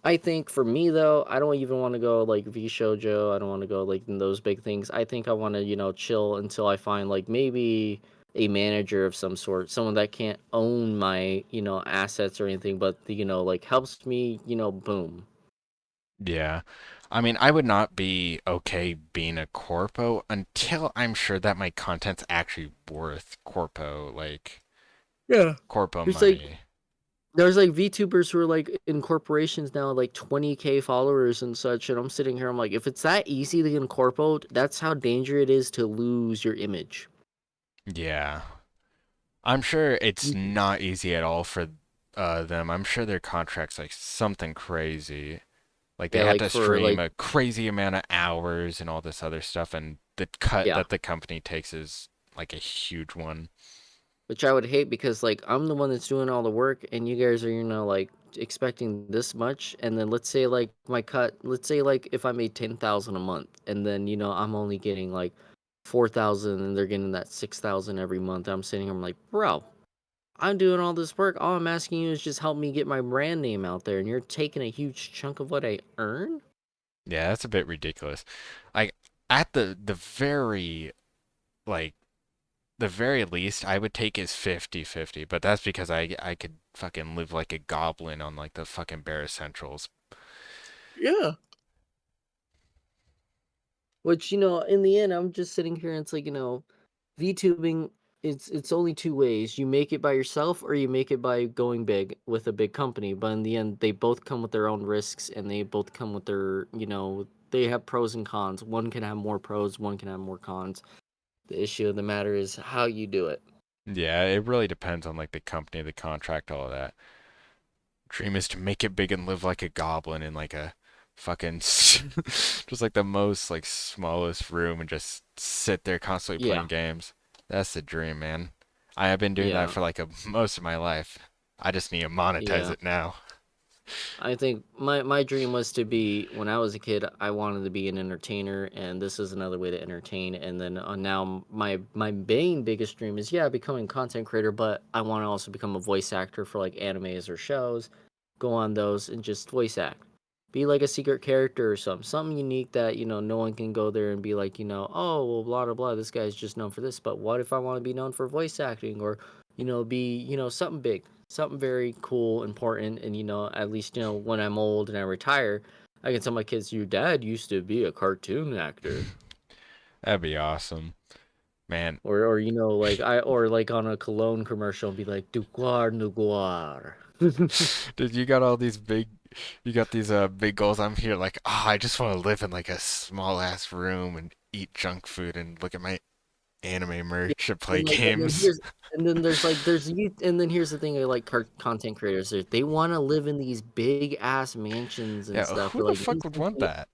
I think for me though, I don't even want to go like V Shoujo. I don't want to go like in those big things. I think I want to, chill until I find like maybe a manager of some sort, someone that can't own my, assets or anything, but like helps me, boom. Yeah. I mean, I would not be okay being a corpo until I'm sure that my content's actually worth Yeah. corpo There's like money. there's like VTubers who are like in corporations now, like 20K followers and such, and I'm sitting here, I'm like, if it's that easy to get in corpo, that's how dangerous it is to lose your image. Yeah. I'm sure it's You, not easy at all for them. I'm sure their contract's like something crazy. Like they yeah, have like to for stream like a crazy amount of hours and all this other stuff, and the cut yeah. that the company takes is like a huge one. Which I would hate because like I'm the one that's doing all the work and you guys are, like expecting this much, and then let's say like my cut, let's say like if I made 10,000 a month and then I'm only getting like 4,000 and they're getting that 6,000 every month. I'm sitting here, I'm like, "Bro, I'm doing all this work. All I'm asking you is just help me get my brand name out there and you're taking a huge chunk of what I earn?" Yeah, that's a bit ridiculous. Like at the very like the very least I would take is 50-50, but that's because I could fucking live like a goblin on like the fucking bare essentials. Yeah. Which, in the end, I'm just sitting here and it's like, VTubing, it's only two ways. You make it by yourself or you make it by going big with a big company. But in the end, they both come with their own risks and they both come with their, they have pros and cons. One can have more pros, one can have more cons. The issue of the matter is how you do it. Yeah, it really depends on like the company, the contract, all of that. Dream is to make it big and live like a goblin in like a fucking just like the most like smallest room and just sit there constantly Yeah, playing games. That's the dream, man. I have been doing that yeah, for like most of my life. I just need to monetize yeah. it now. I think my dream was to be when I was a kid. I wanted to be an entertainer, and this is another way to entertain. And then now my main biggest dream is yeah becoming a content creator, but I want to also become a voice actor for like animes or shows. Go on those and just voice act. Be like a secret character or something unique that no one can go there and be like oh well blah blah blah. This guy's just known for this, but what if I want to be known for voice acting or be something big, something very cool, important, and at least when I'm old and I retire, I can tell my kids, your dad used to be a cartoon actor, That'd be awesome. Man, or like or like on a cologne commercial, and be like Duquar Nuguar. dude, you got these big goals. I'm here like, I just want to live in like a small ass room and eat junk food and look at my anime Yeah, merch and play and like games. and then there's youth, and then here's the thing, I like content creators. They want to live in these big ass mansions and Yeah, stuff. who But the like fuck would want that?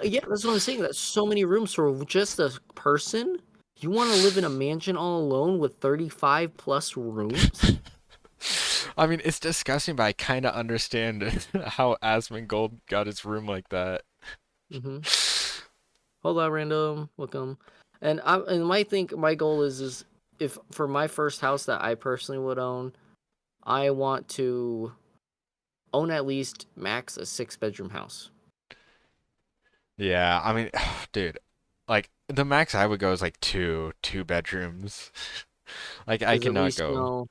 yeah, that's what I'm saying. That's so many rooms for just a person. You want to live in a mansion all alone with 35 plus rooms? I mean, it's disgusting, but I kind of understand how Asmongold got his room like that. Mm-hmm. Hold on, random. Welcome. And my goal is if for my first house that I personally would own, I want to own at least max a 6 bedroom house. Yeah, I mean, dude, like the max I would go is like two bedrooms. Like I Because at cannot least go.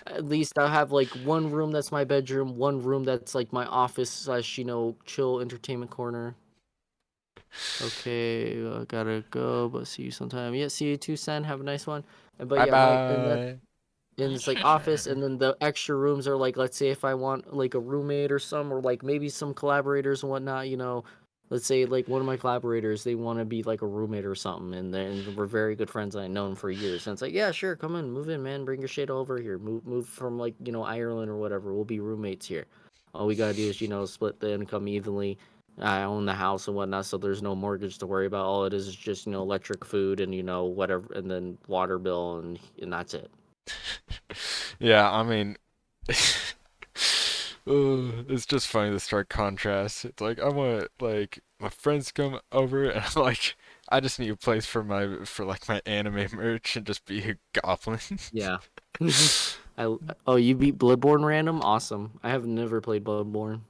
at least I have like one room that's my bedroom, one room that's like my office slash chill entertainment corner. Okay, I gotta go, but see you sometime. Yeah, see you too, Sen. Have a nice one. But Bye yeah, and that bye. and it's like office, and then the extra rooms are like, let's say if I want like a roommate or some, or like maybe some collaborators and whatnot. Let's say like one of my collaborators, they want to be like a roommate or something, and then we're very good friends. And I know them for years, and it's like, yeah, sure, come in, move in, man, bring your shit over here, move from like Ireland or whatever. We'll be roommates here. All we gotta do is split the income evenly. I own the house and whatnot, so there's no mortgage to worry about. All it is just electric, food, and whatever, and then water bill, and that's it. Yeah, I mean, it's just funny the stark contrast. It's like I want like my friends to come over, and I'm like, I just need a place for like my anime merch and just be a goblin. Yeah. I oh, you beat Bloodborne random? Awesome. I have never played Bloodborne.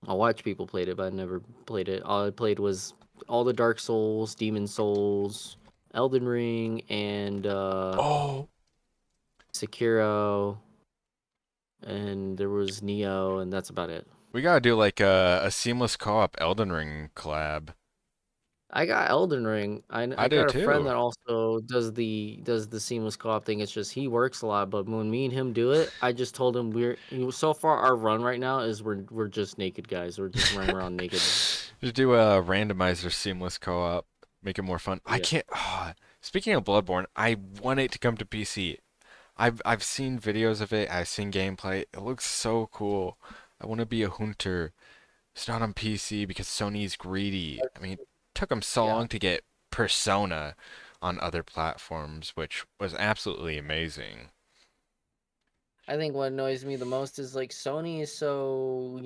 I watch people played it, but I never played it. All I played was all the Dark Souls, Demon Souls, Elden Ring, and Oh, Sekiro, and there was Neo, and that's about it. we gotta do like a seamless co-op Elden Ring collab. I got Elden Ring. I I do got a friend too. that also does the seamless co-op thing. It's just he works a lot, but when me and him do it, I just told him so far our run right now is we're just naked guys. We're just running around naked. Just do a randomizer seamless co-op, make it more fun. I Yeah. can't. Speaking of Bloodborne, I want it to come to PC. I've seen videos of it. I've seen gameplay. It looks so cool. I want to be a hunter. It's not on PC because Sony's greedy. I mean, it took them so Yeah. long to get Persona on other platforms, which was absolutely amazing. I think what annoys me the most is like Sony is so,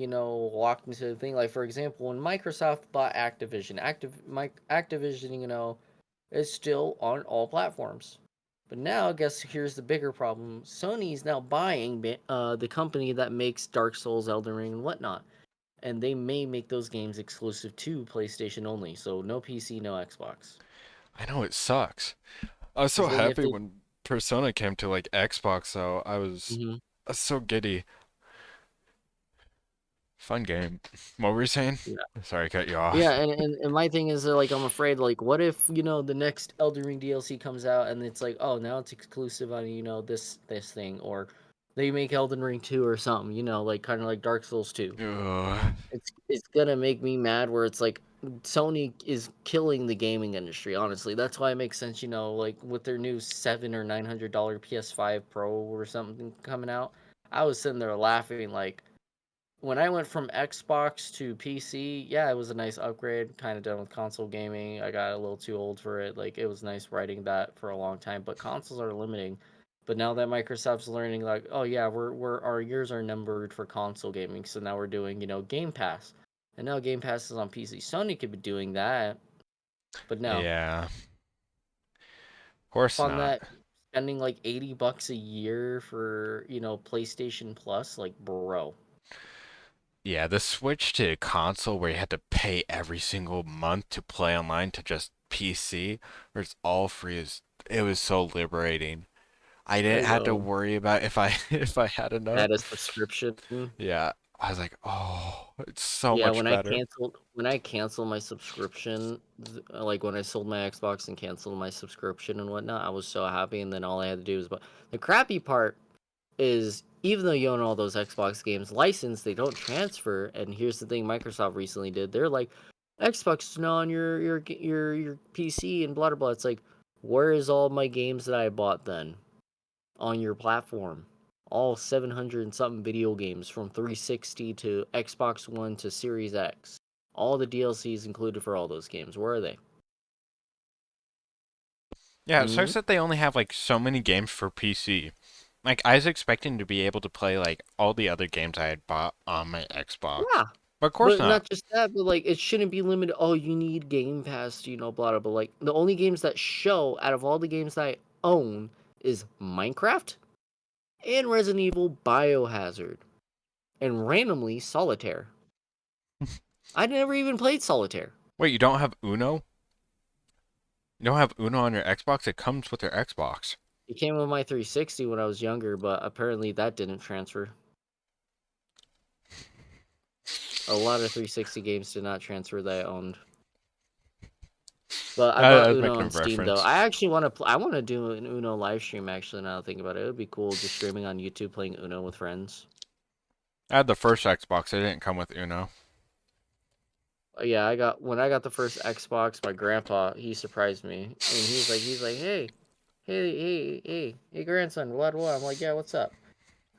locked into the thing. Like for example, when Microsoft bought Activision, is still on all platforms. But now, I guess here's the bigger problem. Sony's now buying the company that makes Dark Souls, Elden Ring, and whatnot. And they may make those games exclusive to PlayStation only. So no PC, no Xbox. I know it sucks. I was so Because if happy they. when Persona came to like Xbox, though. Mhm. I was so giddy. Fun game. What were you saying? Sorry, I cut you Yeah, off. and my thing is like I'm afraid like what if the next Elden Ring DLC comes out and it's like oh now it's exclusive on this thing, or they make Elden Ring 2 or something, like kind of like Dark Souls 2. Ugh. It's gonna make me mad where it's like Sony is killing the gaming industry. Honestly, that's why it makes sense. Like with their new $700 or $900 PS5 Pro or something coming out. I was sitting there laughing like when I went from Xbox to PC, yeah, it was a nice upgrade. Kind of done with console gaming. I got a little too old for it. Like it was nice riding that for a long time, but consoles are limiting. But now that Microsoft's learning, like, oh yeah, we're our years are numbered for console gaming, so now we're doing Game Pass, and now Game Pass is on PC. Sony could be doing that, but no. Yeah, of course On not. that, spending like $80 a year for PlayStation Plus, like bro. Yeah, the switch to console where you had to pay every single month to play online to just PC, where it's all free is it was so liberating. I didn't I had to know. worry about if I if I had enough. Add a subscription. Yeah, I was like, oh, it's so Yeah, much better. when I canceled my subscription, like when I sold my Xbox and canceled my subscription and whatnot, I was so happy. And then all I had to do was, but the crappy part is, even though you own all those Xbox games licensed, they don't transfer. And here's the thing: Microsoft recently did. They're like, Xbox is now on your PC and blah blah blah. It's like, where is all my games that I bought then? On your platform. All 700 and something video games from 360 to Xbox One to Series X. All the DLCs included for all those games. Where are they? Yeah, it Hmm. sucks that they only have like so many games for PC. Like I was expecting to be able to play like all the other games I had bought on my Xbox, Yeah. but of course But not. not just that, but like it shouldn't be limited. Oh, you need Game Pass, blah blah. But like the only games that show out of all the games that I own is Minecraft and Resident Evil Biohazard and randomly Solitaire. I never even played Solitaire. Wait, you don't have Uno? You don't have Uno on your Xbox? It comes with your Xbox. It came with my 360 when I was younger, but apparently that didn't transfer. A lot of 360 games did not transfer that I owned. But I bought I was Uno making a on Steam though. reference. I actually want to. I want to do an Uno live stream. Actually, now that I think about it, it would be cool just streaming on YouTube playing Uno with friends. I had the first Xbox. It didn't come with Uno. Yeah, when I got the first Xbox, my grandpa he surprised me, and he's like, hey, grandson, what? I'm like, yeah, what's up?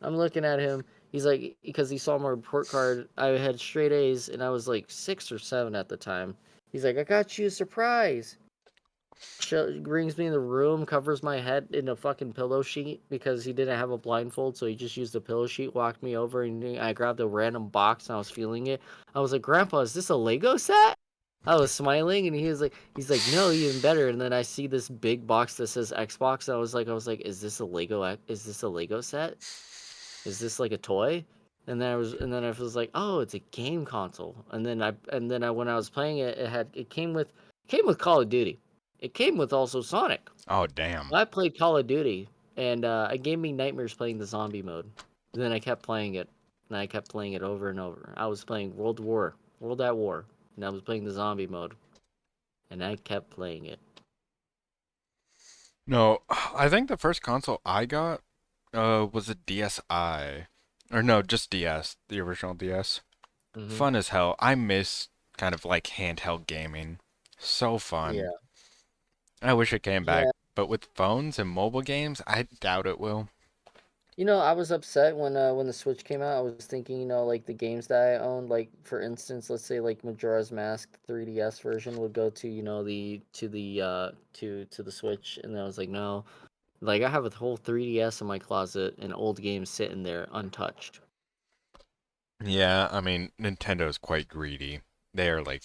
I'm looking at him. He's like, because he saw my report card. I had straight A's, and I was like 6 or 7 at the time. He's like, I got you a surprise. Brings me in the room, covers my head in a fucking pillow sheet because he didn't have a blindfold, so he just used a pillow sheet. Walked me over, and I grabbed a random box, and I was feeling it. I was like, Grandpa, is this a Lego set? I was smiling, and he's like, no, even better. And then I see this big box that says Xbox. And I was like, is this a Lego? Is this a Lego set? Is this like a toy? And then I was like, oh, it's a game console. And then when I was playing it, it came with Call of Duty. It came with also Sonic. Oh, damn. I played Call of Duty, and it gave me nightmares playing the zombie mode. And then I kept playing it, and I kept playing it over and over. I was playing World at War, and I was playing the zombie mode, and I kept playing it. No, I think the first console I got was a DSi. Or no, just DS, the original DS. Hmm. Fun as hell. I miss kind of like handheld gaming. So fun. Yeah. I wish it came back, Yeah. but with phones and mobile games, I doubt it will. I was upset when the Switch came out. I was thinking, like the games that I owned, like for instance, let's say like Majora's Mask 3DS version would go to, the Switch, and I was like, no. Like I have a whole 3DS in my closet and old games sitting there untouched. Yeah, I mean, Nintendo's quite greedy. They are like,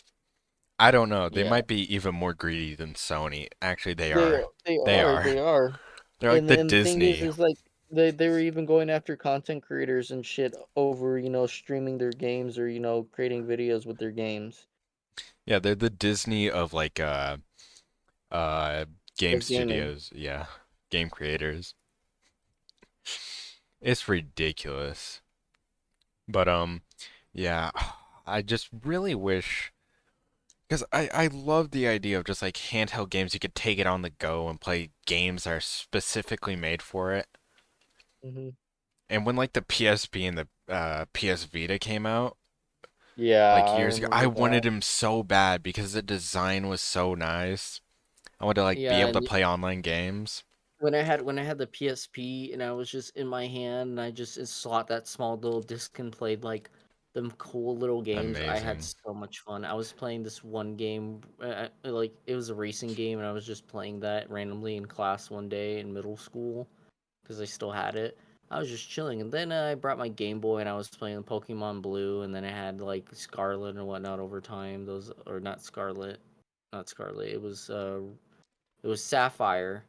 I don't know, they Yeah. might be even more greedy than Sony. Actually, they They are. they They are, are. they are. They're like And the the thing is Disney. is like they were even going after content creators and shit over, streaming their games or, creating videos with their games. Yeah, they're the Disney of like uh game Of gaming. studios. Yeah, game creators. It's ridiculous. But yeah, I just really wish because I love the idea of just like handheld games. You could take it on the go and play games that are specifically made for it. Hmm. And when like the PSP and the PS Vita came out, Yeah, like I years ago. I remember wanted that. him so bad because the design was so nice. I wanted to like be Yeah, able to and play online games. when I had the PSP and I was just in my hand and I just slot that small little disc and played like them cool little games. I had Amazing. so much fun. I was playing this one game, like it was a racing game, and I was just playing that randomly in class one day in middle school because I still had it. I was just chilling, and then I brought my Game Boy and I was playing Pokemon Blue, and then I had like Scarlet and whatnot over time. Those or not Scarlet, not Scarlet. It was Sapphire,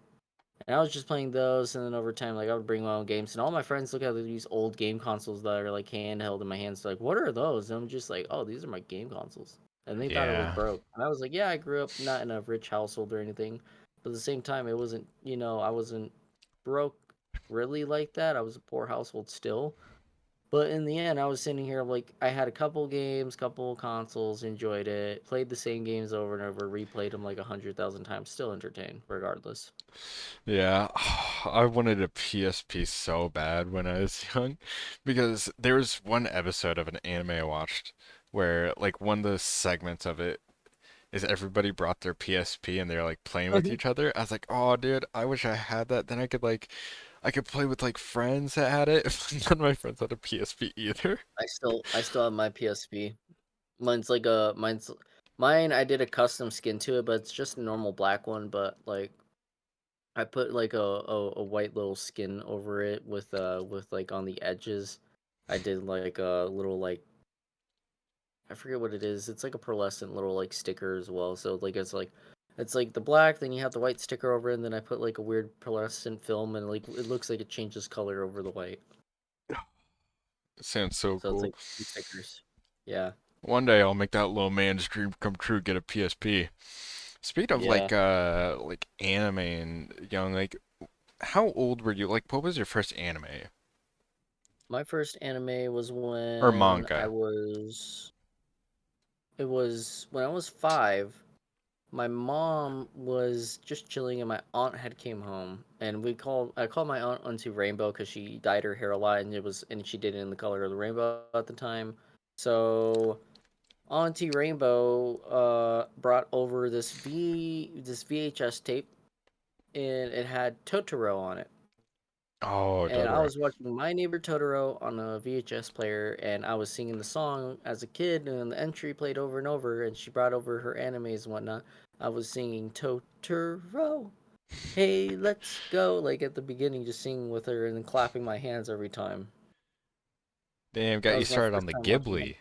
and I was just playing those, and then over time, like I would bring my own games, and all my friends look at these old game consoles that are like handheld in my hands. They're like, "What are those?" And I'm just like, "Oh, these are my game consoles," and they thought it was Yeah. broke. And I was like, "Yeah, I grew up not in a rich household or anything, but at the same time, it wasn't, I wasn't broke really like that. I was a poor household still." But in the end, I was sitting here like I had a couple games, couple consoles, enjoyed it, played the same games over and over, replayed them like 100,000 times, still entertained regardless. Yeah, I wanted a PSP so bad when I was young because there was one episode of an anime I watched where like one of the segments of it is everybody brought their PSP and they're like playing with each other. I was like, "Oh, dude, I wish I had that. Then I could play with like friends that had it. None of my friends had a PSP either." I still have my PSP. Mine I did a custom skin to it, but it's just a normal black one, but like I put like a white little skin over it with like on the edges. I did like a little like I forget what it is. It's like a pearlescent little like sticker as well. So like it's like the black, then you have the white sticker over it, and then I put like a weird pearlescent film and like it looks like it changes color over the white. Sounds so So it's cool. like two stickers. Yeah. One day I'll make that little man's dream come true, get a PSP. Speaking of Yeah. like anime and young, like how old were you? Like what was your first anime My first anime was or when I manga? was it was when I was 5. My mom was just chilling and my aunt had came home and I called my aunt Auntie Rainbow because she dyed her hair a lot and she did it in the color of the rainbow at the time. So Auntie Rainbow brought over this VHS tape and it had Totoro on it. Oh, And I Totoro. was watching My Neighbor Totoro on a VHS player, and I was singing the song as a kid, and the entry played over and over, and she brought over her animes and whatnot. I was singing Totoro, hey, let's go, like at the beginning, just singing with her and then clapping my hands every time. Damn, That got you was my started on first the time watching that. Ghibli.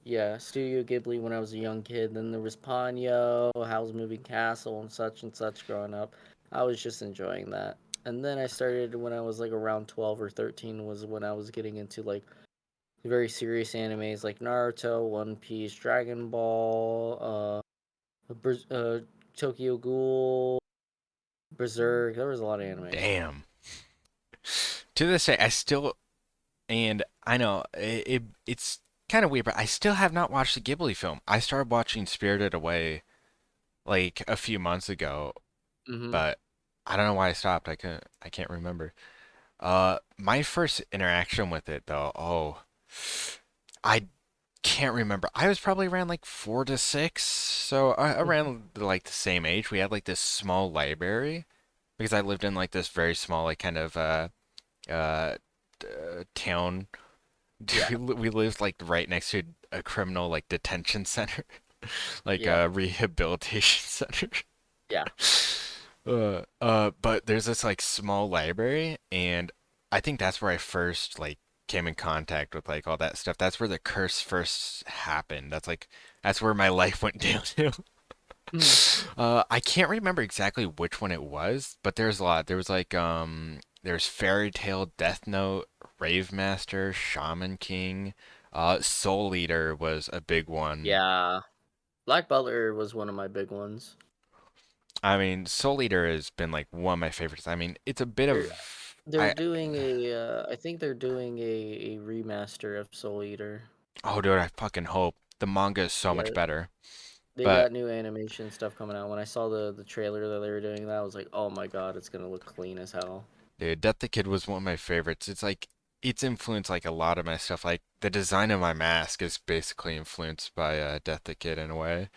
Yeah, Studio Ghibli when I was a young kid. Then there was Ponyo, Howl's Moving Castle, and such growing up. I was just enjoying that. And then I started when I was like around 12 or 13 was when I was getting into like very serious animes like Naruto, One Piece, Dragon Ball, Tokyo Ghoul, Berserk. There was a lot of animes. Damn. To this day, I still and I know it's kind of weird, but I still have not watched the Ghibli film. I started watching Spirited Away like a few months ago, Mm-hmm. but I don't know why I stopped. I can't remember. My first interaction with it though, I can't remember. I was probably around like 4 to 6, so around like the same age. We had like this small library because I lived in like this very small like kind of uh town. Yeah. We lived like right next to a criminal like detention center, like Yeah. a rehabilitation center. Yeah. But there's this like small library, and I think that's where I first like came in contact with like all that stuff. That's where the curse first happened. That's where my life went downhill. Hmm. I can't remember exactly which one it was, but there's a lot. There was like there's Fairy Tail, Death Note, Rave Master, Shaman King, Soul Eater was a big one. Yeah. Black Butler was one of my big ones. I mean, Soul Eater has been like one of my favorites. I mean, it's a bit They're of they're I doing I think they're doing a remaster of Soul Eater. oh dude, I fucking hope the manga is so much Yeah, better. they But got new animation stuff coming out. When I saw the trailer that they were doing that, I was like, "Oh my god, it's gonna look clean as hell." dude, Death the Kid was one of my favorites. It's like it's influenced like a lot of my stuff. Like the design of my mask is basically influenced by Death the Kid in a way.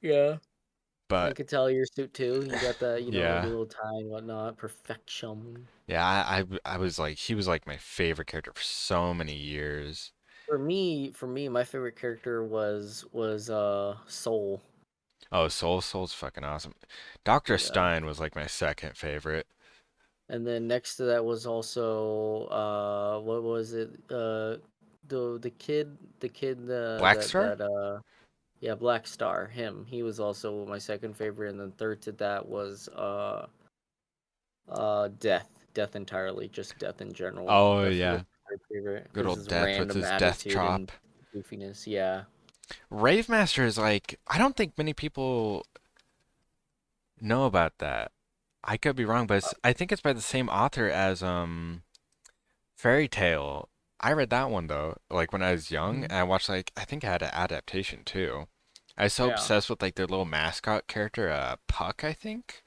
Yeah. I But could tell your suit too. You got the, the yeah, little tie and whatnot. Perfection. yeah, I was like he was like my favorite character for so many years. For me, my favorite character was Soul. Oh, Soul's fucking awesome. Dr. Yeah. Stein was like my second favorite. And then next to that was also what was it? The kid Black that Star? that yeah, Black Star, him. He was also my second favorite, and then third to that was Death. Death entirely, just Death in general. Oh That's was yeah, my favorite good because old his Death with random his death attitude and chop. goofiness. Yeah. Rave Master is like I don't think many people know about that. I could be wrong, but I think it's by the same author as Fairy Tale. I read that one though, like when I was young, Mhm. and I watched like I think I had an adaptation too. I was so Yeah. obsessed with like their little mascot character, Puck, I think.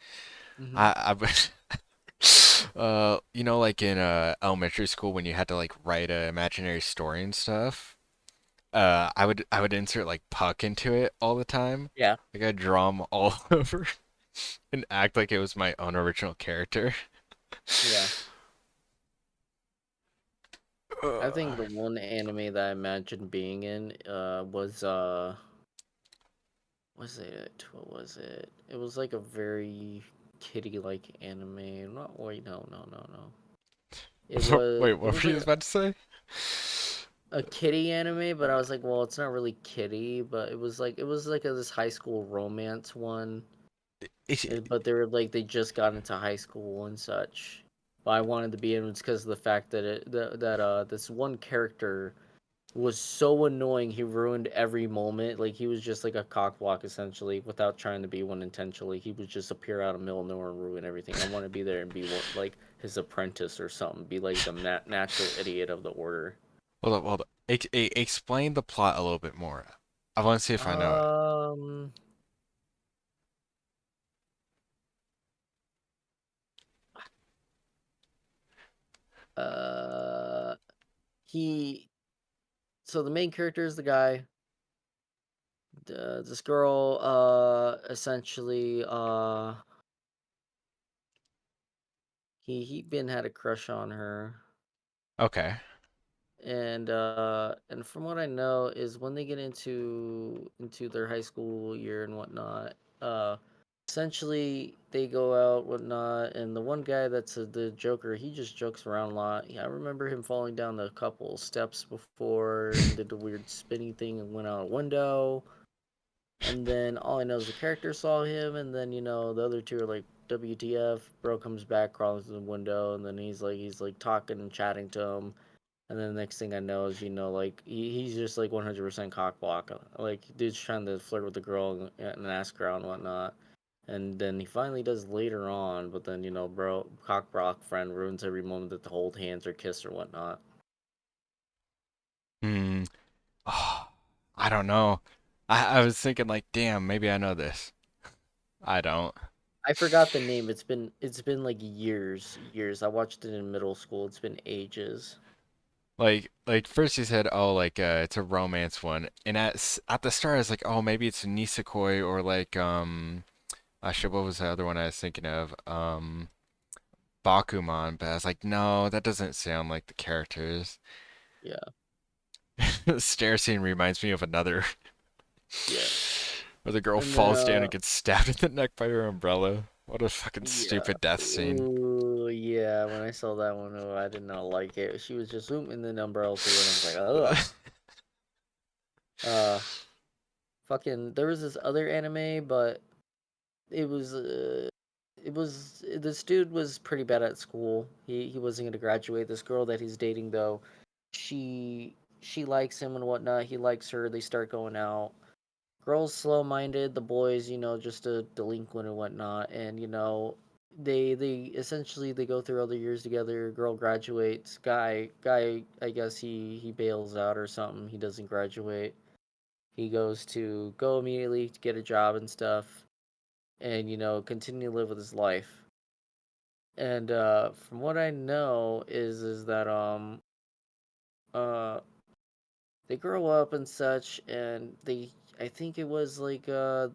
Hmm. I was like in elementary school when you had to like write a imaginary story and stuff. I would insert like Puck into it all the time. Yeah. Like I'd draw him all over and act like it was my own original character. Yeah. I think Ugh. the one anime that I imagined being in was it? What was it? It was like a very kitty like anime. Not wait, no. Wait, It what was were like you about to say? a kitty anime, but I was like, well, it's not really kitty, but it was like this high school romance one. It's, But they were like they just got into high school and such. But I wanted to be in it's because of the fact that this one character was so annoying. He ruined every moment. Like he was just like a cockblock essentially, without trying to be one intentionally. He would just appear out of middle of nowhere and ruin everything. I want to be there and be one, like his apprentice or something. Be like the natural idiot of the order. hold up. Explain the plot a little bit more. I want to see if I know it. Um. Uh. He. So the main character is the guy. This girl. Essentially. He been had a crush on her. Okay. And from what I know is when they get into their high school year and whatnot, uh essentially they go out whatnot, and the one guy that's the Joker, he just jokes around a lot. Yeah, I remember him falling down a couple steps before and did the weird spinny thing and went out a window. And then all I know is the character saw him, and then the other two are like, WTF? Bro comes back, crawls through the window, and then he's like talking and chatting to him. And then the next thing I know is, like he's just like 100% cock block. Like dude's trying to flirt with the girl and ask her out and whatnot. And then he finally does later on, but then bro, cock block friend ruins every moment that to hold hands or kiss or whatnot. Hmm. Oh, I don't know. I was thinking like, damn, maybe I know this. I don't. I forgot the name. It's been like years. I watched it in middle school. It's been ages. Like first you said, oh, like it's a romance one, and at the start I was like, oh, maybe it's Nisekoi or like shit, what was the other one I was thinking of? Bakuman, but I was like, no, that doesn't sound like the characters. Yeah, The stair scene reminds me of another yeah. where the girl And then falls down and gets stabbed in the neck by her umbrella. What a fucking yeah. stupid death scene. Ooh, yeah. When I saw that one, oh, I did not like it. She was just zoom and then umbrella through, and I was like, ugh. Uh, fucking. There was this other anime, but it was this dude was pretty bad at school. He wasn't gonna graduate. This girl that he's dating though, she likes him and whatnot. He likes her. They start going out. Girls slow minded. The boys, just a delinquent and whatnot. And they essentially they go through all the years together. Girl graduates. Guy, I guess he bails out or something. He doesn't graduate. He goes to go immediately to get a job and stuff, and continue to live with his life. And from what I know is that uh they grow up and such, and they I think it was like the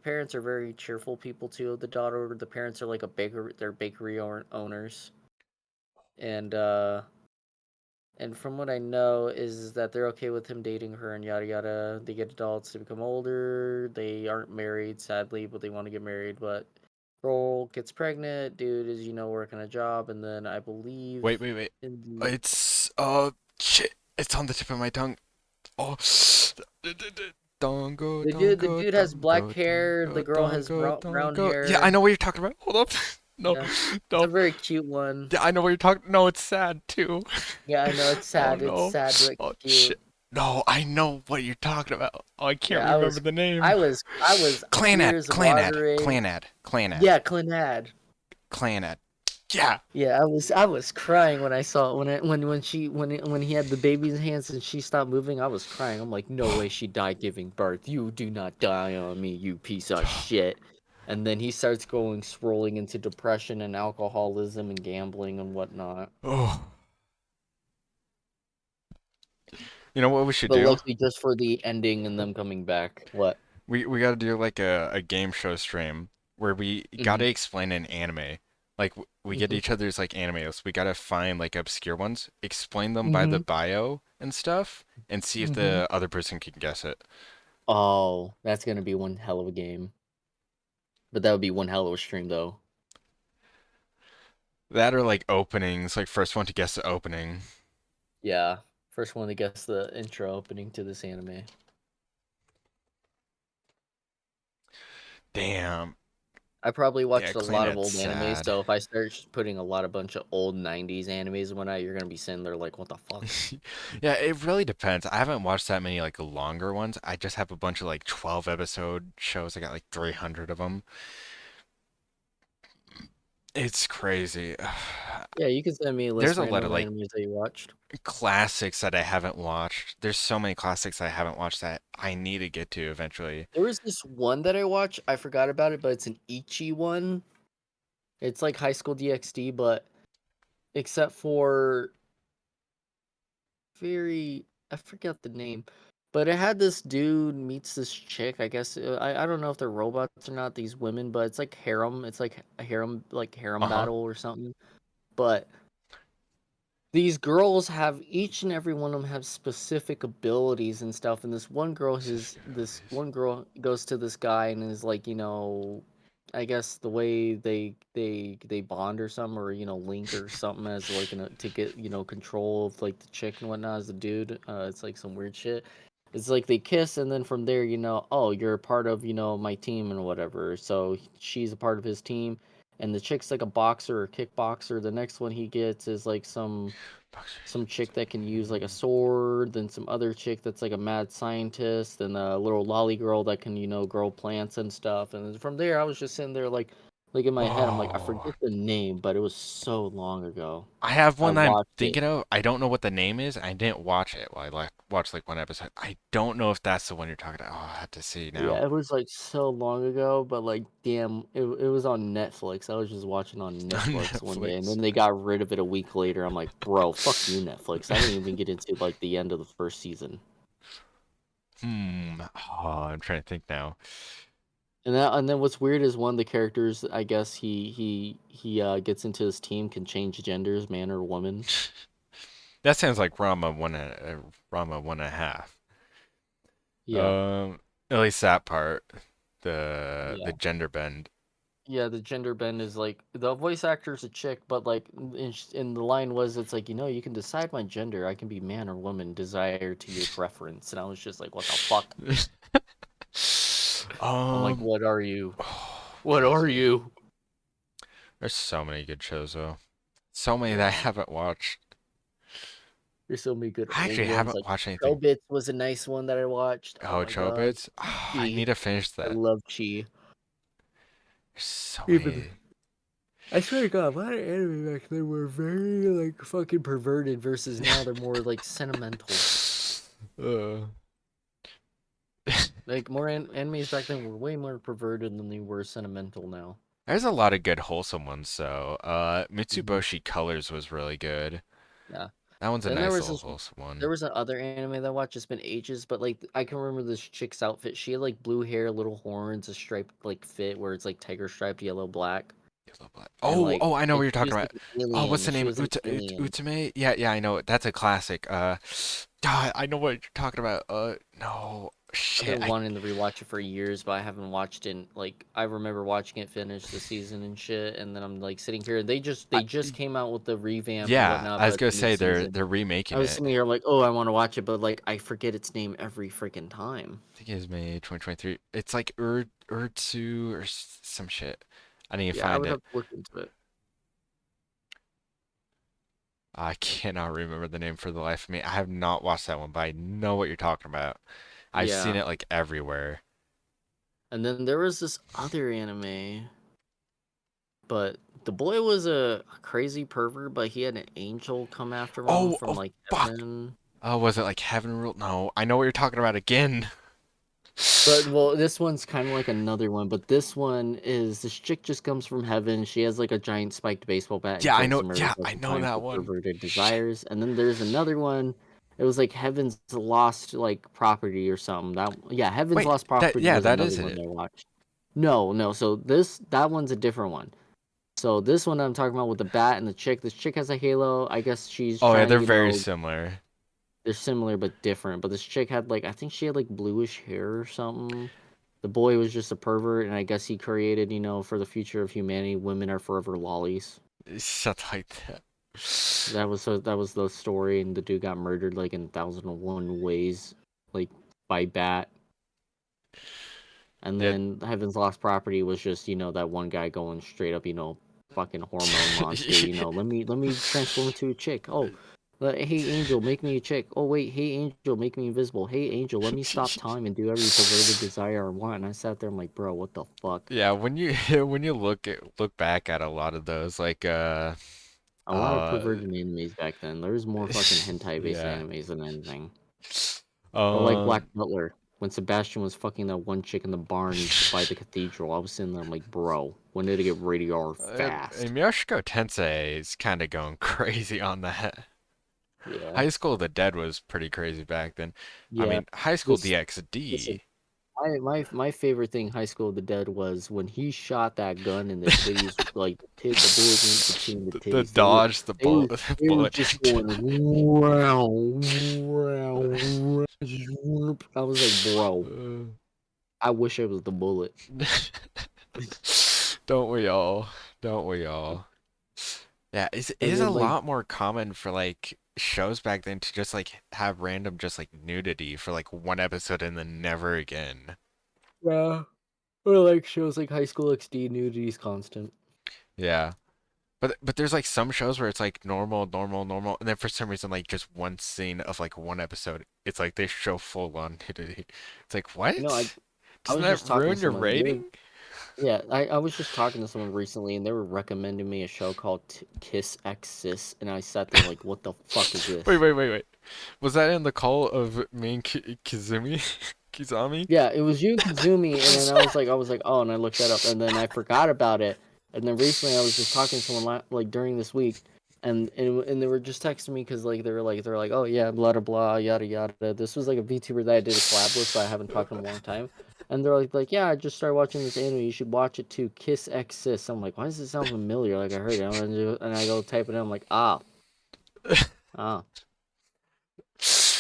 parents are very cheerful people too. The parents are like a baker, they're bakery owners, and and from what I know is that they're okay with him dating her and yada yada. They get adults, they become older. They aren't married, sadly, but they want to get married. But girl gets pregnant. Dude is working a job, and then I believe Wait, wait, wait. in the It's shit. It's on the tip of my tongue. Oh, dongo, the dongo, dude has black dongo, hair. The dongo, girl has dongo, brown dongo. Yeah, I hair. know what you're talking about. Hold up. No, Yeah, it's a no. very cute one. Yeah, I know what you're talking. No, it's sad too. Yeah, I know it's Oh sad. It's no. sad but Oh cute. shit. No, I know what you're talking about. Oh, I can't Yeah, remember the name. I was Clanad, tears Clanad, watering. Clanad, Clanad, Yeah, Clinad. Clanad. Yeah. Yeah, I was crying when I saw when he had the baby's hands and she stopped moving. I was crying. I'm like, no way she died giving birth. You do not die on me, you piece of shit. And then he starts going swirling into depression and alcoholism and gambling and whatnot. Oh. You know what we should But do? luckily, just for the ending and them coming back. What? We gotta do like a game show stream where we Mm-hmm. gotta explain an anime. Like we get Mm-hmm. each other's like anime lists. We gotta find like obscure ones, explain them by the Mm-hmm. bio and stuff, and see if Mm-hmm. the other person can guess it. Oh, that's gonna be one hell of a game. But that would be one hell of a stream, though. That or like openings, like first one to guess the opening. Yeah. First one to guess the intro opening to this anime. Damn. I probably Yeah, watched a lot of Clannad's old animes, sad. so if I start putting a lot of bunch of old '90s animes and whatnot, you're gonna be sitting there like, "What the fuck?" Yeah, it really depends. I haven't watched that many like longer ones. I just have a bunch of like 12 episode shows. I got like 300 of them. It's crazy. Yeah, you can send me a There's list a lot random of like animes that you watched. classics that I haven't watched. There's so many classics I haven't watched that I need to get to eventually. There was this one that I watched. I forgot about it, but it's an Ichi one. It's like High School DxD, but except for very I forget the name, but it had this dude meets this chick. I guess I don't know if they're robots or not. These women, but it's like harem. It's like a harem Uh-huh. battle or something. But these girls have each and every one of them have specific abilities and stuff. And this one girl goes to this guy and is like, I guess the way they bond or something, or link or something, as like to get control of like the chick and whatnot as the dude. It's like some weird shit. It's like they kiss, and then from there, oh, you're a part of my team and whatever. So she's a part of his team, and the chick's like a boxer or kickboxer. The next one he gets is like some chick that can use like a sword, then some other chick that's like a mad scientist, and a little lolly girl that can grow plants and stuff. And then from there, I was just sitting there like in my head, I'm like, I Oh, forget the name, but it was so long ago. I have I one that I'm watched it. thinking of. I don't know what the name is. I didn't watch it. Well, I like watched like one episode. I don't know if that's the one you're talking about. Oh, I have to see now. Yeah, it was like so long ago, but like, damn, it was on Netflix. I was just watching on On Netflix one day, and Netflix. then they got rid of it a week later. I'm like, bro, fuck you, Netflix. I didn't even get into like the end of the first season. Hmm. Oh, I'm trying to think now. And then what's weird is one of the characters, I guess he gets into his team, can change genders, man or woman. That sounds like Rama one and a half. Yeah, Um, at least that part, the yeah, gender bend. yeah. The gender bend is like the voice actor's a chick, but like in the line was, it's like, you can decide my gender. I can be man or woman, desire to your preference. And I was just like, what the fuck? I'm like, Um, what are you? what What is are it? you? There's so many good shows though. So many that I Yeah, haven't watched. there's so many good I old actually ones. haven't Like watched anything. Chobits was a nice one that I watched. Oh Oh, my god, Chobits. Oh, I Chi. need to finish I that. love Chi. There's so Even many. I swear to God, a lot of anime back then were very like fucking perverted versus now they're more like sentimental. uh, Like more animes back then were way more perverted than they were sentimental now. There's a lot of good wholesome ones, so Hmm. Mitsuboshi Colors was really good. Yeah. That one's a Then there nice was little this. wholesome There one. was another anime that I watched. It's been ages, but like I can remember this chick's outfit. She had like blue hair, little horns, a striped like fit where it's like tiger striped, yellow, black, Yellow Black. and Oh, like oh, I know what and you're she talking was about. like an Oh, what's alien. the She name? was an alien. Utame? Yeah, yeah, I know it. That's a classic. God, I know what you're talking about. No, I've shit. been wanting to rewatch it for years, but I haven't watched it. Like I remember watching it finish the season and shit, and then I'm like sitting here. I, They just came out with the revamp and yeah, whatnot, I was but gonna the new say they're season. they're I remaking was it. sitting here like, oh, I want to watch it, but like I forget its name every freaking time. I think it was May 2023. It's like Urtsu or some shit. I need to Yeah, I find would it. have to look into it. I cannot remember the name for the life of me. I have not watched that one, but I know what you're talking about. I've seen Yeah, it like everywhere. and then there was this other anime, but the boy was a crazy pervert, but he had an angel come after him Oh, from oh, like fuck. heaven. Oh, was it like Heaven Rule? No, I know what you're talking about again. But well, this one's kind of like another one, but this one is this chick just comes from heaven. She has like a giant spiked baseball bat and Yeah, I kills know. and murders Yeah, all I the know time that for one. perverted Shit. desires. And then there's another one. It was like Heaven's Lost like property or something. That yeah, Heaven's Wait, Lost property yeah, was that another is one it. I watched. No, no. So that one's a different one. So this one I'm talking about with the bat and the chick. This chick has a halo. I guess she's Oh yeah, trying to they're very . similar. They're similar but different. But this chick had like I think she had like bluish hair or something. The boy was just a pervert, and I guess he created, for the future of humanity, women are forever lollies. Shut like that. That was the story, and the dude got murdered like in 1001 ways, like by bat. And Yeah. then Heaven's Lost Property was just that one guy going straight up, fucking hormone monster. Let me transform into a chick. Oh, hey Angel, make me a chick. Oh wait, hey Angel, make me invisible. Hey Angel, let me stop time and do every perverted desire I want. And I sat there, I'm like, bro, what the fuck? Yeah, when you when you look back at a lot of those, like A lot of uh, perverted animes back then. There was more fucking hentai based yeah. animes than anything. Or like Black Um, Butler. When Sebastian was fucking that one chick in the barn by the cathedral, I was sitting there, I'm like, bro, when did it get radar fast? and Miyoshiko Tensei is kind of going crazy on that. Yeah. High School of the Dead was pretty crazy back then. I Yeah. mean, High School This listen, DxD. my favorite thing High School of the Dead was when he shot that gun and the titties like the bullet went between the The titties. dodge, the They were bullet, the they were bullet. just going wow, wow, wow. I was like, bro, Uh, I wish it was the bullet. don't we all? Don't we all? Yeah, it And is a then like lot more common for like shows back then to just like have random just like nudity for like one episode and then never again. yeah, or like shows like High School XD nudity's constant. Yeah. But there's like some shows where it's like normal, normal, normal, and then for some reason like just one scene of like one episode, it's like they show full on nudity. It's like, You know, I what? I Doesn't was that just talking to ruin your someone. rating? Yeah, I was just talking to someone recently, and they were recommending me a show called Kiss X Sis, and I sat there like, what the fuck is Wait, this? wait, wait, wait. Was that in the call of me and Kizumi? Kizami? Yeah, it was you and Kazumi, and then I was like, oh, and I looked that up, and then I forgot about it, and then recently I was just talking to someone like during this week, and they were just texting me because like they were like, oh yeah, blah blah blah, yada yada. This was like a VTuber that I did a collab with, but I haven't talked in a long time, and they're like yeah, I just started watching this anime. You should watch it too. Kiss X Sis. I'm like, why does it sound familiar? Like I heard it, and I go type it in. I'm like, ah.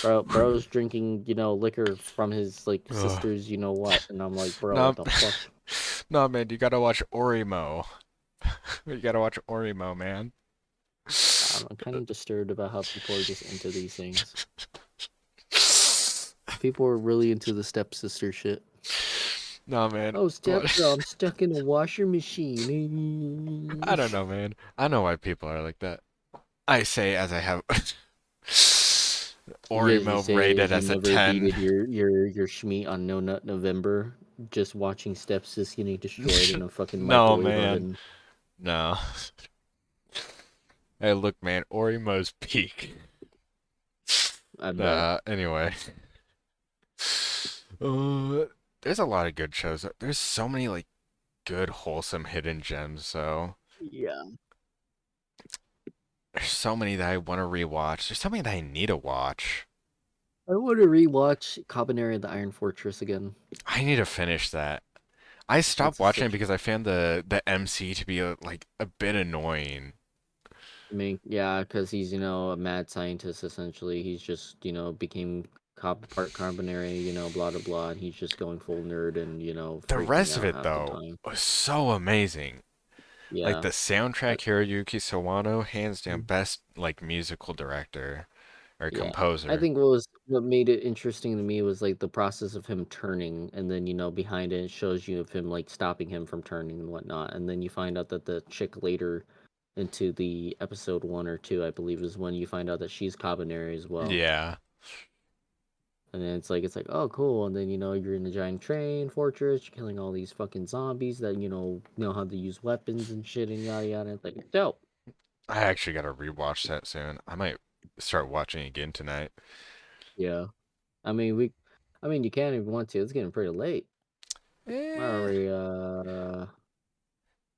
Bro's drinking, liquor from his like Ugh. sister's, what, and I'm like, bro, No, what the fuck? no, man, you gotta watch Orimo. You gotta watch Orimo, man. I'm kind of disturbed about how people are just into these things. People are really into the stepsister shit. No, man. Oh, What? stepbro, I'm stuck in a washer I machine. don't know, man. I know why people are like that. I say as I have You Orimo say rated as you as a never 10. beated your Shmeat on No Nut November, just watching stepsis getting destroyed in a fucking No, microwave man. oven. No. Hey, look, man. Orimo's peak. I bet. Anyway. Uh, there's a lot of good shows. There's so many, like, good, wholesome hidden gems, though. Yeah. There's so many that I want to rewatch. There's so many that I need to watch. I want to rewatch Cabaneri and the Iron Fortress again. I need to finish that. I stopped That's watching it such. because I found the MC to be like a bit annoying. I mean, yeah, because he's a mad scientist essentially. He's just became part Carbonary, blah blah blah, and he's just going full nerd and The freaking rest of out it half the though time. was so amazing. Like Yeah. the Uh, soundtrack, Hiroyuki Sawano, hands down best like musical director or Yeah. I composer. think what made it interesting to me was like the process of him turning, and then behind it shows you of him like stopping him from turning and whatnot, and then you find out that the chick later into the episode 1 or 2, I believe, is when you find out that she's Cabaneri as well. Yeah. And then it's like, oh cool, and then you're in a giant train fortress, you're killing all these fucking zombies that know how to use weapons and shit and yada yada. It's like dope. I actually gotta rewatch that soon. I might start watching again tonight. Yeah. I mean you can't even want to. It's getting pretty late. We're Eh, already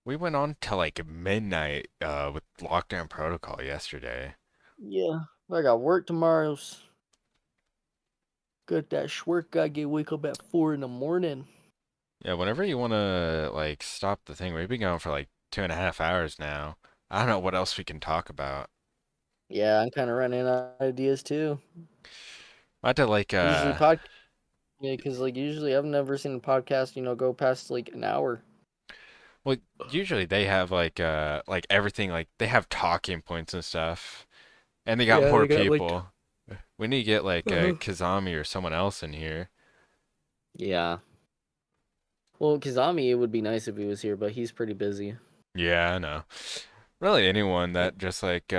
we went on till like midnight with Lockdown Protocol yesterday. yeah. I got work tomorrow. Got that work. Gotta get wake up at 4 in the morning. Yeah, whenever you wanna like stop the thing, we've been going for like 2.5 hours now. I don't know what else we can talk about. Yeah, I'm kind of running out of ideas too. I had to like Usually yeah, because like usually I've never seen a podcast go past like an hour. well, usually they have like everything, like they have talking points and stuff, and they got Yeah, more they got like. people. We need to get like Uh-huh. Kazami or someone else in here. Yeah. Well, Kizami, it would be nice if he was here, but he's pretty busy. Yeah, I know. Really anyone that just like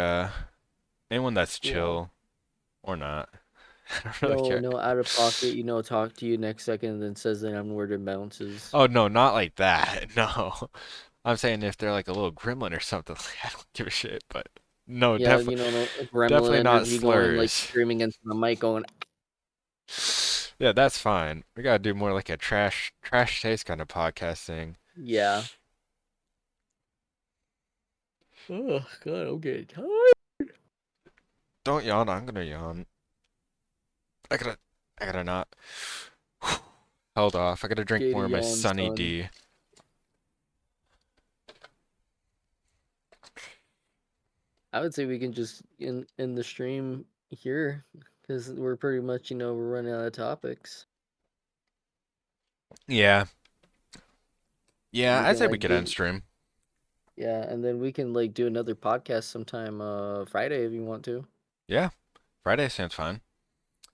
anyone that's Yeah. chill or not. I don't really No, care. no, out of pocket, talk to you next second and then says an N-word and bounces. Oh no, not like that. No. I'm saying if they're like a little gremlin or something, like, I don't give a shit, but no, Yeah, definitely no, gremlin definitely not energy going like slurs. screaming into the mic going, Yeah, that's fine. We gotta do more like a trash taste kind of podcasting. yeah. Oh, God, I'm getting tired. Don't yawn, I'm gonna yawn. I gotta I gotta not hold off. I gotta drink more Katie of my yawn, Sunny son. D. I would say we can just in the stream here because we're pretty much, we're running out of topics. Yeah. Yeah, We I'd can say we like could end do stream. Yeah, and then we can like do another podcast sometime Friday if you want to. Yeah, Friday sounds fine.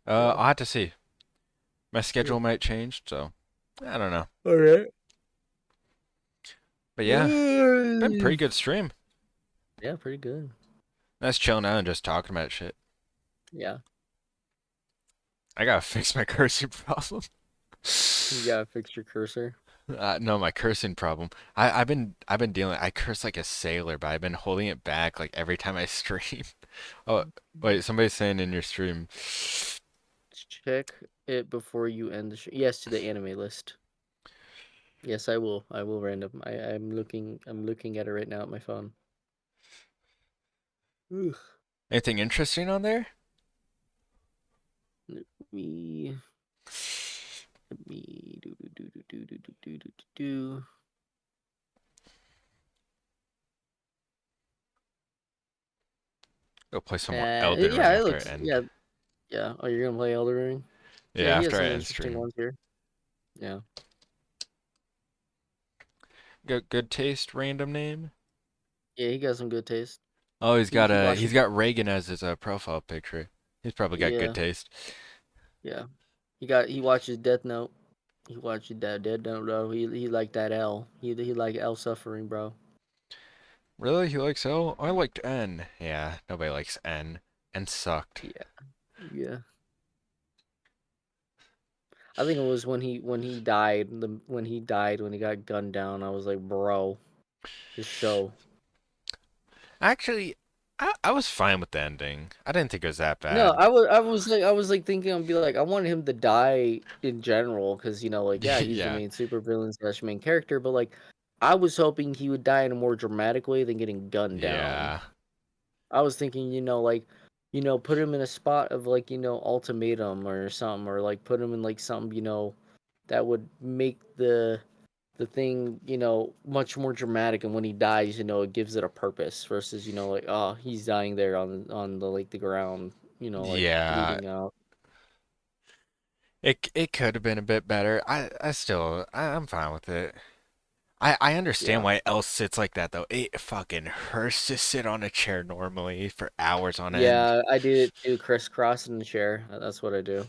Yeah. I'll have to see. My Yeah. schedule might change, so I don't know. All right. But yeah, been pretty good stream. Yeah, pretty good. Nice chilling out and just talking about shit. Yeah. I gotta fix my cursing problem. You gotta fix your cursor. No, my cursing problem. I've been dealing. I curse like a sailor, but I've been holding it back like every time I stream. Oh, wait, somebody's saying in your stream. Check it before you end the yes, to the anime list. Yes, I will. I will random. I'm looking at it right now at my phone. Ugh. Anything interesting on there? Me me do. Go play some more Elden Ring Yeah, it after I looks end. yeah, yeah. Oh, you're gonna play Elder Ring? Yeah, Yeah, he has after I some end interesting stream. ones here. Yeah. Good taste, random name. Yeah, he got some good taste. Oh, He he's watches. got Reagan as his profile picture. He's probably got good Yeah, taste. yeah. He watches Death Note. He watches that Death Note, bro. He like that L. He like L suffering, bro. Really? He likes L? I liked N. Yeah, nobody likes N. N sucked. Yeah, yeah. I think it was when he died. When he got gunned down. I was like, bro, just show. Actually, I was fine with the ending. I didn't think it was that No, bad. I was like thinking I'd be like I wanted him to die in general because like yeah he's the Yeah. main super villain slash main character, but like I was hoping he would die in a more dramatic way than getting gunned down. Yeah. I was thinking, like, put him in a spot of like, ultimatum or something, or like put him in like something, that would make the thing, much more dramatic. And when he dies, it gives it a purpose versus, like, oh, he's dying there on the like the ground, like Yeah. bleeding out. It could have been a bit better. I'm fine with it. I understand Yeah. why Elle sits like that though. It fucking hurts to sit on a chair normally for hours on end. Yeah, I did it too, crisscross in the chair. That's what I do.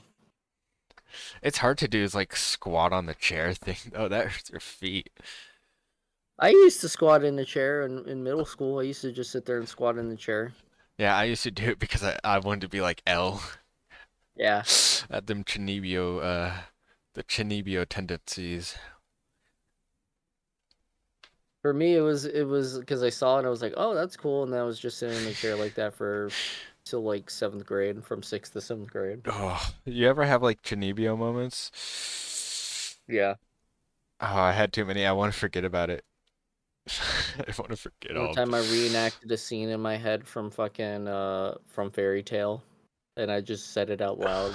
It's hard to do is like squat on the chair thing though. That hurts your feet. I used to squat in the chair in middle school. I used to just sit there and squat in the chair. Yeah, I used to do it because I wanted to be like Elle Yeah. at them the Chinibio tendencies. For me, it was because I saw it and I was like, oh, that's cool, and then I was just sitting in the chair like that for till like seventh grade, from sixth to seventh grade. Oh, you ever have like Chinibio moments? Yeah. Oh, I had too many. I want to forget about it. I want to forget One all. time I reenacted a scene in my head from fucking from Fairy Tale, and I just said it out loud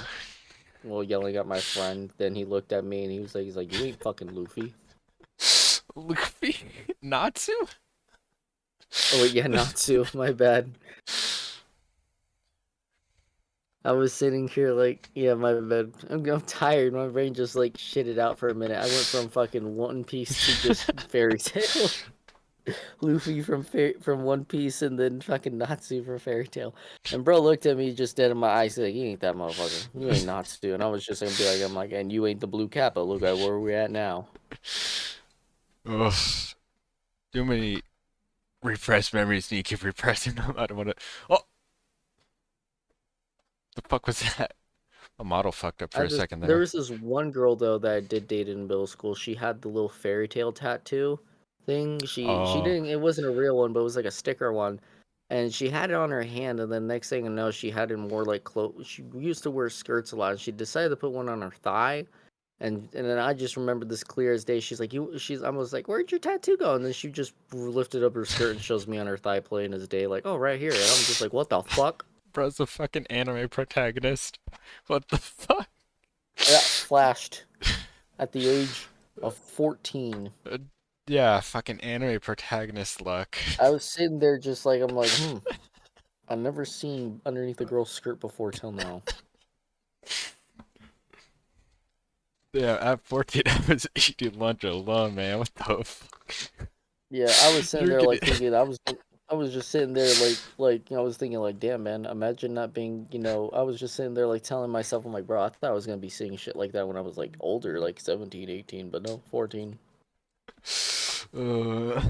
while yelling at my friend. Then he looked at me and he's like, you ain't fucking Luffy. Luffy? Natsu? Oh wait, yeah, Natsu. My bad. I was sitting here like, yeah, my bad. I'm tired. My brain just like shitted out for a minute. I went from fucking One Piece to just Fairy Tale. Luffy from One Piece, and then fucking Natsu from Fairy Tale. And bro looked at me just dead in my eyes, like, you ain't that motherfucker. You ain't Natsu. And I was just gonna be like, and you ain't the Blue Kappa. Look at where we're at now. Ugh. Too many repressed memories and you keep repressing them. I don't want to. Oh, the fuck was that? A model fucked up for a second There there. was this one girl though that I did date in middle school. She had the little fairy tale tattoo thing. She Oh, didn't. It wasn't a real one, but it was like a sticker one. And she had it on her hand, and then next thing I know, she had it more like clothes. She used to wear skirts a lot. And she decided to put one on her thigh, and then I just remember this clear as day. She's like, I was like, where'd your tattoo go? And then she just lifted up her skirt and shows me on her thigh, plain as day, like, oh, right here. And I'm just like, what the fuck? bro's a fucking anime protagonist. What the fuck? I got flashed at the age of 14. Uh, yeah, fucking anime protagonist luck. I was sitting there just like, I'm like, I've never seen underneath a girl's skirt before till now. Yeah, at 14, I was eating lunch alone, man. What the fuck? Yeah, I was sitting You're there gonna. like thinking, I was just sitting there I was thinking like, damn man, imagine not being, I was just sitting there like telling myself, I'm like, bro, I thought I was gonna be seeing shit like that when I was like older, like 17, 18, but no, 14. Uh,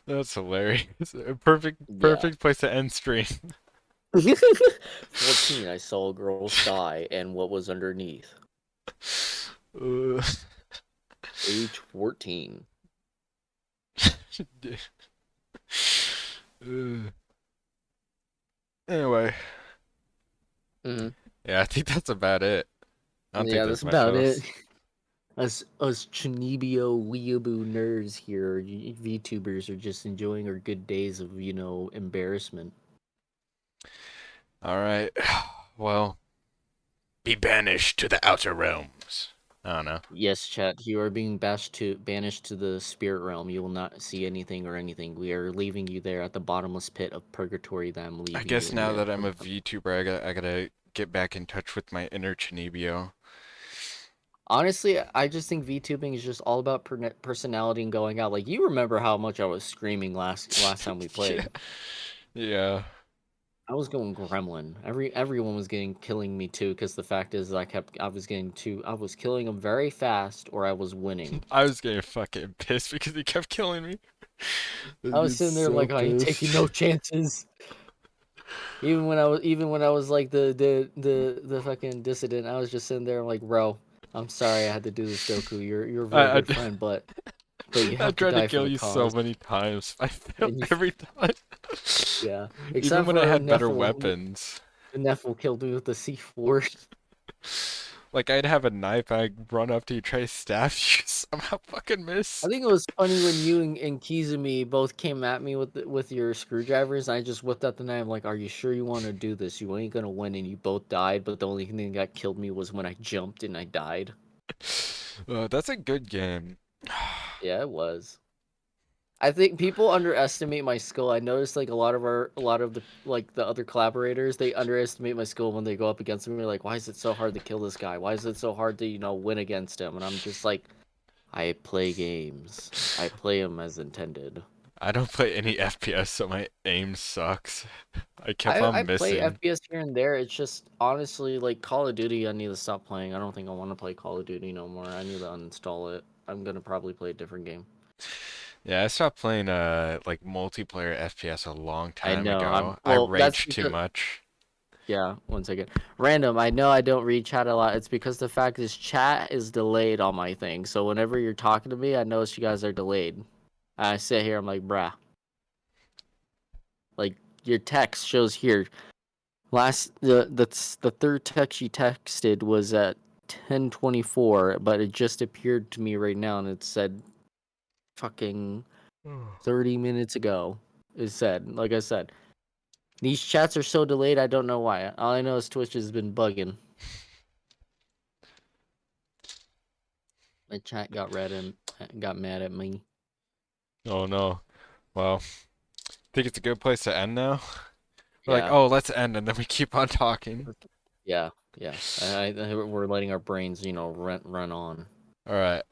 that's hilarious. A perfect, Yeah. perfect place to end stream. 14, I saw a girl's thigh and what was underneath. Uh, Age 14. uh, anyway, Hmm. yeah, I think that's about it. I don't think Yeah, there's that's much about it. else. Us Chinibio weeaboo nerds here, VTubers, are just enjoying our good days of, embarrassment. All right. Well, be banished to the outer realms. I don't know. Yes, chat, you are being banished to the spirit realm. You will not see anything or anything. We are leaving you there at the bottomless pit of purgatory that I'm I leaving you guess in now there. that I'm a VTuber, I gotta get back in touch with my inner Chinibio. Honestly, I just think VTubing is just all about personality and going out. Like, you remember how much I was screaming last time we Yeah. played. Yeah. I was going gremlin. Everyone was killing me too, because the fact is I was killing them very fast, or I was winning. I was getting fucking pissed because he kept killing me. I was I was getting sitting there so like, I ain't taking no pissed. chances. Even when I was like the fucking dissident, I was just sitting there like, bro, I'm sorry I had to do this, Goku. You're a very I, good friend, but you I have to tried to die for kill the you so cause. many times. I failed And you, every time. yeah, Even except when I for had better Nephil. weapons. Nephil killed me with the C4. Like I'd have a knife, I'd run up to you, try to stab you, somehow fucking I miss. think it was funny when you and Kizumi both came at me with your screwdrivers. And I just whipped out the knife. I'm like, "Are you sure you want to do this? You ain't gonna win." And you both died. But the only thing that killed me was when I jumped and I died. That's a good game. Yeah, it was. I think people underestimate my skill. I noticed like a lot of the like the other collaborators, they underestimate my skill when they go up against me. They're like, why is it so hard to kill this guy? Why is it so hard to, win against him? And I'm just like, I play games. I play them as intended. I don't play any FPS, so my aim sucks. I kept I on play missing. FPS here and there. It's just honestly like Call of Duty. I need to stop playing. I don't think I want to play Call of Duty no more. I need to uninstall it. I'm gonna probably play a different game. Yeah, I stopped playing like multiplayer FPS a long I time know. ago. I That's rage too because much. yeah, one second. Random. I know I don't read chat a lot. It's because the fact is chat is delayed on my thing. So whenever you're talking to me, I notice you guys are delayed. I sit here. I'm like, bruh. Like your text shows here. The third text you texted was at 10:24, but it just appeared to me right now, and it said fucking 30 minutes ago. It said, like I said, these chats are so delayed. I don't know why. All I know is Twitch has been bugging. My chat got red and got mad at me. Oh no. Well, think it's a good place to end now. We're like, Yeah, oh, let's end, and then we keep on talking. yeah, yeah. We're letting our brains, run on. All right.